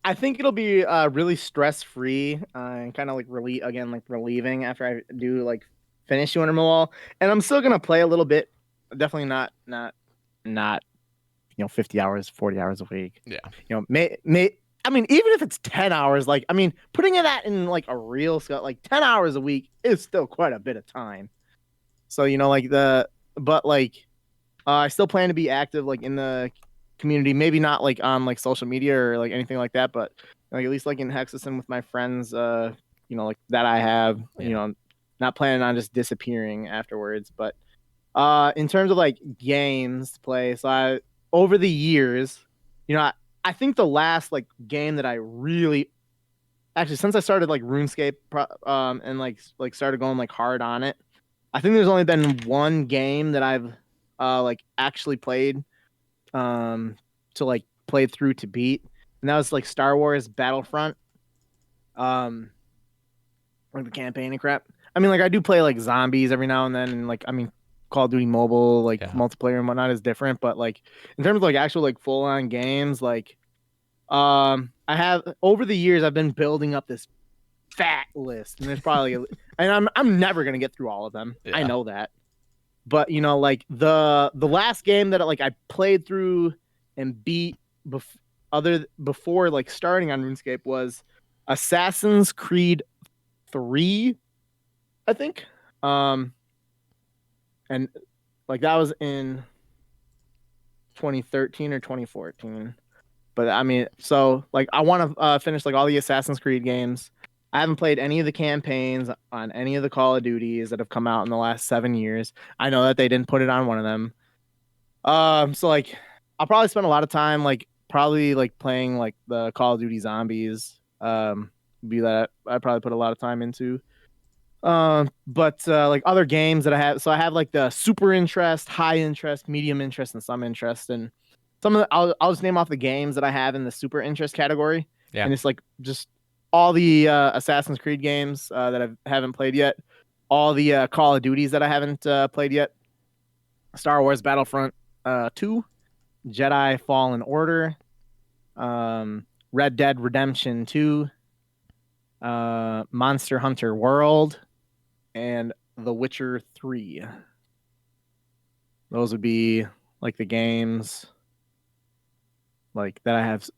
I think it'll be really stress free and kind of like relieving after I do like finish 200 mil all, and I'm still gonna play a little bit. Definitely not 50 hours, 40 hours a week. Yeah. May I mean, even if it's 10 hours, like, I mean, putting that in like a real scale, like 10 hours a week is still quite a bit of time. So, but like, I still plan to be active, like in the community, maybe not like on like social media or like anything like that, but like at least like in Hexis and with my friends, like that I have, Yeah. not planning on just disappearing afterwards. But in terms of like games to play, so over the years, I think the last like game that I really actually since I started like RuneScape and like started going like hard on it, I think there's only been one game that I've like actually played to like play through to beat, and that was like Star Wars Battlefront, like the campaign and crap. I mean, like I do play like zombies every now and then, and like I mean Call of Duty Mobile, like Yeah. multiplayer and whatnot is different, but like in terms of like actual like full on games, like I have over the years I've been building up this fat list, and there's probably and I'm never gonna get through all of them. Yeah. I know that, but like the last game that like I played through and beat before like starting on RuneScape was Assassin's Creed 3, I think. And like that was in 2013 or 2014. But I mean, so like I want to finish like all the Assassin's Creed games. I haven't played any of the campaigns on any of the Call of Duties that have come out in the last 7 years. I know that they didn't put it on one of them. So like I'll probably spend a lot of time like probably like playing like the Call of Duty Zombies. Be that I probably put a lot of time into. But like other games that I have, so I have like the super interest, high interest, medium interest, and some interest. And some of the, I'll just name off the games that I have in the super interest category. Yeah. And it's like just all the Assassin's Creed games that I haven't played yet, all the Call of Duties that I haven't played yet, Star Wars Battlefront 2, Jedi Fallen Order, Red Dead Redemption 2, Monster Hunter World, and The Witcher 3. Those would be like the games like that I have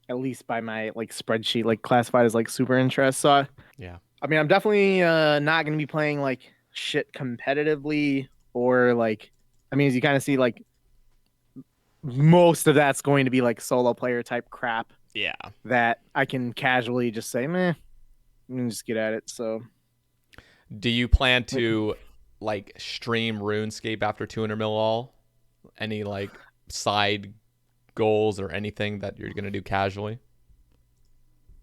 at least by my like spreadsheet like classified as like super interest. So Yeah. I mean I'm definitely not gonna be playing like shit competitively or like I mean as you kind of see like most of that's going to be like solo player type crap Yeah. that I can casually just say meh and just get at it. So Do you plan to like stream RuneScape after 200 mil all? Any like side goals or anything that you're gonna do casually?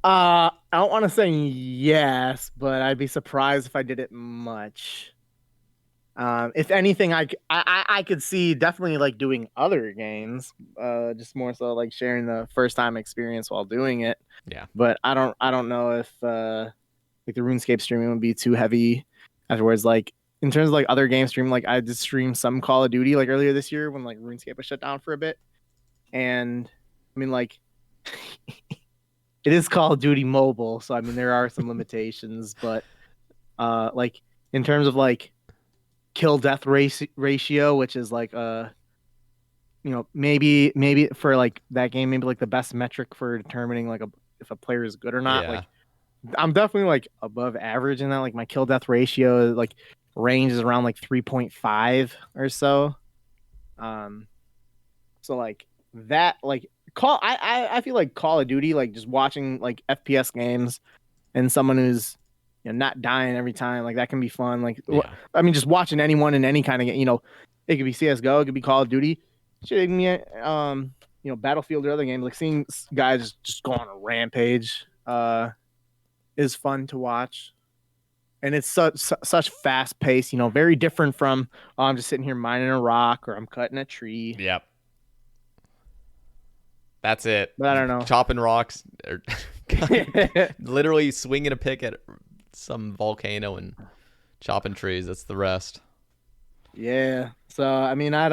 I don't want to say yes, but I'd be surprised if I did it much. If anything, I could see definitely like doing other games, just more so like sharing the first time experience while doing it. Yeah. But I don't know if like the RuneScape streaming would be too heavy afterwards. Like in terms of like other game streaming, like I did stream some Call of Duty like earlier this year when like RuneScape was shut down for a bit, and I mean like it is Call of Duty Mobile, so I mean there are some limitations, but like in terms of like kill death ratio, which is like maybe for like that game, maybe like the best metric for determining like if a player is good or not. Yeah. Like I'm definitely like above average in that. Like my kill death ratio like range is around like 3.5 or so. Um, so like that like I feel like Call of Duty like just watching like FPS games and someone who's not dying every time like that can be fun. Like Yeah. I mean just watching anyone in any kind of game, it could be CS:GO, it could be Call of Duty, shit, it can be, Battlefield or other games. Like seeing guys just go on a rampage is fun to watch. And it's such fast pace, very different from I'm just sitting here mining a rock or I'm cutting a tree. Yep. That's it. But I don't know. Chopping rocks, or literally swinging a pick at some volcano and chopping trees. That's the rest. Yeah. So I mean, I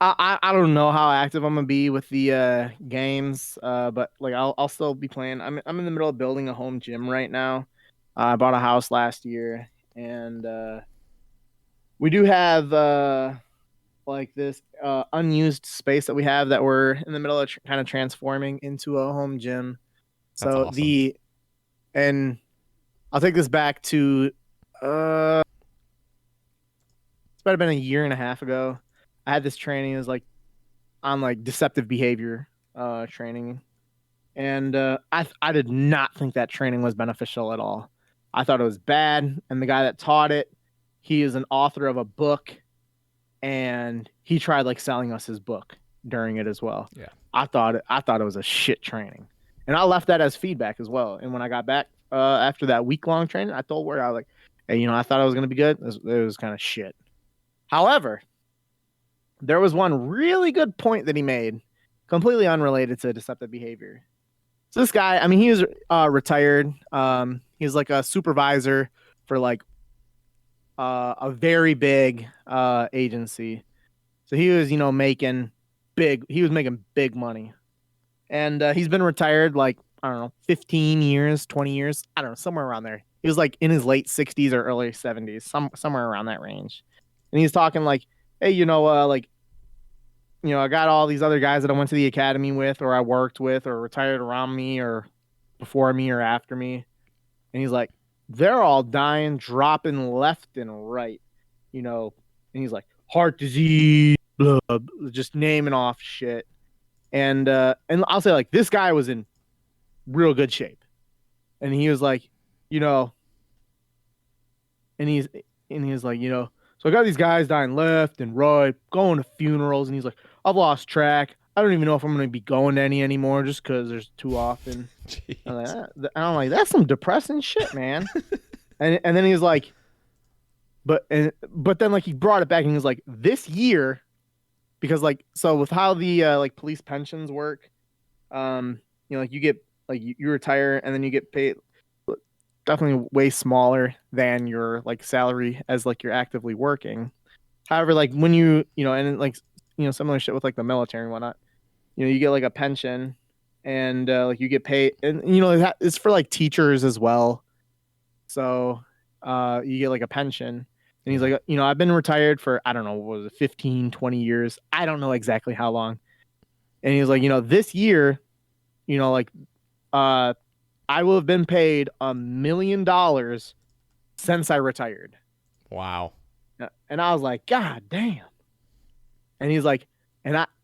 don't know how active I'm gonna be with the games, but like I'll still be playing. I'm in the middle of building a home gym right now. I bought a house last year, and we do have like this unused space that we have that we're in the middle of kind of transforming into a home gym. That's So awesome. and I'll take this back to it's might have been a year and a half ago. I had this training. It was like on like deceptive behavior training, and I did not think that training was beneficial at all. I thought it was bad, and the guy that taught it, he is an author of a book, and he tried like selling us his book during it as well. Yeah. I thought it was a shit training, and I left that as feedback as well. And when I got back after that week long training, I told Word I was like, hey, I thought I was gonna be good. It was kind of shit. However, there was one really good point that he made, completely unrelated to deceptive behavior. So this guy, I mean, he was retired. He was like a supervisor for like a very big agency. So he was, making big. He was making big money, and he's been retired like I don't know, 15 years, 20 years. I don't know, somewhere around there. He was like in his late 60s or early 70s, somewhere around that range. And he's talking like, hey, like I got all these other guys that I went to the academy with, or I worked with, or retired around me, or before me, or after me. And he's like, they're all dying, dropping left and right, you know. And he's like, heart disease, blah, blah, just naming off shit. And I'll say like this guy was in real good shape, and he was like, you know, and he's like, so I got these guys dying left and right, going to funerals, and he's like, I've lost track. I don't even know if I'm going to be going to any anymore just because there's too often. I'm like, that's some depressing shit, man. and then he's like, but then like he brought it back and he was like, this year, because like so with how the like police pensions work, like you get like you retire and then you get paid definitely way smaller than your like salary as like you're actively working. However, like when and like similar shit with like the military and whatnot, you get like a pension and like you get paid, and it's for like teachers as well. So you get like a pension. And he's like, you know, I've been retired for, I don't know, what was it, 15, 20 years. I don't know exactly how long. And he's like, you know, this year, you know, like, I will have been paid $1 million since I retired. Wow. And I was like, God damn. And he's like,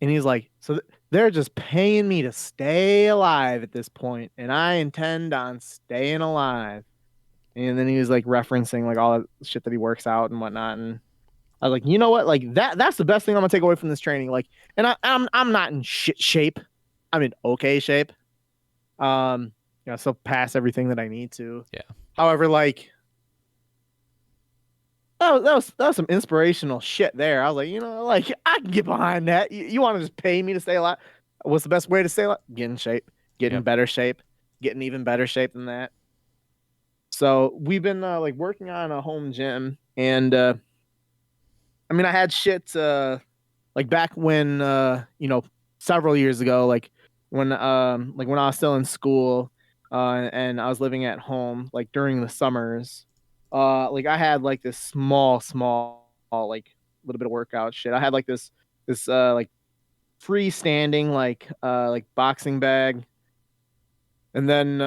he's like, so they're just paying me to stay alive at this point, and I intend on staying alive. And then he was like referencing like all the shit that he works out and whatnot. And I was like, you know what? Like that's the best thing I'm gonna take away from this training. Like, and I'm not in shit shape. I'm in okay shape. You know, still pass everything that I need to. Yeah. However, like that was some inspirational shit there. I was like, you know, like I can get behind that. You want to just pay me to stay alive? What's the best way to stay alive? Get in shape, get in better shape, get in even better shape than that. So we've been like working on a home gym, and I mean, I had shit like back when you know, several years ago, like when I was still in school, and I was living at home, like during the summers, like I had like this small like little bit of workout shit. I had like this like freestanding like boxing bag, and then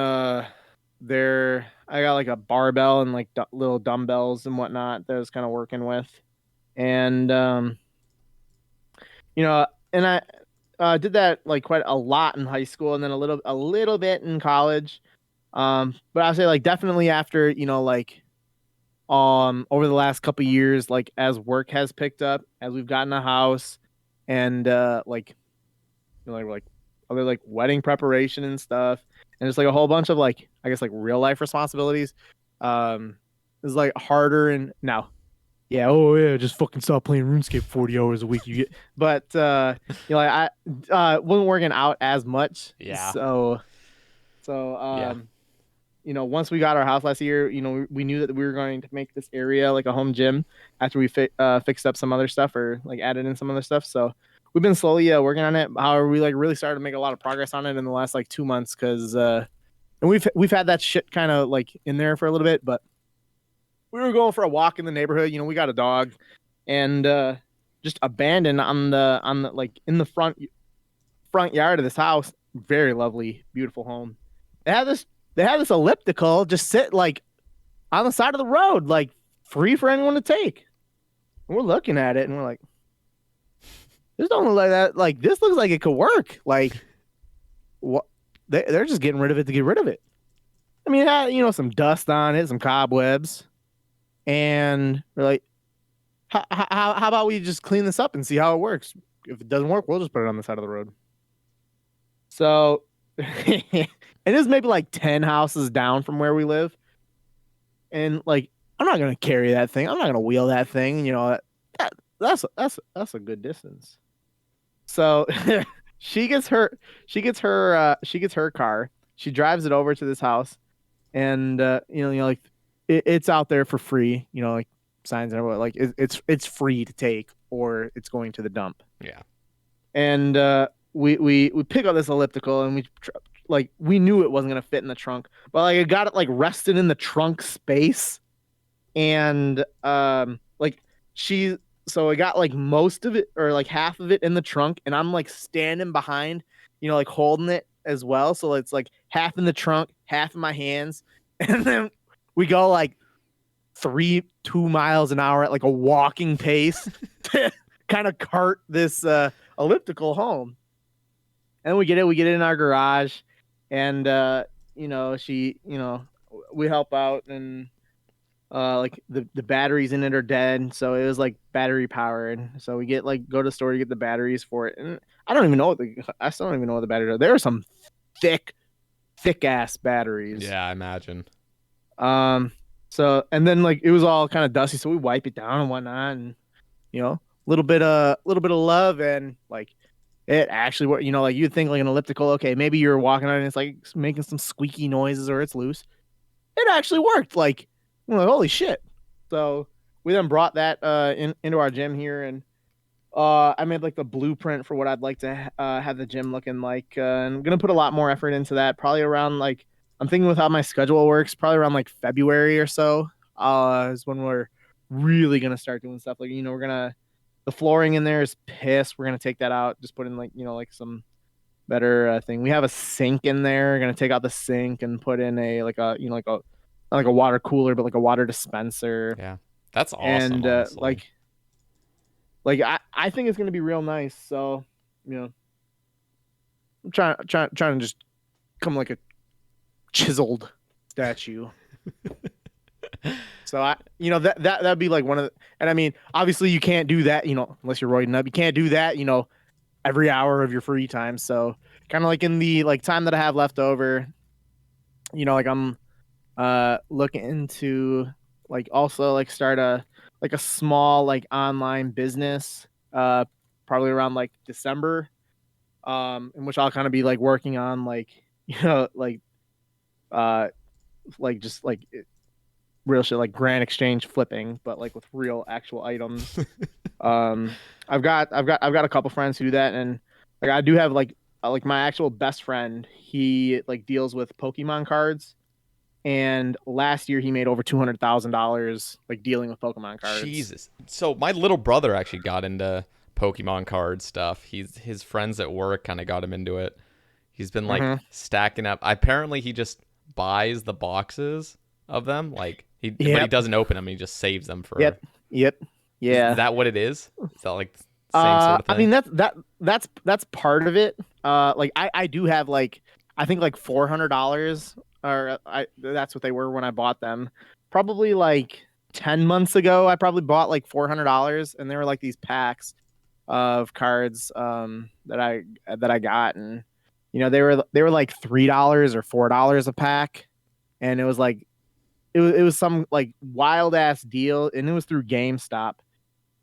there I got like a barbell and like little dumbbells and whatnot that I was kind of working with, and you know, and I did that like quite a lot in high school, and then a little bit in college. But I'd say like definitely after, you know, like over the last couple years, like as work has picked up, as we've gotten a house, and like you know, like other like wedding preparation and stuff, and just like a whole bunch of like I guess like real life responsibilities, is like harder and now. Yeah, oh yeah, just fucking stop playing RuneScape 40 hours a week. You get, but you know, like I wasn't working out as much. Yeah. So Yeah. you know, once we got our house last year, you know, we knew that we were going to make this area like a home gym after we fixed up some other stuff or like added in some other stuff. So we've been slowly working on it. However, we like really started to make a lot of progress on it in the last like 2 months because and we've had that shit kind of like in there for a little bit, but we were going for a walk in the neighborhood. You know, we got a dog, and just abandoned on the like in the front yard of this house. Very lovely, beautiful home. They had this elliptical just sit like on the side of the road, like free for anyone to take. And we're looking at it and we're like, this don't look like that. Like this looks like it could work. Like what? They're just getting rid of it to get rid of it. I mean, it had, you know, some dust on it, some cobwebs, and we're like, how about we just clean this up and see how it works? If it doesn't work, we'll just put it on the side of the road. So, and it's maybe like 10 houses down from where we live. And like, I'm not going to carry that thing. I'm not going to wheel that thing. You know, that's a good distance. So she gets her car. She drives it over to this house, and you know, like it's out there for free. You know, like signs and everything. Like it's free to take, or it's going to the dump. Yeah. And we pick up this elliptical, and we knew it wasn't gonna fit in the trunk, but like I got it like rested in the trunk space, and so I got like most of it or like half of it in the trunk, and I'm like standing behind, you know, like holding it as well. So it's like half in the trunk, half in my hands, and then we go like 2 miles an hour at like a walking pace to kind of cart this elliptical home. And we get it in our garage, and you know, we help out, and like the batteries in it are dead, so it was like battery powered. So we go to the store to get the batteries for it, and I still don't even know what the batteries are. There are some thick ass batteries. Yeah, I imagine. So and then like it was all kind of dusty, so we wipe it down and whatnot, and you know, a little bit of love, and like it actually worked. You know, like you'd think like an elliptical, okay, maybe you're walking on it and it's like making some squeaky noises or it's loose. It actually worked. Like, we're like, holy shit. So we then brought that into our gym here, and I made like the blueprint for what I'd like to have the gym looking like. And I'm gonna put a lot more effort into that. Probably around like I'm thinking with how my schedule works, probably around like February or so. is when we're really gonna start doing stuff. Like, the flooring in there is piss. We're gonna take that out. Just put in like, like some better thing. We have a sink in there. We're gonna take out the sink and put in a like a like a not like a water cooler, but like a water dispenser. Yeah. That's awesome, And honestly. I think it's gonna be real nice. So, I'm trying to just come like a chiseled statue. So that'd be like one of the, and I mean, obviously you can't do that, unless you're roiding up. You can't do that, every hour of your free time. So kind of like in the like time that I have left over, like I'm looking into like also like start a small like online business probably around like December, in which I'll kind of be like working on like uh just like real shit, like grand exchange flipping, but like with real actual items. um I've got a couple friends who do that, and like I do have like my actual best friend, he like deals with Pokemon cards, and last year he made over $200,000 like dealing with Pokemon cards. Jesus. So my little brother actually got into Pokemon card stuff. His friends at work kind of got him into it. He's been like Mm-hmm. stacking up. Apparently he just buys the boxes of them, like but he Yep. doesn't open them. He just saves them for. Yep. Yep. Is Yeah. that what it is? Is that like the same sort of I mean thing? that's part of it. Like I do have like I think like $400, or I that's what they were when I bought them. Probably like 10 months ago, I probably bought like $400, and they were like these packs of cards that I got, and they were like $3 or $4 a pack, and it was like it was some like wild ass deal, and it was through GameStop,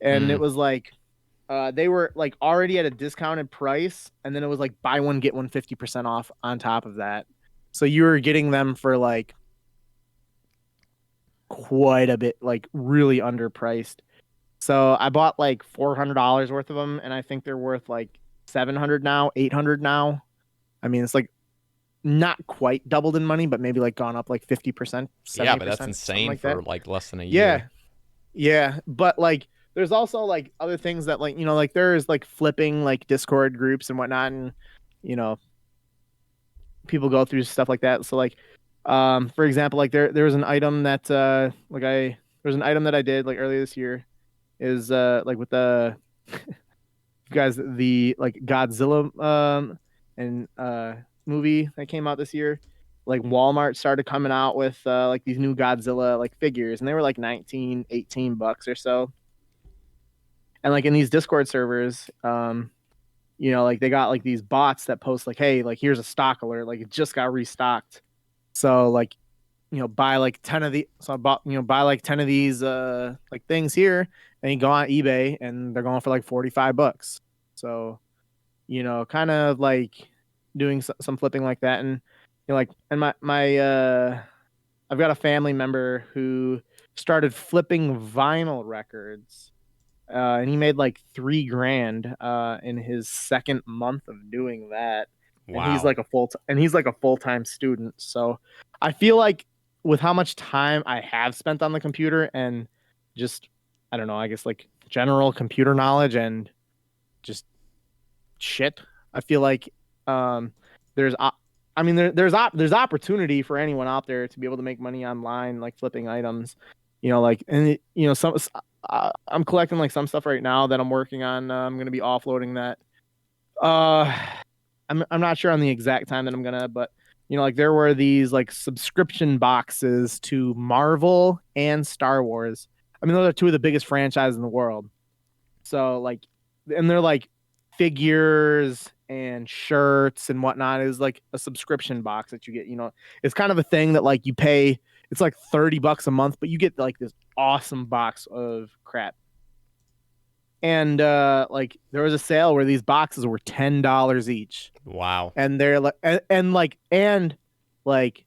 and it Mm. was like they were like already at a discounted price, and then it was like buy one get one 50% off on top of that. So you were getting them for like quite a bit, like really underpriced. So I bought like $400 worth of them, and I think they're worth like 700 now, 800 now. I mean, it's like not quite doubled in money, but maybe like gone up like 50%, Yeah, but that's 70%, something insane like that. for like less than a Yeah, year. yeah, but like there's also like other things that like like there's like flipping like Discord groups and whatnot, and you know people go through stuff like that. So like for example, like there was an item that there's an item that I did like earlier this year, is like with the guys, the like Godzilla and movie that came out this year. Like Walmart started coming out with like these new Godzilla like figures, and they were like 19, $18 or so. And like in these Discord servers, like they got like these bots that post like, hey, like here's a stock alert, like it just got restocked. So like, buy like 10 of the so I bought, buy like 10 of these like things here, and you go on eBay and they're going for like $45. So, kind of like doing some flipping like that. And like, and my I've got a family member who started flipping vinyl records, and he made like 3 grand in his second month of doing that. And Wow. he's like a full-time student. So I feel like with how much time I have spent on the computer, and just I don't know, I guess like general computer knowledge and just shit, I feel like there's I mean there's opportunity for anyone out there to be able to make money online, like flipping items. Like, and some I'm collecting like some stuff right now that I'm working on. I'm gonna be offloading that. Uh, I'm not sure on the exact time that I'm gonna, but like there were these like subscription boxes to Marvel and Star Wars. I mean, those are two of the biggest franchises in the world. So like, and they're like figures and shirts and whatnot. It was like a subscription box that you get. It's kind of a thing that like you pay. It's like $30 a month, but you get like this awesome box of crap. And like there was a sale where these boxes were $10 each, Wow. and they're like, and like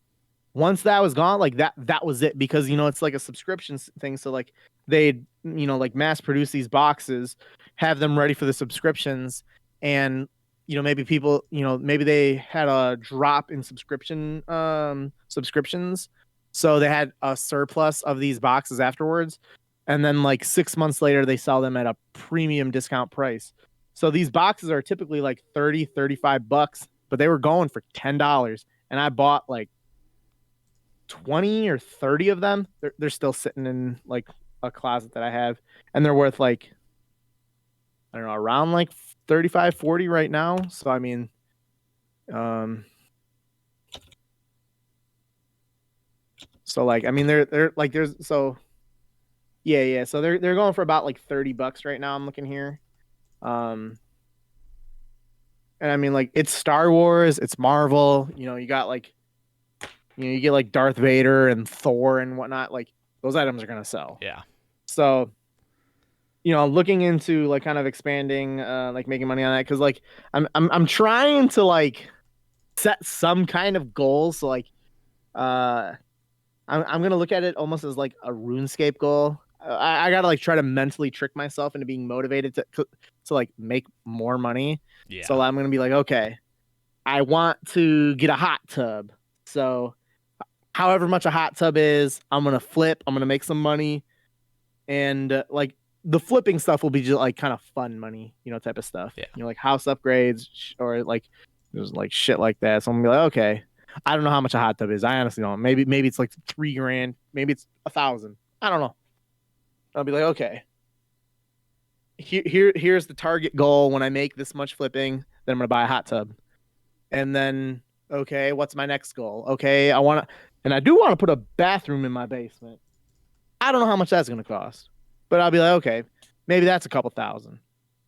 once that was gone, like that was it, because it's like a subscription thing. So like they'd like mass produce these boxes, have them ready for the subscriptions, and maybe people maybe they had a drop in subscriptions, So they had a surplus of these boxes afterwards. And then like 6 months later, they sell them at a premium discount price. So these boxes are typically like 30, $35, but they were going for $10. And I bought like 20 or 30 of them. They're still sitting in like a closet that I have. And they're worth like, I don't know, around like 35, 40 right now. So, I mean, so like, I mean, they're like, there's so yeah. So they're going for about like $30 right now. I'm looking here. And I mean, like, it's Star Wars, it's Marvel. You know, you got like, you get like Darth Vader and Thor and whatnot. Like, those items are gonna sell. Yeah. So, looking into like kind of expanding, like making money on that, because like I'm trying to like set some kind of goals. So like, I'm gonna look at it almost as like a RuneScape goal. I gotta like try to mentally trick myself into being motivated to like make more money. Yeah. So I'm gonna be like, okay, I want to get a hot tub. So however much a hot tub is, I'm gonna flip. I'm gonna make some money, and like the flipping stuff will be just like kind of fun money, type of stuff. Yeah. Like house upgrades or like there's like shit like that. So I'm gonna be like, okay, I don't know how much a hot tub is. I honestly don't. Maybe it's like $3,000. Maybe it's 1,000. I don't know. I'll be like, okay, here's the target goal. When I make this much flipping, then I'm gonna buy a hot tub. And then, okay, what's my next goal? Okay, and I do want to put a bathroom in my basement. I don't know how much that's gonna cost, but I'll be like, okay, maybe that's a couple thousand.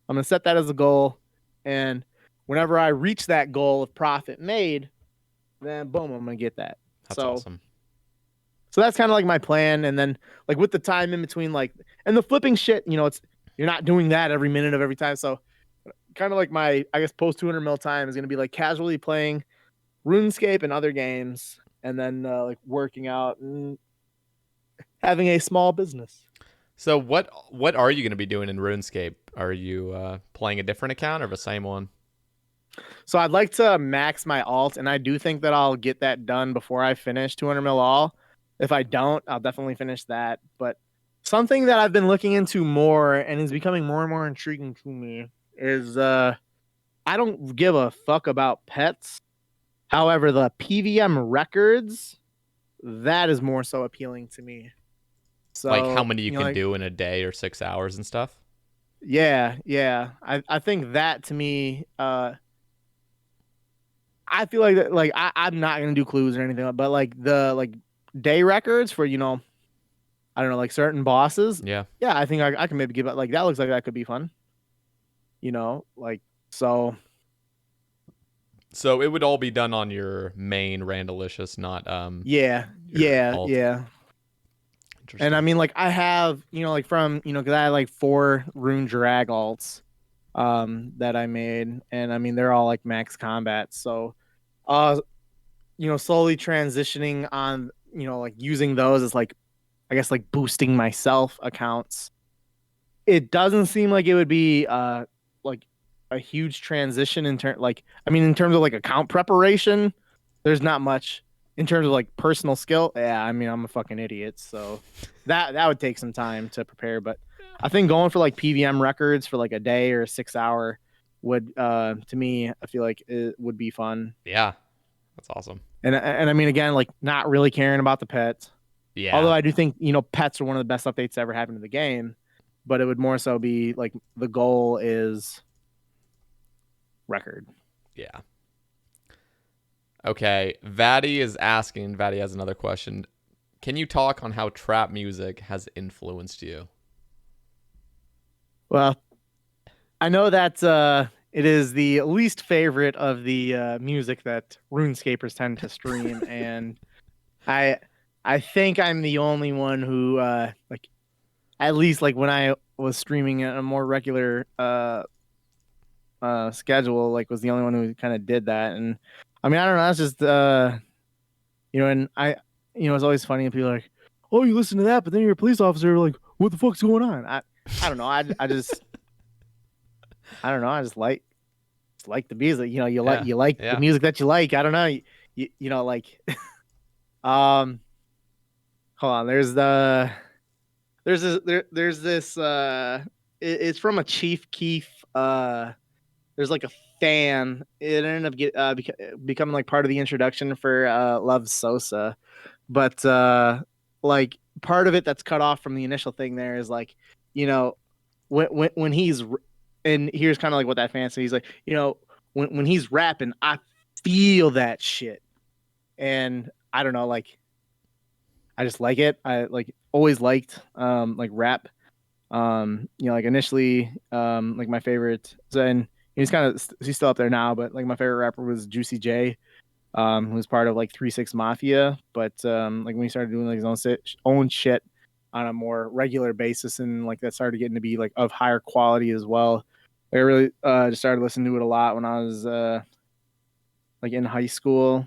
I'm gonna set that as a goal, and whenever I reach that goal of profit made, then boom, I'm gonna get that. That's awesome. So that's kind of like my plan. And then like with the time in between, like, and the flipping shit, it's, you're not doing that every minute of every time. So kind of like my, I guess, post 200 mil time is going to be like casually playing RuneScape and other games, and then like working out and having a small business. So what are you going to be doing in RuneScape? Are you playing a different account or the same one? So I'd like to max my alt, and I do think that I'll get that done before I finish 200 mil all. If I don't, I'll definitely finish that. But something that I've been looking into more and is becoming more and more intriguing to me is I don't give a fuck about pets. However, the PVM records, that is more so appealing to me. So, like how many you can like, do in a day or 6 hours and stuff? Yeah. I think that to me, I feel like that, like I'm not gonna do clues or anything, but like the like day records for I don't know, like certain bosses. Yeah. Yeah, I think I can maybe give it like that. Looks like that could be fun. Like so. So it would all be done on your main Randalicious, not Yeah. alt. And I mean, like I have like from because I had like 4 rune drag alts that I made, and I mean they're all like max combat. So slowly transitioning on like using those as like I guess like boosting myself accounts. It doesn't seem like it would be like a huge transition in in terms of like account preparation. There's not much in terms of like personal skill. Yeah, I mean I'm a fucking idiot, so that would take some time to prepare. But I think going for like PVM records for like a day or a 6 hour would to me I feel like it would be fun. Yeah, that's awesome. And I mean again like not really caring about the pets. Yeah. Although I do think pets are one of the best updates to ever happen to the game, but it would more so be like the goal is record. Yeah. Okay, Vaddy has another question. Can you talk on how trap music has influenced you? Well, I know that it is the least favorite of the music that RuneScapers tend to stream, and I think I'm the only one who like at least like when I was streaming at a more regular schedule, like was the only one who kind of did that. And I mean I don't know, that's just and I it's always funny when people are like, oh, you listen to that, but then you're a police officer, like what the fuck's going on? I don't know, I just I don't know, I just like the music, you like the music that you like. I don't know, you know like hold on. There's this it's from a Chief Keef there's like a fan. It ended up becoming like part of the introduction for Love Sosa, but like part of it that's cut off from the initial thing there is like, you know, when he's and here's kind of like what that fan said. He's like, you know, when he's rapping, I feel that shit, and I don't know, like I just like it. I like always liked like rap. You know, like initially like my favorite, and he's kind of he's still up there now, but like my favorite rapper was Juicy J, who was part of like 3 6 Mafia, but like when he started doing like his own shit on a more regular basis, and like that started getting to be like of higher quality as well. I really just started listening to it a lot when I was like in high school.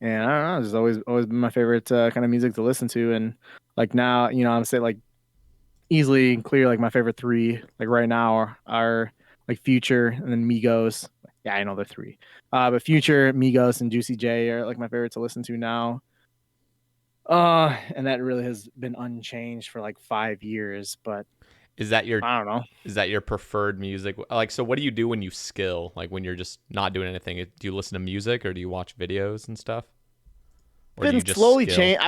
And I don't know, it's always been my favorite kind of music to listen to. And like now, you know, I'm say like easily and clear like my favorite three like right now are like Future and then Migos. Yeah, I know they're three. But Future, Migos, and Juicy J are like my favorite to listen to now. And that really has been unchanged for like 5 years. But Is that your I don't know. is that your preferred music? Like, so what do you do when you skill? Like when you're just not doing anything? Do you listen to music or do you watch videos and stuff? Or do Been you just slowly skill? change.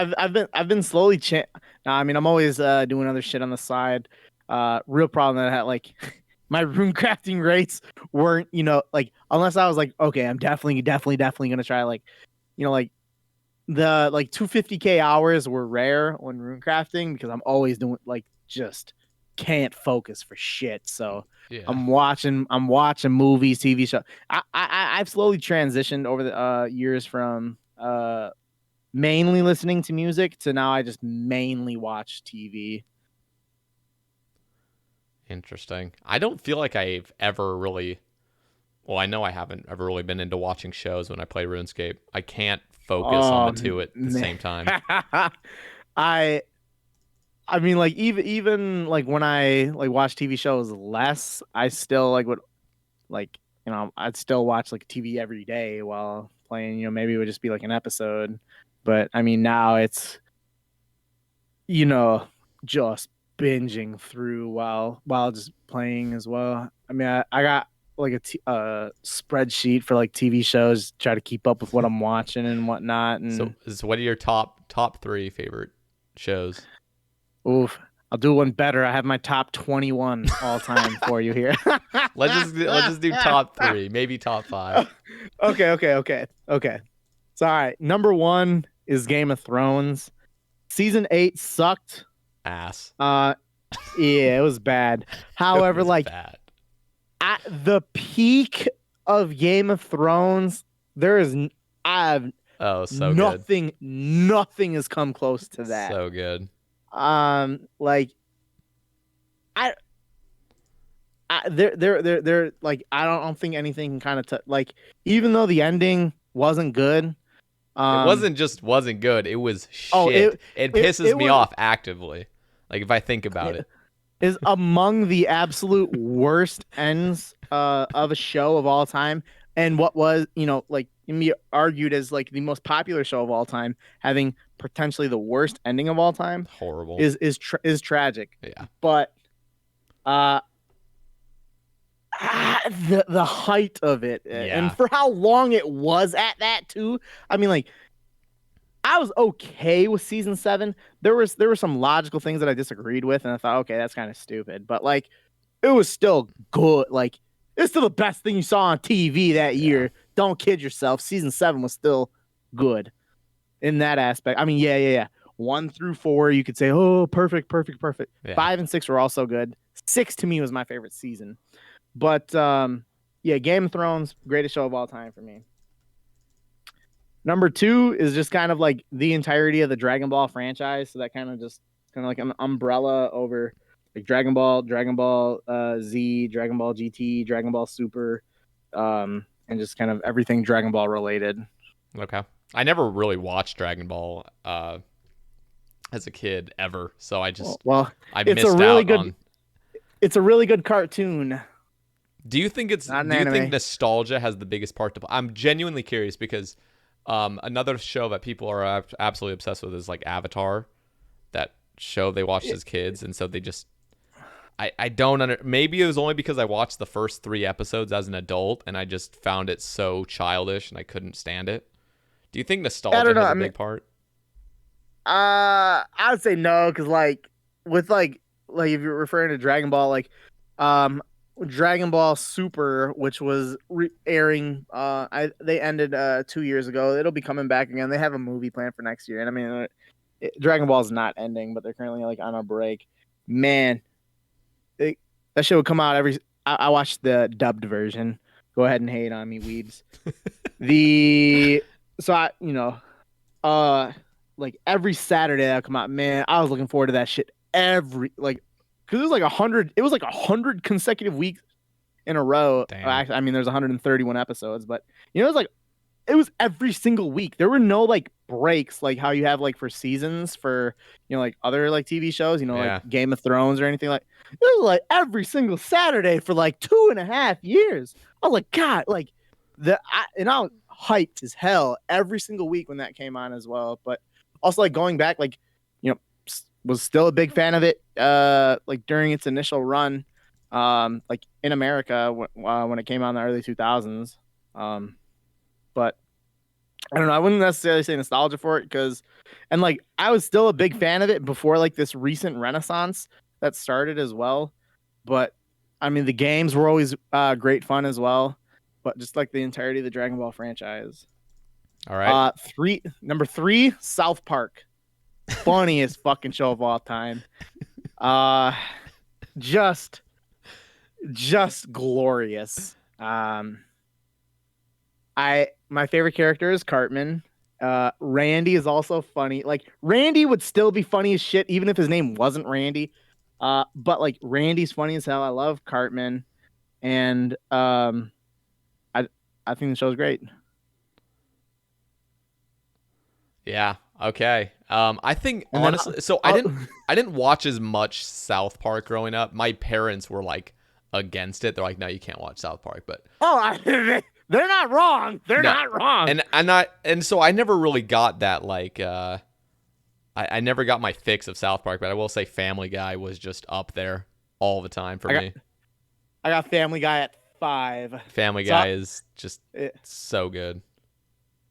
I've been slowly change. No, I mean I'm always doing other shit on the side. Real problem that I had like my rune crafting rates weren't, you know, like unless I was like, okay, I'm definitely gonna try like, you know, like the like 250k hours were rare when rune crafting because I'm always doing like just can't focus for shit. So Yeah. I'm watching movies, TV show. I've slowly transitioned over the years from mainly listening to music to now I just mainly watch TV. Interesting. I don't feel like I've ever really. Well, I know I haven't ever really been into watching shows when I play RuneScape. I can't focus on the Oh two at the man. same time. I I mean like even like when I like watch TV shows less, I still like would like, you know, I'd still watch like TV every day while playing, you know, maybe it would just be like an episode. But I mean now it's, you know, just binging through while just playing as well. I mean, I got like spreadsheet for like TV shows, try to keep up with what I'm watching and whatnot. So, And what are your top three favorite shows? oof, I'll do one better. I have my top 21 all time for you here. Let's just do top three, maybe top five. Okay. So all right, number one is Game of Thrones. Season 8 sucked. Ass. Uh, yeah, it was bad. It However, was like bad. at the peak of Game of Thrones, there is I have Oh, so good. nothing has come close to that. So good. Like I, they're like I don't think anything can kind of like even though the ending wasn't good. It Um, wasn't just wasn't good. It was oh shit. It pisses it me was off actively. Like if I think about it it. is among the absolute worst ends of a show of all time, and what was, you know, like can be argued as like the most popular show of all time, having potentially the worst ending of all time, Horrible. is tragic. Yeah. But uh, the height of it, and Yeah. for how long it was at that too. I mean, like I was okay with season 7. There were some logical things that I disagreed with, and I thought, okay, that's kind of stupid. But like, it was still good. Like, it's still the best thing you saw on TV that Yeah. year. Don't kid yourself. Season 7 was still good in that aspect. I mean, yeah. 1 through 4, you could say, oh, perfect. Yeah. 5 and 6 were also good. 6 to me was my favorite season. But yeah, Game of Thrones, greatest show of all time for me. Number 2 is just kind of like the entirety of the Dragon Ball franchise. So that kind of just kind of like an umbrella over like Dragon Ball Z, Dragon Ball GT, Dragon Ball Super, and just kind of everything Dragon Ball related. Okay. I never really watched Dragon Ball as a kid ever, so Well, I it's a missed really out good on. it's a really good cartoon, Do you think not an do you think anime. nostalgia has the biggest part to play? I'm genuinely curious because Another show that people are absolutely obsessed with is like Avatar. That show they watched as kids, and so they just I don't maybe it was only because I watched the first 3 episodes as an adult and I just found it so childish and I couldn't stand it. Do you think I nostalgia don't know. has I a mean, big part? I would say no, because like with like if you're referring to Dragon Ball, like um Dragon Ball Super, which was airing, they ended 2 years ago. It'll be coming back again. They have a movie planned for next year, and I mean, Dragon Ball is not ending, but they're currently like on a break. Man, that shit would come out every. I watched the dubbed version. Go ahead and hate on me, weebs. The so I uh like every Saturday that come out, man, I was looking forward to that shit every like because it was like 100 consecutive weeks in a row. Damn. I mean, there's 131 episodes, but it was every single week. There were no like breaks like how you have like for seasons for like other like TV shows, Yeah. like Game of Thrones or anything like. It was like every single Saturday for like 2.5 years. I was like, God, like and I was hyped as hell every single week when that came on as well. But also like going back, like was still a big fan of it. Like during its initial run, like in America when it came out in the early 2000s. But I don't know. I wouldn't necessarily say nostalgia for it and like I was still a big fan of it before like this recent renaissance that started as well. But I mean, the games were always great fun as well. But just like the entirety of the Dragon Ball franchise. All right. Number 3, South Park, funniest fucking show of all time. Just glorious. My favorite character is Cartman. Randy is also funny. Like Randy would still be funny as shit even if his name wasn't Randy. But like Randy's funny as hell. I love Cartman, and I think the show's great. Yeah. Okay. I think And then honestly, so I didn't watch as much South Park growing up. My parents were like against it. They're like, no, you can't watch South Park. But they're not wrong. They're no, not wrong. and so I never really got that like I never got my fix of South Park. But I will say Family Guy was just up there all the time for me. I got Family Guy at 5. Family Guy is just so good.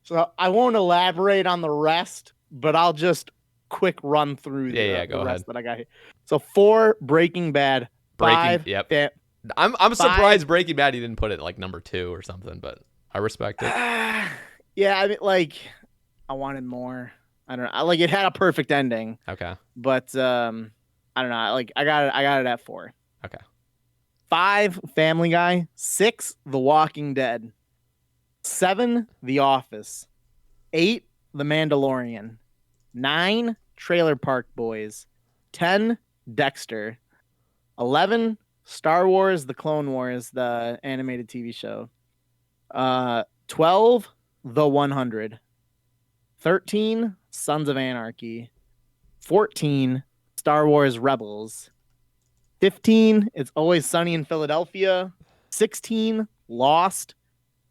So I won't elaborate on the rest, but I'll just quick run through the rest that I got here. So 4, Breaking Bad. 5, yep. I'm surprised Breaking Bad he didn't put it like number 2 or something, but I respect it. Yeah, I mean, like I wanted more. I don't know. Like it had a perfect ending. Okay. But I don't know. Like I got it at 4. Okay. 5, Family Guy. 6, The Walking Dead. 7, The Office. 8, The Mandalorian. 9, Trailer Park Boys. 10, Dexter. 11, Star Wars: The Clone Wars, the animated TV show. 12, The 100. 13, Sons of Anarchy. 14, Star Wars Rebels. 15, It's Always Sunny in Philadelphia. 16, Lost.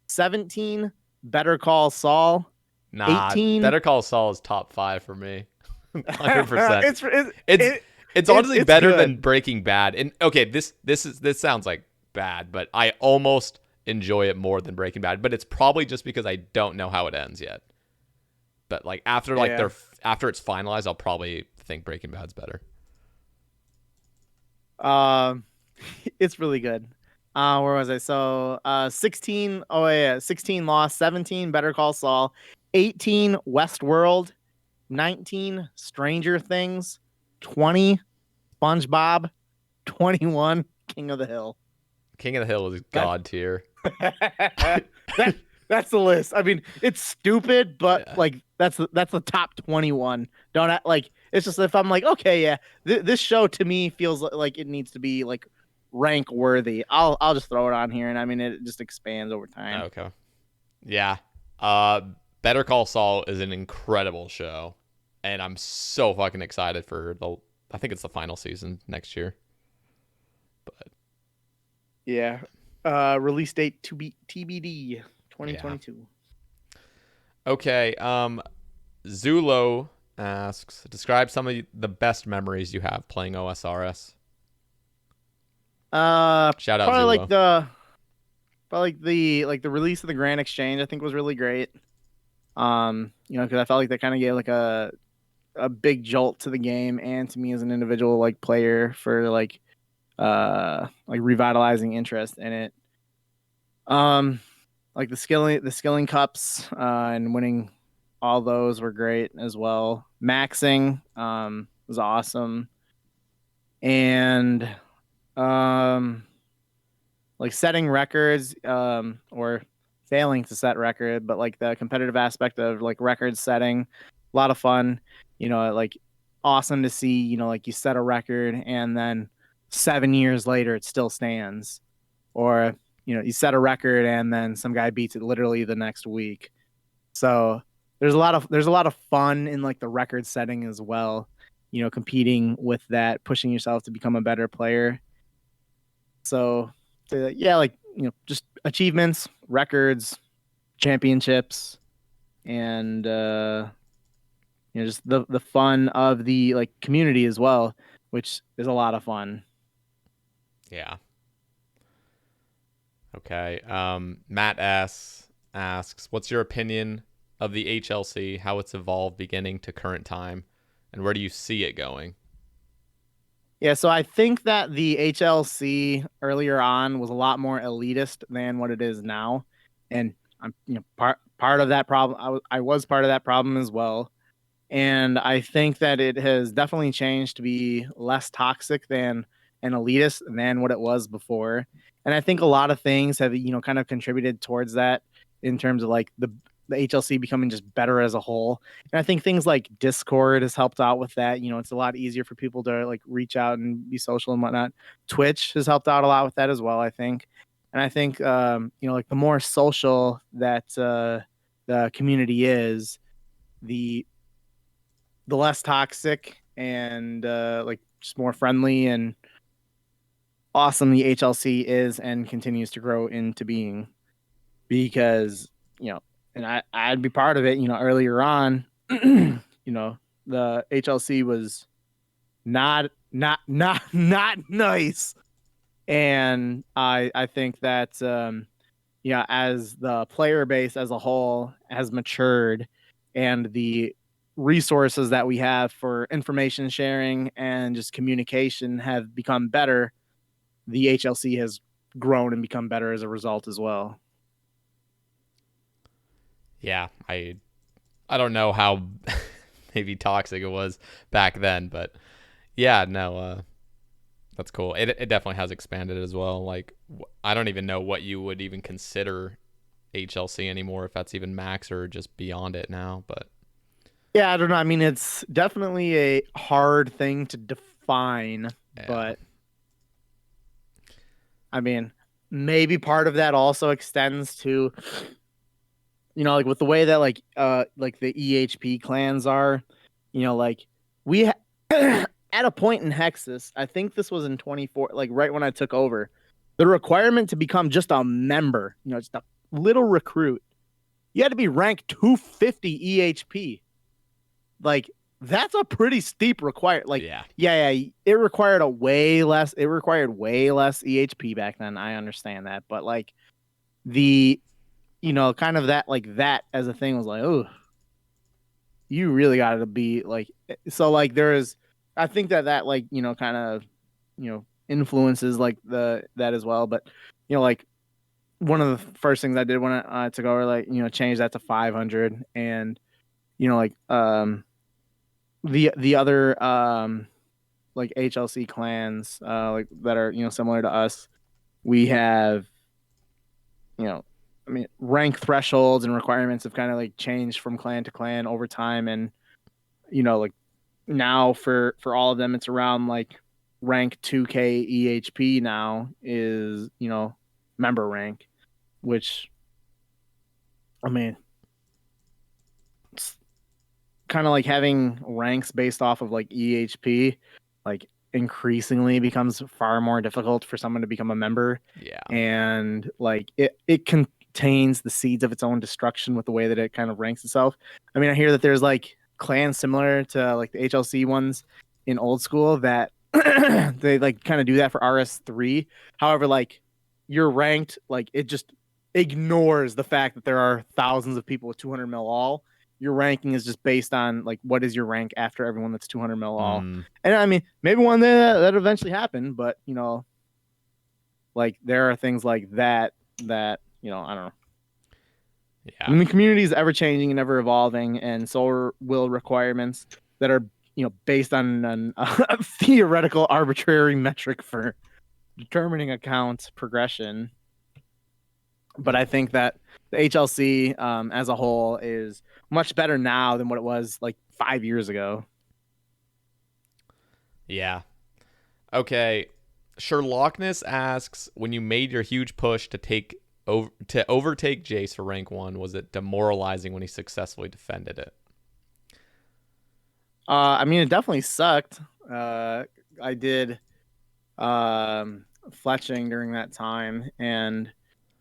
17, Better Call Saul. Nah, 18, Better Call Saul is top 5 for me. 100%. It's honestly it's better good. than Breaking Bad. And okay, this sounds like bad, but I almost enjoy it more than Breaking Bad. But it's probably just because I don't know how it ends yet. But like after after it's finalized, I'll probably think Breaking Bad's better. It's really good. Where was I? So 16, 16 Lost, 17 Better Call Saul, 18 Westworld, 19 Stranger Things, 20 SpongeBob, 21 King of the Hill. King of the Hill is god tier. That's the list. I mean, it's stupid, but like that's the top 21. Don't like it's just if I'm like, okay, yeah, this show to me feels like it needs to be like rank worthy. I'll just throw it on here, and I mean it just expands over time. Okay. Yeah. Better Call Saul is an incredible show, and I'm so fucking excited for I think it's the final season next year. But yeah. Release date to be TBD 2022. Okay. Zulo asks, describe some of the best memories you have playing OSRS. Uh, Shout out probably like Zulo. the release of the Grand Exchange. I think was really great. Because I felt like that kind of gave like a big jolt to the game and to me as an individual like player for like revitalizing interest in it. Um, like the skilling cups and winning all those were great as well. Maxing was awesome, and um like setting records or failing to set record, but like the competitive aspect of like record setting, a lot of fun. Like awesome to see. Like you set a record and then 7 years later it still stands, or you set a record and then some guy beats it literally the next week. So there's a lot of fun in like the record setting as well. Competing with that, pushing yourself to become a better player. So, yeah, like just achievements, records, championships, and just the fun of the like community as well, which is a lot of fun. Yeah. Okay. Matt S asks, what's your opinion of the HLC, how it's evolved beginning to current time, and where do you see it going? Yeah, so I think that the HLC earlier on was a lot more elitist than what it is now, and I'm part of that problem. I was part of that problem as well. And I think that it has definitely changed to be less toxic than an elitist than what it was before. And I think a lot of things have kind of contributed towards that in terms of like the HLC becoming just better as a whole. And I think things like Discord has helped out with that. It's a lot easier for people to like reach out and be social and whatnot. Twitch has helped out a lot with that as well, I think. And I think like the more social that the community is, the less toxic and like just more friendly and awesome the HLC is and continues to grow into being. Because and I'd be part of it. Earlier on, the HLC was not nice, and I think that as the player base as a whole has matured and the resources that we have for information sharing and just communication have become better, the HLC has grown and become better as a result as well. Yeah, I don't know how maybe toxic it was back then, but yeah, no, that's cool. It definitely has expanded as well. Like I don't even know what you would even consider HLC anymore, if that's even max or just beyond it now. But Yeah, I don't know. I mean, it's definitely a hard thing to define, yeah, but I mean, maybe part of that also extends to like with the way that like the EHP clans are, like we at a point in Hexis, I think this was in 24, like right when I took over, the requirement to become just a member, just a little recruit, you had to be ranked 250 EHP. Like that's a pretty steep require. Like yeah, yeah, it required way less EHP back then. I understand that, but like the kind of that like that as a thing was like, oh, you really got to be like, so like there's, I think that like kind of influences like that as well. But like one of the first things I did when I took over, like change that to 500, and like the other like HLC clans like that are similar to us, we have you know I mean rank thresholds and requirements have kind of like changed from clan to clan over time. And like now for all of them it's around like rank 2k EHP now is member rank, which I mean it's kind of like having ranks based off of like EHP like increasingly becomes far more difficult for someone to become a member. yeah, And like it retains the seeds of its own destruction with the way that it kind of ranks itself. I mean, I hear that there's like clans similar to like the HLC ones in old school that they like kind of do that for RS3. However, like you're ranked, like it just ignores the fact that there are thousands of people with 200 mil all. Your ranking is just based on like what is your rank after everyone that's 200 mil all. And I mean, maybe one day that eventually happen, but you know, like there are things like that you know, I don't know. Yeah. I mean, the community is ever changing and ever evolving, and so will requirements that are, you know, based on a theoretical arbitrary metric for determining account progression. But I think that the HLC as a whole is much better now than what it was like 5 years ago. Yeah. Okay. Sherlockness asks, when you made your huge push to overtake Jace for rank 1, was it demoralizing when he successfully defended it? I mean, it definitely sucked. I did fletching during that time, and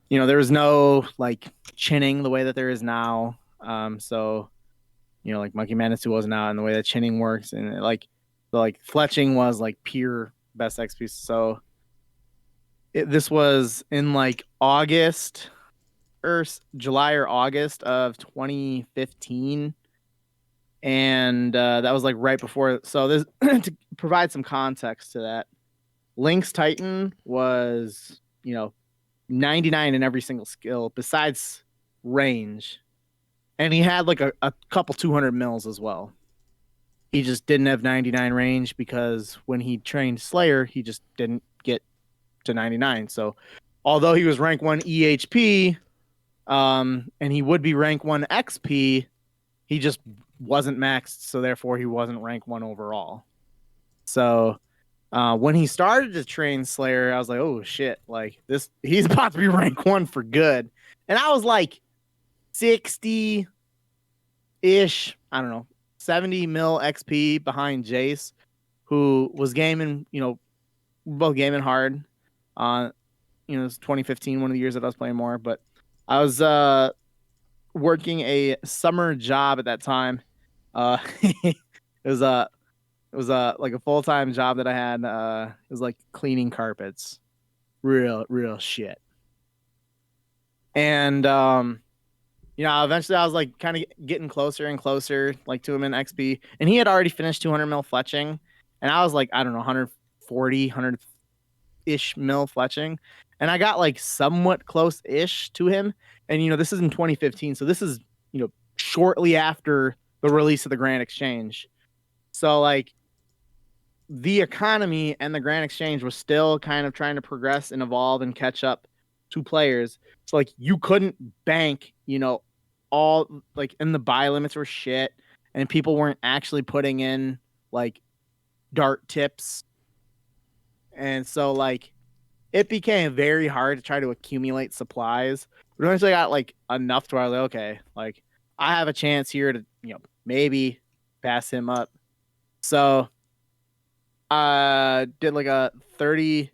you know, there was no like chinning the way that there is now. So you know, like Monkey Madness 2 wasn't out, and the way that chinning works, and like fletching was like pure best XP. So this was in like August or July or August of 2015, and that was like right before. So this to provide some context to that, Lynx Titan was, you know, 99 in every single skill besides range, and he had like a couple 200 mils as well. He just didn't have 99 range because when he trained Slayer, he just didn't get to 99. So although he was rank 1 EHP, and he would be rank 1 XP, he just wasn't maxed, so therefore he wasn't rank 1 overall. So when he started to train Slayer, I was like, oh shit, like this, he's about to be rank 1 for good. And I was like 60-ish, I don't know, 70 mil XP behind Jace, who was gaming, you know, both gaming hard. You know, it's 2015, one of the years that I was playing more, but I was working a summer job at that time. It was like a full-time job that I had. It was like cleaning carpets, real shit. And you know, eventually I was like kind of getting closer and closer, like to him in XP, and he had already finished 200 mil fletching, and I was like, I don't know, 140, 100-ish mil fletching, and I got like somewhat close-ish to him. And you know, this is in 2015, so this is, you know, shortly after the release of the Grand Exchange. So like the economy and the Grand Exchange was still kind of trying to progress and evolve and catch up to players. So like you couldn't bank, you know, all like, and the buy limits were shit, and people weren't actually putting in like dart tips. And so like it became very hard to try to accumulate supplies. But eventually I got like enough to where I was like, okay, like I have a chance here to, you know, maybe pass him up. So did like a 30,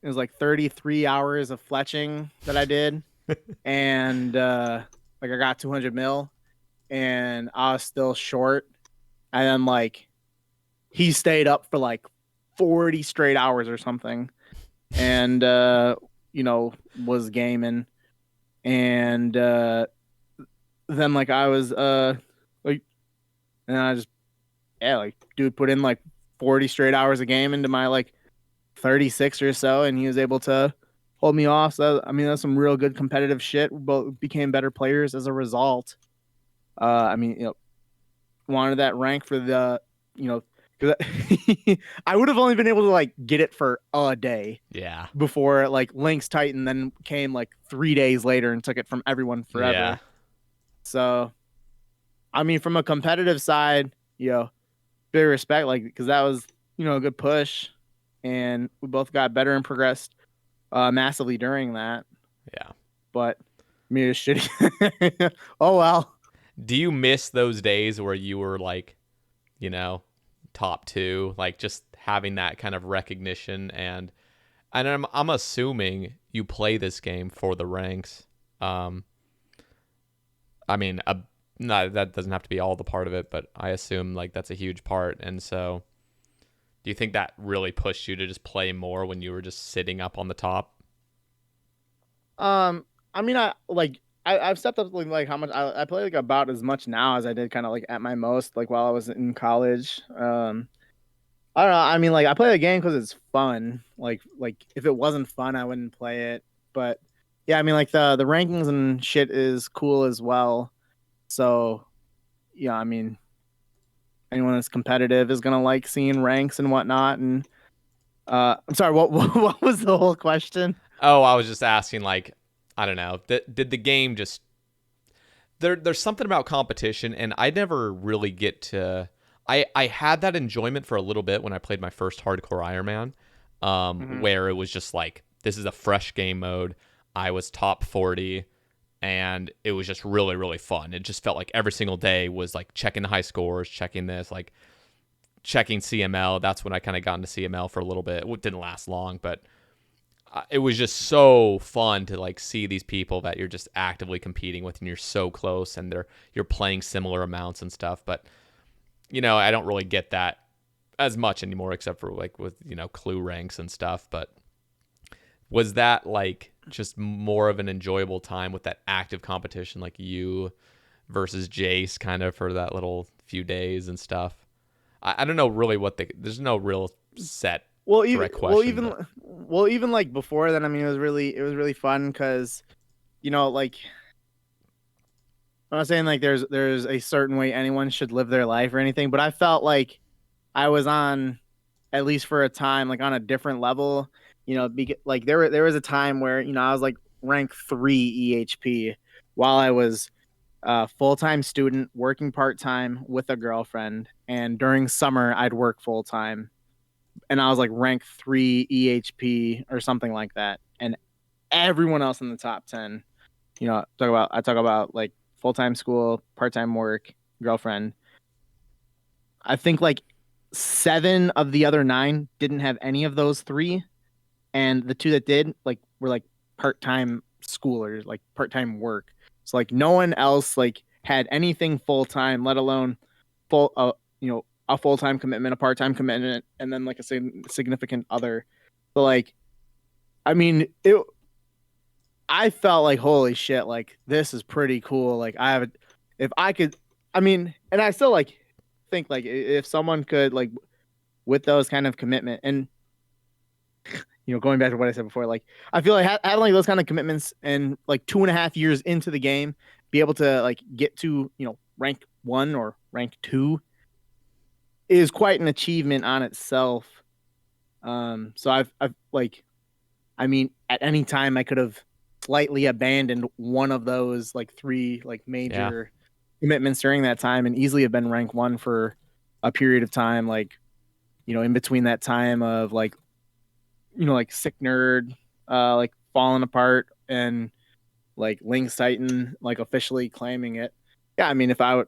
it was like 33 hours of fletching that I did. And like I got 200 mil, and I was still short. And then like he stayed up for like 40 straight hours or something, and you know, was gaming. And then like I was like, and I just, yeah, like dude put in like 40 straight hours of game into my like 36 or so, and he was able to hold me off. So I mean, that's some real good competitive shit. We both became better players as a result. I mean, you know, wanted that rank for the, you know, because I would have only been able to like get it for a day. Yeah. Before like Lynx Titan then came like 3 days later and took it from everyone forever. Yeah. So, I mean, from a competitive side, you know, big respect, like, because that was, you know, a good push, and we both got better and progressed massively during that. Yeah. But I mean, it's shitty. Oh well. Do you miss those days where you were like, you know, top 2, like just having that kind of recognition? And I'm assuming you play this game for the ranks. Um, I mean, not that doesn't have to be all the part of it, but I assume like that's a huge part. And so, do you think that really pushed you to just play more when you were just sitting up on the top? I mean, I've stepped up like how much I play like about as much now as I did kind of like at my most like while I was in college. I don't know. I mean, like I play the game because it's fun. Like if it wasn't fun, I wouldn't play it. But yeah, I mean, like the rankings and shit is cool as well. So yeah, I mean, anyone that's competitive is gonna like seeing ranks and whatnot. And I'm sorry, what was the whole question? Oh, I was just asking, like, I don't know, did the game just there's something about competition, and I never really get to. I had that enjoyment for a little bit when I played my first hardcore Iron Man, Hmm. where it was just like this is a fresh game mode. I was top 40, and it was just really really fun. It just felt like every single day was like checking the high scores, checking this, like checking CML. That's when I kind of got into CML for a little bit. It didn't last long, but it was just so fun to like see these people that you're just actively competing with and you're so close and you're playing similar amounts and stuff. But I don't really get that as much anymore except for like with clue ranks and stuff. But was that like just more of an enjoyable time with that active competition, like you versus Jace kind of for that little few days and stuff? I don't know really there's no real set Well, even direct question, but even like before then, I mean, it was really fun because like I'm not saying like there's a certain way anyone should live their life or anything, but I felt like I was on at least for a time like on a different level. Like there was a time where I was like rank 3 EHP while I was a full-time student working part-time with a girlfriend, and during summer I'd work full-time, and I was like rank 3 EHP or something like that, and everyone else in the top 10. I talk about like full-time school, part-time work, girlfriend. I think like 7 of the other 9 didn't have any of those 3, and the 2 that did like were like part-time schoolers, like part-time work. So like no one else like had anything full-time, let alone full a full-time commitment, a part-time commitment, and then like a significant other. So like I mean, I felt like holy shit, like this is pretty cool. Like if I could, I mean, and I still like think like if someone could like with those kind of commitment, and going back to what I said before, like I feel like having like those kind of commitments and like 2.5 years into the game, be able to like get to rank 1 or rank 2 is quite an achievement on itself. So I've like I mean, at any time I could have slightly abandoned one of those like 3 like yeah. major commitments during that time and easily have been rank 1 for a period of time, like in between that time of like sick nerd like falling apart and like Lynx Titan like officially claiming it. Yeah, I mean if I would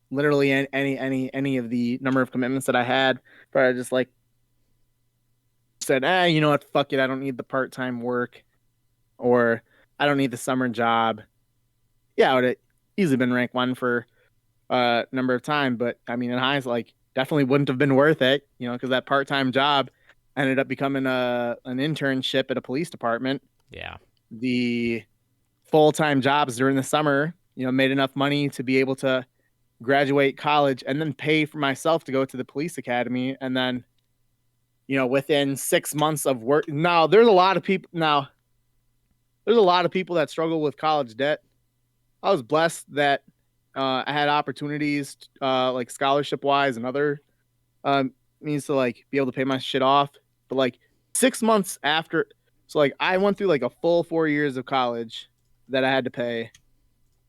literally any of the number of commitments that I had, but I just like said, you know what, fuck it, I don't need the part-time work, or I don't need the summer job. Yeah, I would have easily been ranked 1 for a number of time. But I mean, in highs, like definitely wouldn't have been worth it, because that part-time job ended up becoming an internship at a police department. Yeah. The full-time jobs during the summer, made enough money to be able to graduate college and then pay for myself to go to the police academy. And then, within 6 months of work, there's a lot of people that struggle with college debt. I was blessed that I had opportunities, like scholarship wise and other means to like be able to pay my shit off. But like 6 months after, so like I went through like a full 4 years of college that I had to pay,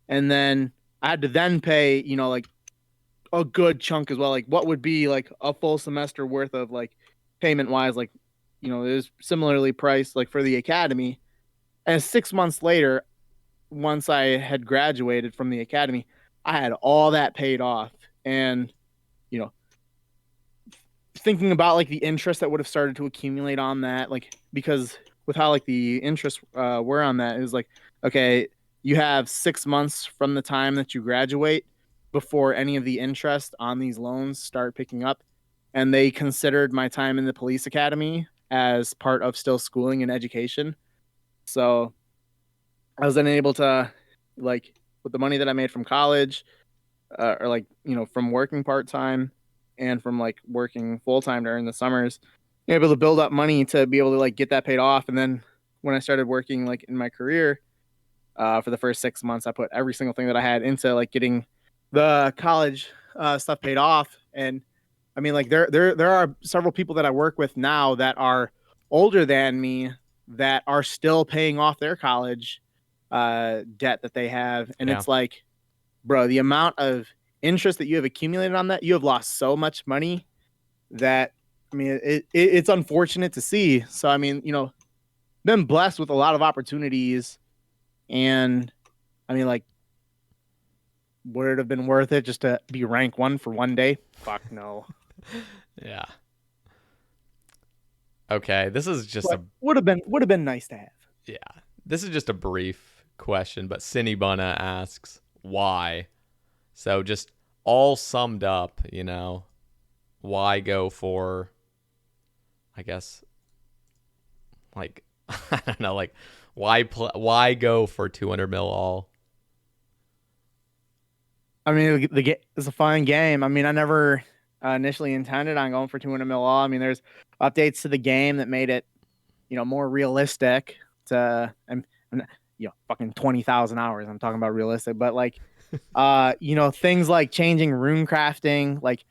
and then I had to then pay, like a good chunk as well. Like what would be like a full semester worth of like payment wise, like it was similarly priced like for the academy. And 6 months later, once I had graduated from the academy, I had all that paid off. And, you know, thinking about like the interest that would have started to accumulate on that, like, because with how like the interest were on that, it was like okay, you have 6 months from the time that you graduate before any of the interest on these loans start picking up. And they considered my time in the police academy as part of still schooling and education. So I was then able to, like, with the money that I made from college, or like, from working part time and from like working full time during the summers, able to build up money to be able to like get that paid off. And then when I started working like in my career, for the first 6 months, I put every single thing that I had into like getting the college stuff paid off. And I mean, like there are several people that I work with now that are older than me that are still paying off their college debt that they have, and Yeah. it's like, bro, the amount of interest that you have accumulated on that, you have lost so much money that, I mean, it's unfortunate to see. So I mean, been blessed with a lot of opportunities, and I mean, like, would it have been worth it just to be rank one for one day? Fuck no. Yeah. Okay, this is just But would have been nice to have. yeah. This is just a brief question, but Cinebunna asks why. So just all summed up, why go for, I guess, like I don't know, like why go for 200 mil all? I mean, it's a fun game. I mean, I never initially intended on going for 200 mil all. I mean, there's updates to the game that made it, more realistic and fucking 20,000 hours. I'm talking about realistic, but like, things like changing rune crafting. Like,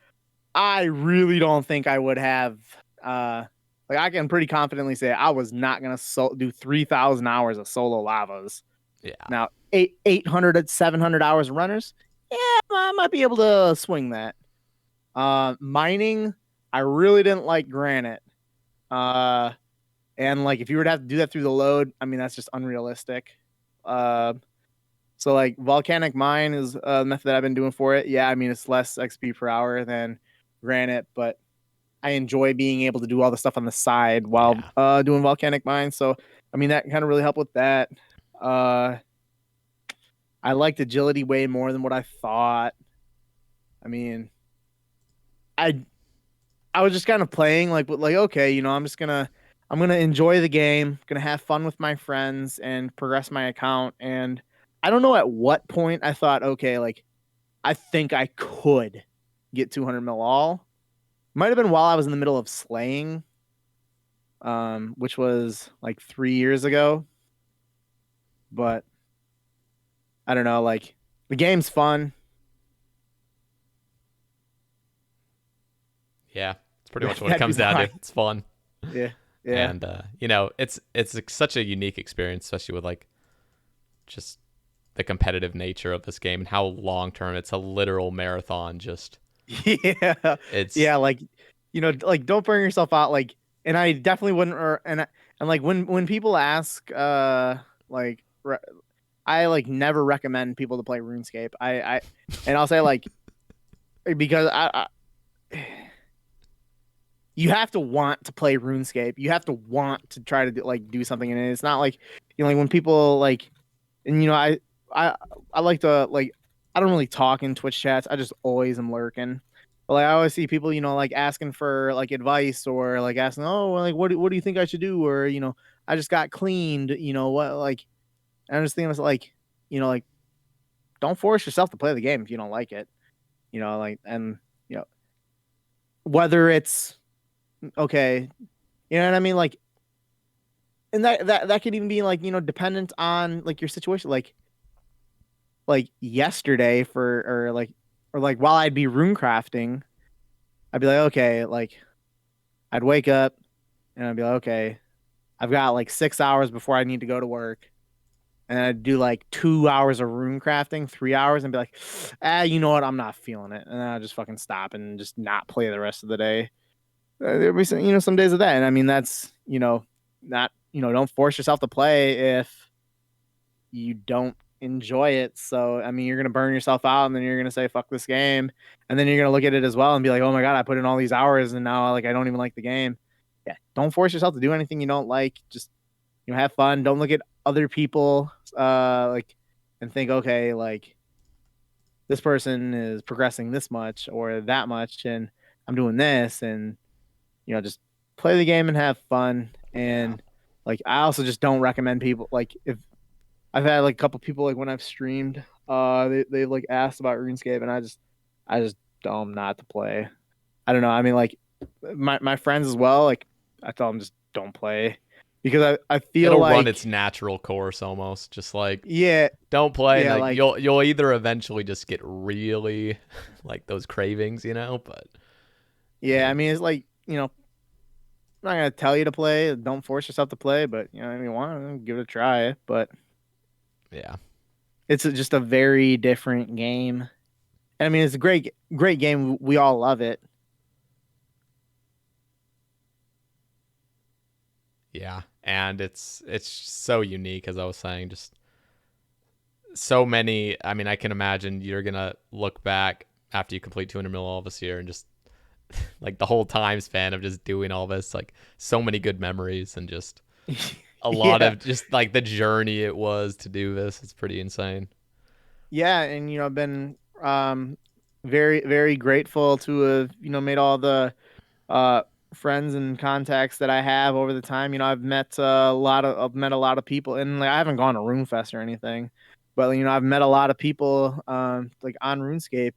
I really don't think I would have, like, I can pretty confidently say I was not going to do 3,000 hours of solo lavas. Yeah. Now, 800 to 700 hours of runners, yeah, I might be able to swing that. Mining, I really didn't like granite. And like, if you were to have to do that through the load, I mean, that's just unrealistic. So like, volcanic mine is a method that I've been doing for it. Yeah, I mean, it's less XP per hour than granite, but I enjoy being able to do all the stuff on the side while doing volcanic mine. So I mean, that kind of really helped with that. I liked agility way more than what I thought. I mean, I I was just kind of playing like, okay, I'm gonna enjoy the game, gonna have fun with my friends and progress my account. And I don't know at what point I thought, okay, like, I think I could get 200 mil all. Might have been while I was in the middle of slaying, which was like 3 years ago. But I don't know, like, the game's fun. Yeah. It's pretty much what it That'd be comes down to. mine. It's fun. Yeah, yeah. And it's such a unique experience, especially with like just the competitive nature of this game and how long term it's a literal marathon. Just Yeah, it's yeah, like, like, don't burn yourself out. Like, and I definitely wouldn't. And like, when people ask, like, I like never recommend people to play RuneScape. And I'll say, like, because you have to want to play RuneScape. You have to want to try to do something in it. It's not like, like, when people like, and I I like to, like, I don't really talk in Twitch chats. I just always am lurking. But like, I always see people, like, asking for like advice, or like asking, oh, well, like, what do you think I should do? Or, I just got cleaned. What, like, and I'm just thinking, like, like, don't force yourself to play the game if you don't like it. Like, and whether it's okay, you know what I mean, like, and that could even be like, dependent on like your situation. Like yesterday, or like while I'd be rune crafting, I'd be like, okay, like, I'd wake up and I'd be like, okay, I've got like 6 hours before I need to go to work. And I'd do like 2 hours of rune crafting, 3 hours, and be like, you know what? I'm not feeling it. And then I'll just fucking stop and just not play the rest of the day. There'll be some days of that. And I mean, that's, not, don't force yourself to play if you don't enjoy it. So, I mean, you're going to burn yourself out, and then you're going to say, fuck this game. And then you're going to look at it as well and be like, oh my God, I put in all these hours and now, like, I don't even like the game. Yeah. Don't force yourself to do anything you don't like. Just, have fun. Don't look at other people, like, and think, okay, like this person is progressing this much or that much, and I'm doing this, and just play the game and have fun. Yeah. And like, I also just don't recommend people like if I've had like a couple people like when I've streamed, they like asked about RuneScape, and I just tell them not to play. I don't know. I mean, like my friends as well. Like I tell them just don't play because I feel It'll run like its natural course almost. Just like yeah, don't play, and yeah, like like you'll either eventually just get really like those cravings, but yeah. yeah. I mean, it's like I'm not gonna tell you to play. Don't force yourself to play, but if you want, give it a try. But Yeah. it's just a very different game. And I mean, it's a great game. We all love it. Yeah. And it's so unique, as I was saying, just so many. I mean, I can imagine you're gonna look back after you complete 200 mil all this year and just like the whole time span of just doing all this, like so many good memories and just a lot Yeah, of just like the journey it was to do this. It's pretty insane. yeah, and I've been very very grateful to have made all the uh friends and contacts that I have over the time. I've met a lot of people, and like I haven't gone to RuneFest or anything, but I've met a lot of people like on RuneScape,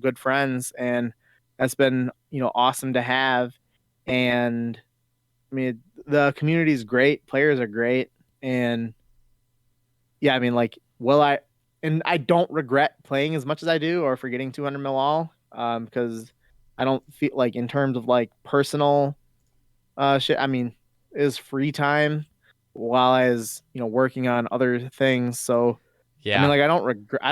good friends, and that's been awesome to have. And I mean, the community is great, players are great, and yeah, I mean, like, and I don't regret playing as much as I do or for getting 200 mil all, because I don't feel like in terms of like personal shit. I mean, it was free time while I was working on other things. So I mean, Yeah. like, I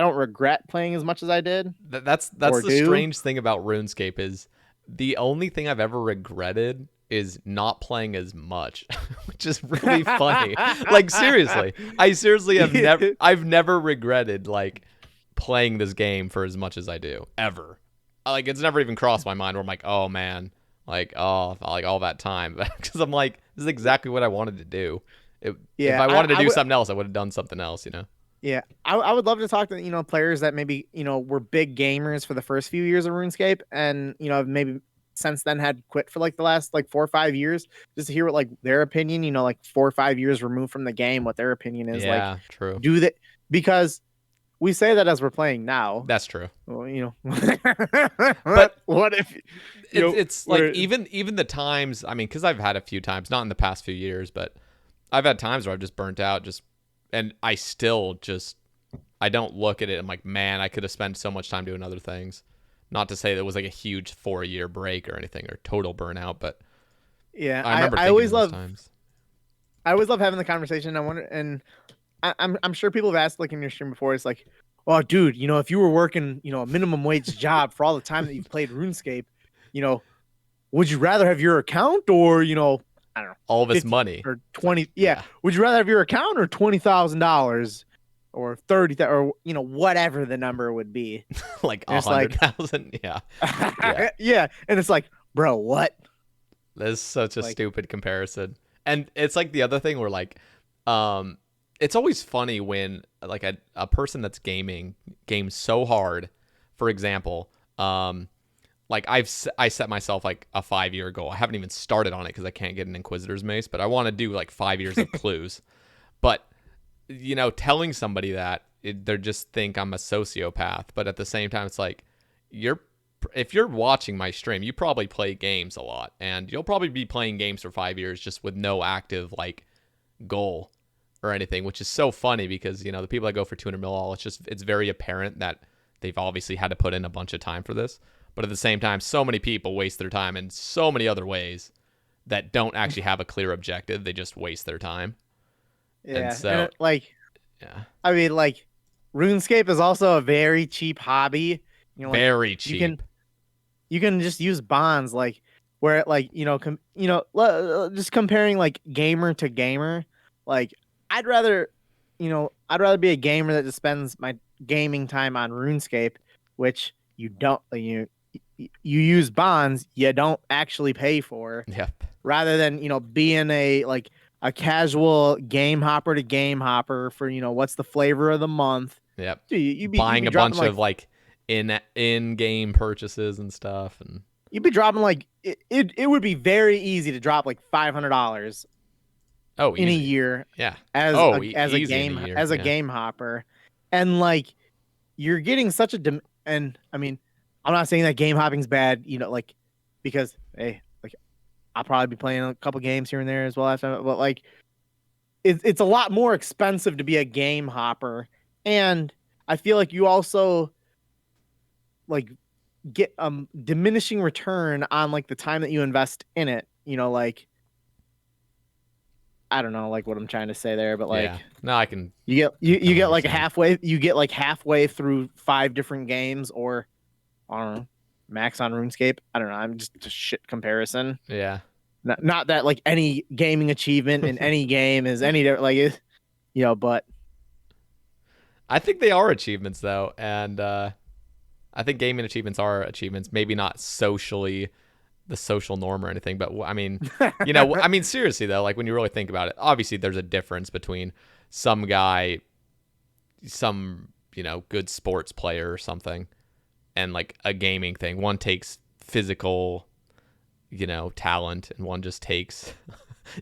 don't regret playing as much as I did That's or the do. strange thing about RuneScape is the only thing I've ever regretted is not playing as much, which is really funny. Like seriously, I seriously Yeah. I've never regretted like playing this game for as much as I do ever. Like it's never even crossed my mind where I'm like, oh man, like all that time, because I'm like, this is exactly what I wanted to do. If Yeah, I I, wanted to I do would. something else, I would have done something else. Yeah, I would love to talk to players that maybe were big gamers for the first few years of RuneScape, and maybe since then had quit for like the last like 4 or 5 years, just to hear what like their opinion, like 4 or 5 years removed from the game, what their opinion is like. Yeah, true. Do that because we say that as we're playing now. That's true. Well, But what if it's like we're even the times. I mean, because I've had a few times, not in the past few years, but I've had times where I've just burnt out, and I still just I don't look at it. I'm like, man, I could have spent so much time doing other things. Not to say that it was like a huge 4 year break or anything or total burnout, but yeah, I remember I thinking always in those love times. having the conversation. I wonder, and I'm sure people have asked like in your stream before. It's like, oh, dude, if you were working, a minimum wage job for all the time that you've played RuneScape, you know, would you rather have your account or I don't know, All this 50 money. or It's like, 20? Yeah, yeah, would you rather have your account or $20,000 or 30 or whatever the number would be? like And it's like, 100,000. Yeah, yeah. yeah, and it's like, bro, what? This is such a Like, stupid comparison. And it's like the other thing where like um it's always funny when like a person that's gaming games so hard. For example, like I set myself like a 5 year goal. I haven't even started on it because I can't get an Inquisitor's Mace, but I want to do like 5 years of clues. But telling somebody that they just think I'm a sociopath. But at the same time, it's like you're if you're watching my stream, you probably play games a lot, and you'll probably be playing games for 5 years just with no active like goal or anything, which is so funny because the people that go for 200 mil all, it's very apparent that they've obviously had to put in a bunch of time for this. But at the same time, so many people waste their time in so many other ways that don't actually have a clear objective. They just waste their time. And yeah, and so, like, yeah, I mean, like, RuneScape is also a very cheap hobby. Like very you can cheap. just use bonds, like where like just comparing like gamer to gamer. Like I'd rather I'd rather be a gamer that just spends my gaming time on RuneScape, which you don't you use bonds you don't actually pay for, Yep. rather than being a casual game hopper to game hopper for what's the flavor of the month. Yep. Dude, you'd Buying be a dropping bunch like of like in game purchases and stuff, and you'd be dropping like it would be very easy to drop like $500 oh, in a easy. year Yeah. as Oh, a easy in a game year. Yeah. game hopper, and like you're getting such a and I mean, I'm not saying that game hopping's bad, like because hey, like I'll probably be playing a couple games here and there as well after, but like it's a lot more expensive to be a game hopper, and I feel like you also like get diminishing return on like the time that you invest in it. Like I don't know like what I'm trying to say there, but Yeah. like No, I can you kind of get like understand. halfway through 5 different games, or I don't know, max on RuneScape. I don't know. I'm just a shit comparison. Yeah. Not that like any gaming achievement in any game is any like but I think they are achievements though, and I think gaming achievements are achievements. Maybe not socially the social norm or anything, but I mean, I mean seriously though, like when you really think about it, obviously there's a difference between some guy, some good sports player or something, and like a gaming thing. One takes physical, talent, and one just takes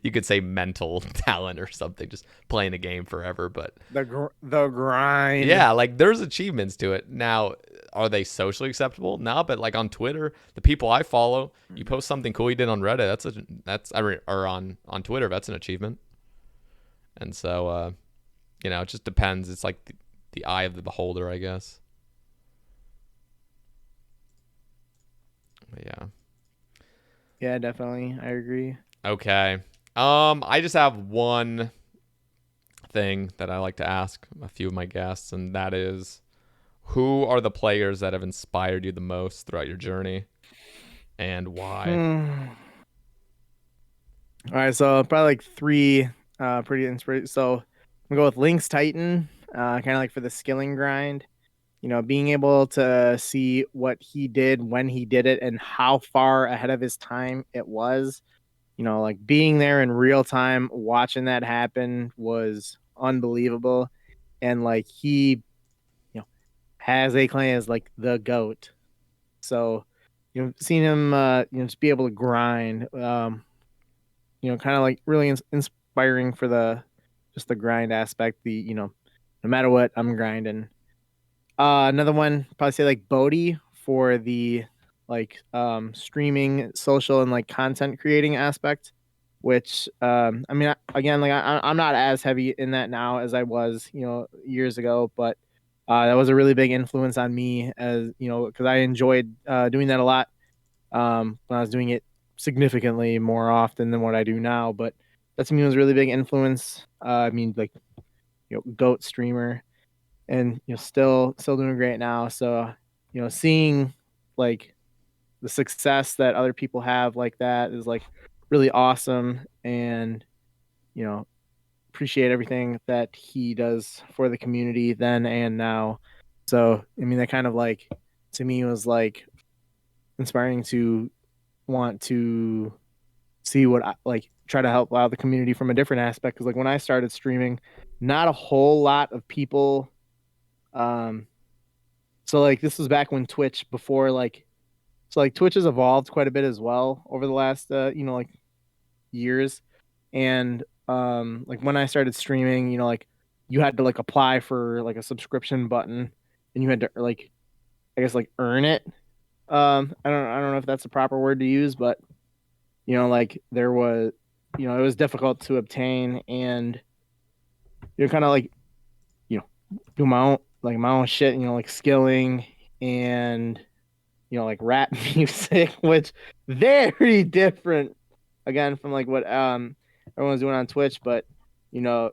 you could say mental talent or something, just playing a game forever. But the grind. yeah, like there's achievements to it. Now, are they socially acceptable? No, but like on Twitter, the people I follow, you post something cool you did on Reddit, or on Twitter, that's an achievement. And so it just depends. It's like the eye of the beholder, I guess. But yeah. Yeah, definitely. I agree. Okay. I just have one thing that I like to ask a few of my guests, and that is, who are the players that have inspired you the most throughout your journey, and why? All right, so probably like three pretty inspiring. So I'm gonna go with Lynx Titan, kind of like for the skilling grind. Being able to see what he did when he did it and how far ahead of his time it was. Like being there in real time, watching that happen was unbelievable. And like he, has a claim as like the GOAT. So, seeing him, just be able to grind, kind of like really inspiring for just the grind aspect. No matter what, I'm grinding. Another one, probably say like Bodhi for the like streaming, social, and like content creating aspect. Which I mean, again, like I'm not as heavy in that now as I was, years ago, but that was a really big influence on me as because I enjoyed doing that a lot when I was doing it significantly more often than what I do now. But that to me was a really big influence. I mean, like goat streamer, and still doing great now. So seeing like the success that other people have like that is like really awesome, and you know appreciate everything that he does for the community then and now. So I mean that kind of like to me was like inspiring to want to see what I like try to help out the community from a different aspect, because like when I started streaming, not a whole lot of people um so like this was back when Twitch before like so like Twitch has evolved quite a bit as well over the last like years. And like when I started streaming, like you had to like apply for like a subscription button, and you had to like I guess like earn it. I don't know if that's the proper word to use, but like there was it was difficult to obtain, and kind of like you know do my own shit, like skilling and like rap music, which very different again from like what everyone's doing on Twitch, but you know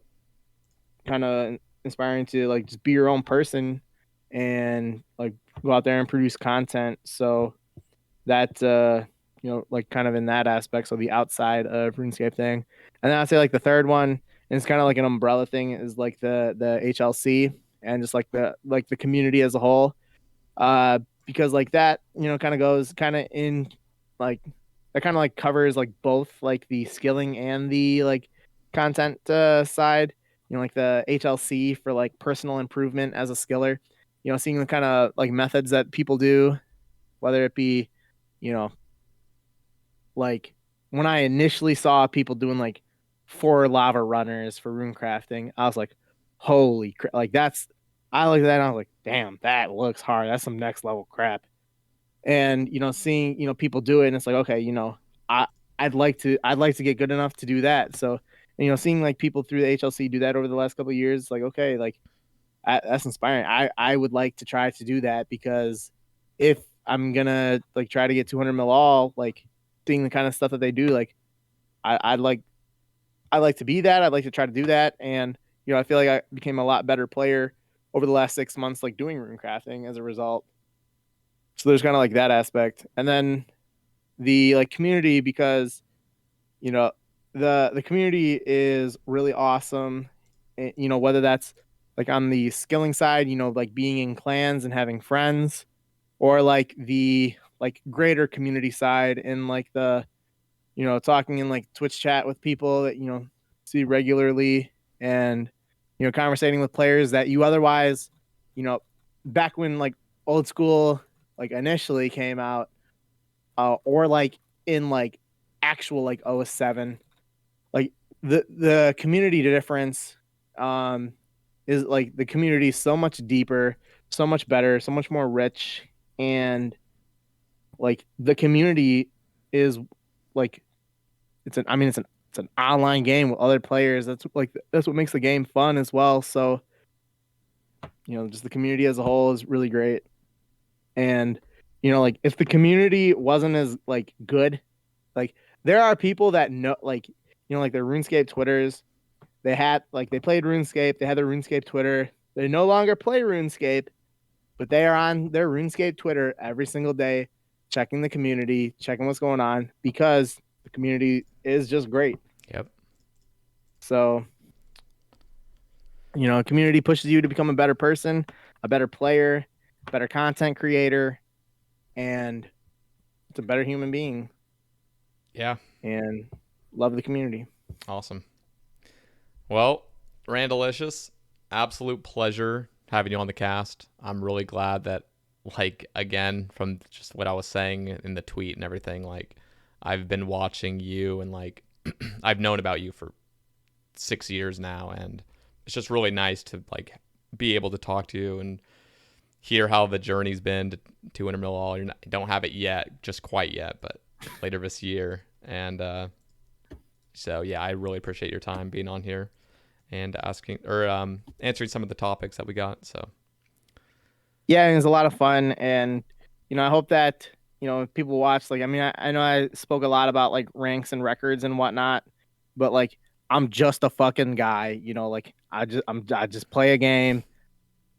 kind of inspiring to like just be your own person and like go out there and produce content. So that like kind of in that aspect, so the outside of RuneScape thing. And then I'd say like the third one, and it's kind of like an umbrella thing, is like the HLC and just like the community as a whole. Because like that kind of goes kind of in like that kind of like covers like both like the skilling and the like content side, like the HLC for like personal improvement as a skiller, seeing the kind of like methods that people do, whether it be, you know, like when I initially saw people doing like 4 lava runners for rune crafting, I was like, holy crap. Like I looked at that and I was like, damn, that looks hard. That's some next level crap. And, seeing, people do it and it's like, okay, I, I'd like to get good enough to do that. So, seeing like people through the HLC do that over the last couple of years, like, okay, like that's inspiring. I would like to try to do that because if I'm gonna like try to get 200 mil all, like seeing the kind of stuff that they do, like I'd like to be that. I'd like to try to do that, and I feel like I became a lot better player over the last 6 months, like doing rune crafting as a result. So there's kind of like that aspect, and then the like community because you know the community is really awesome. Whether that's like on the skilling side, like being in clans and having friends, or like the like greater community side in like the talking in like Twitch chat with people that see regularly, and conversating with players that you otherwise, you know, back when like old school like initially came out, or like in like actual like OS7, like the community difference, um, is like the community is so much deeper, so much better, so much more rich, and like the community is like it's an online game with other players. That's what makes the game fun as well. So, just the community as a whole is really great. And, like if the community wasn't as like good, like there are people that know like, like their RuneScape Twitters, they played RuneScape, they had their RuneScape Twitter. They no longer play RuneScape, but they are on their RuneScape Twitter every single day, checking the community, checking what's going on because the community is just great. Yep. So, community pushes you to become a better person, a better player, a better content creator, and it's a better human being. Yeah. And love the community. Awesome. Well, Randalicious, absolute pleasure having you on the cast. I'm really glad that, like, again, from just what I was saying in the tweet and everything, like, I've been watching you and, like, I've known about you for 6 years now, and it's just really nice to, like, be able to talk to you and hear how the journey's been to 200 mil all. You don't have it yet, just quite yet, but later this year. And so, yeah, I really appreciate your time being on here and asking or answering some of the topics that we got. So Yeah, it was a lot of fun, and I hope that people watch. Like, I mean, I know I spoke a lot about like ranks and records and whatnot, but like I'm just a fucking guy. Like I just play a game,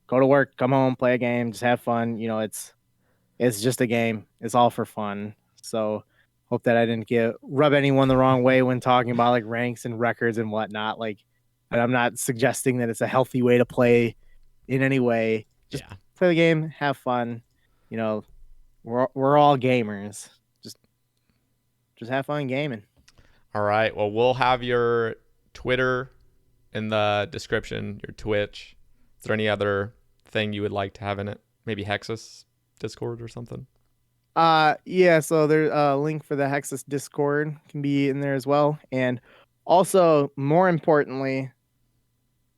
go to work, come home, play a game, just have fun. It's just a game. It's all for fun. So hope that I didn't rub anyone the wrong way when talking about like ranks and records and whatnot. Like, and I'm not suggesting that it's a healthy way to play in any way. Just yeah. play the game, have fun. We're all gamers. Just have fun gaming. All right. Well, we'll have your Twitter in the description, your Twitch. Is there any other thing you would like to have in it? Maybe Hexis Discord or something? Yeah, so there's a link for the Hexis Discord can be in there as well. And also, more importantly,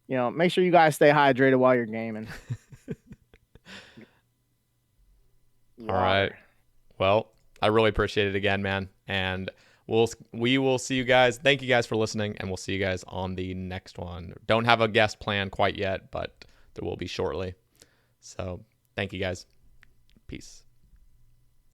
make sure you guys stay hydrated while you're gaming. All right. Well, I really appreciate it again, man. And we will see you guys. Thank you guys for listening, and we'll see you guys on the next one. Don't have a guest plan quite yet, but there will be shortly. So thank you guys. Peace.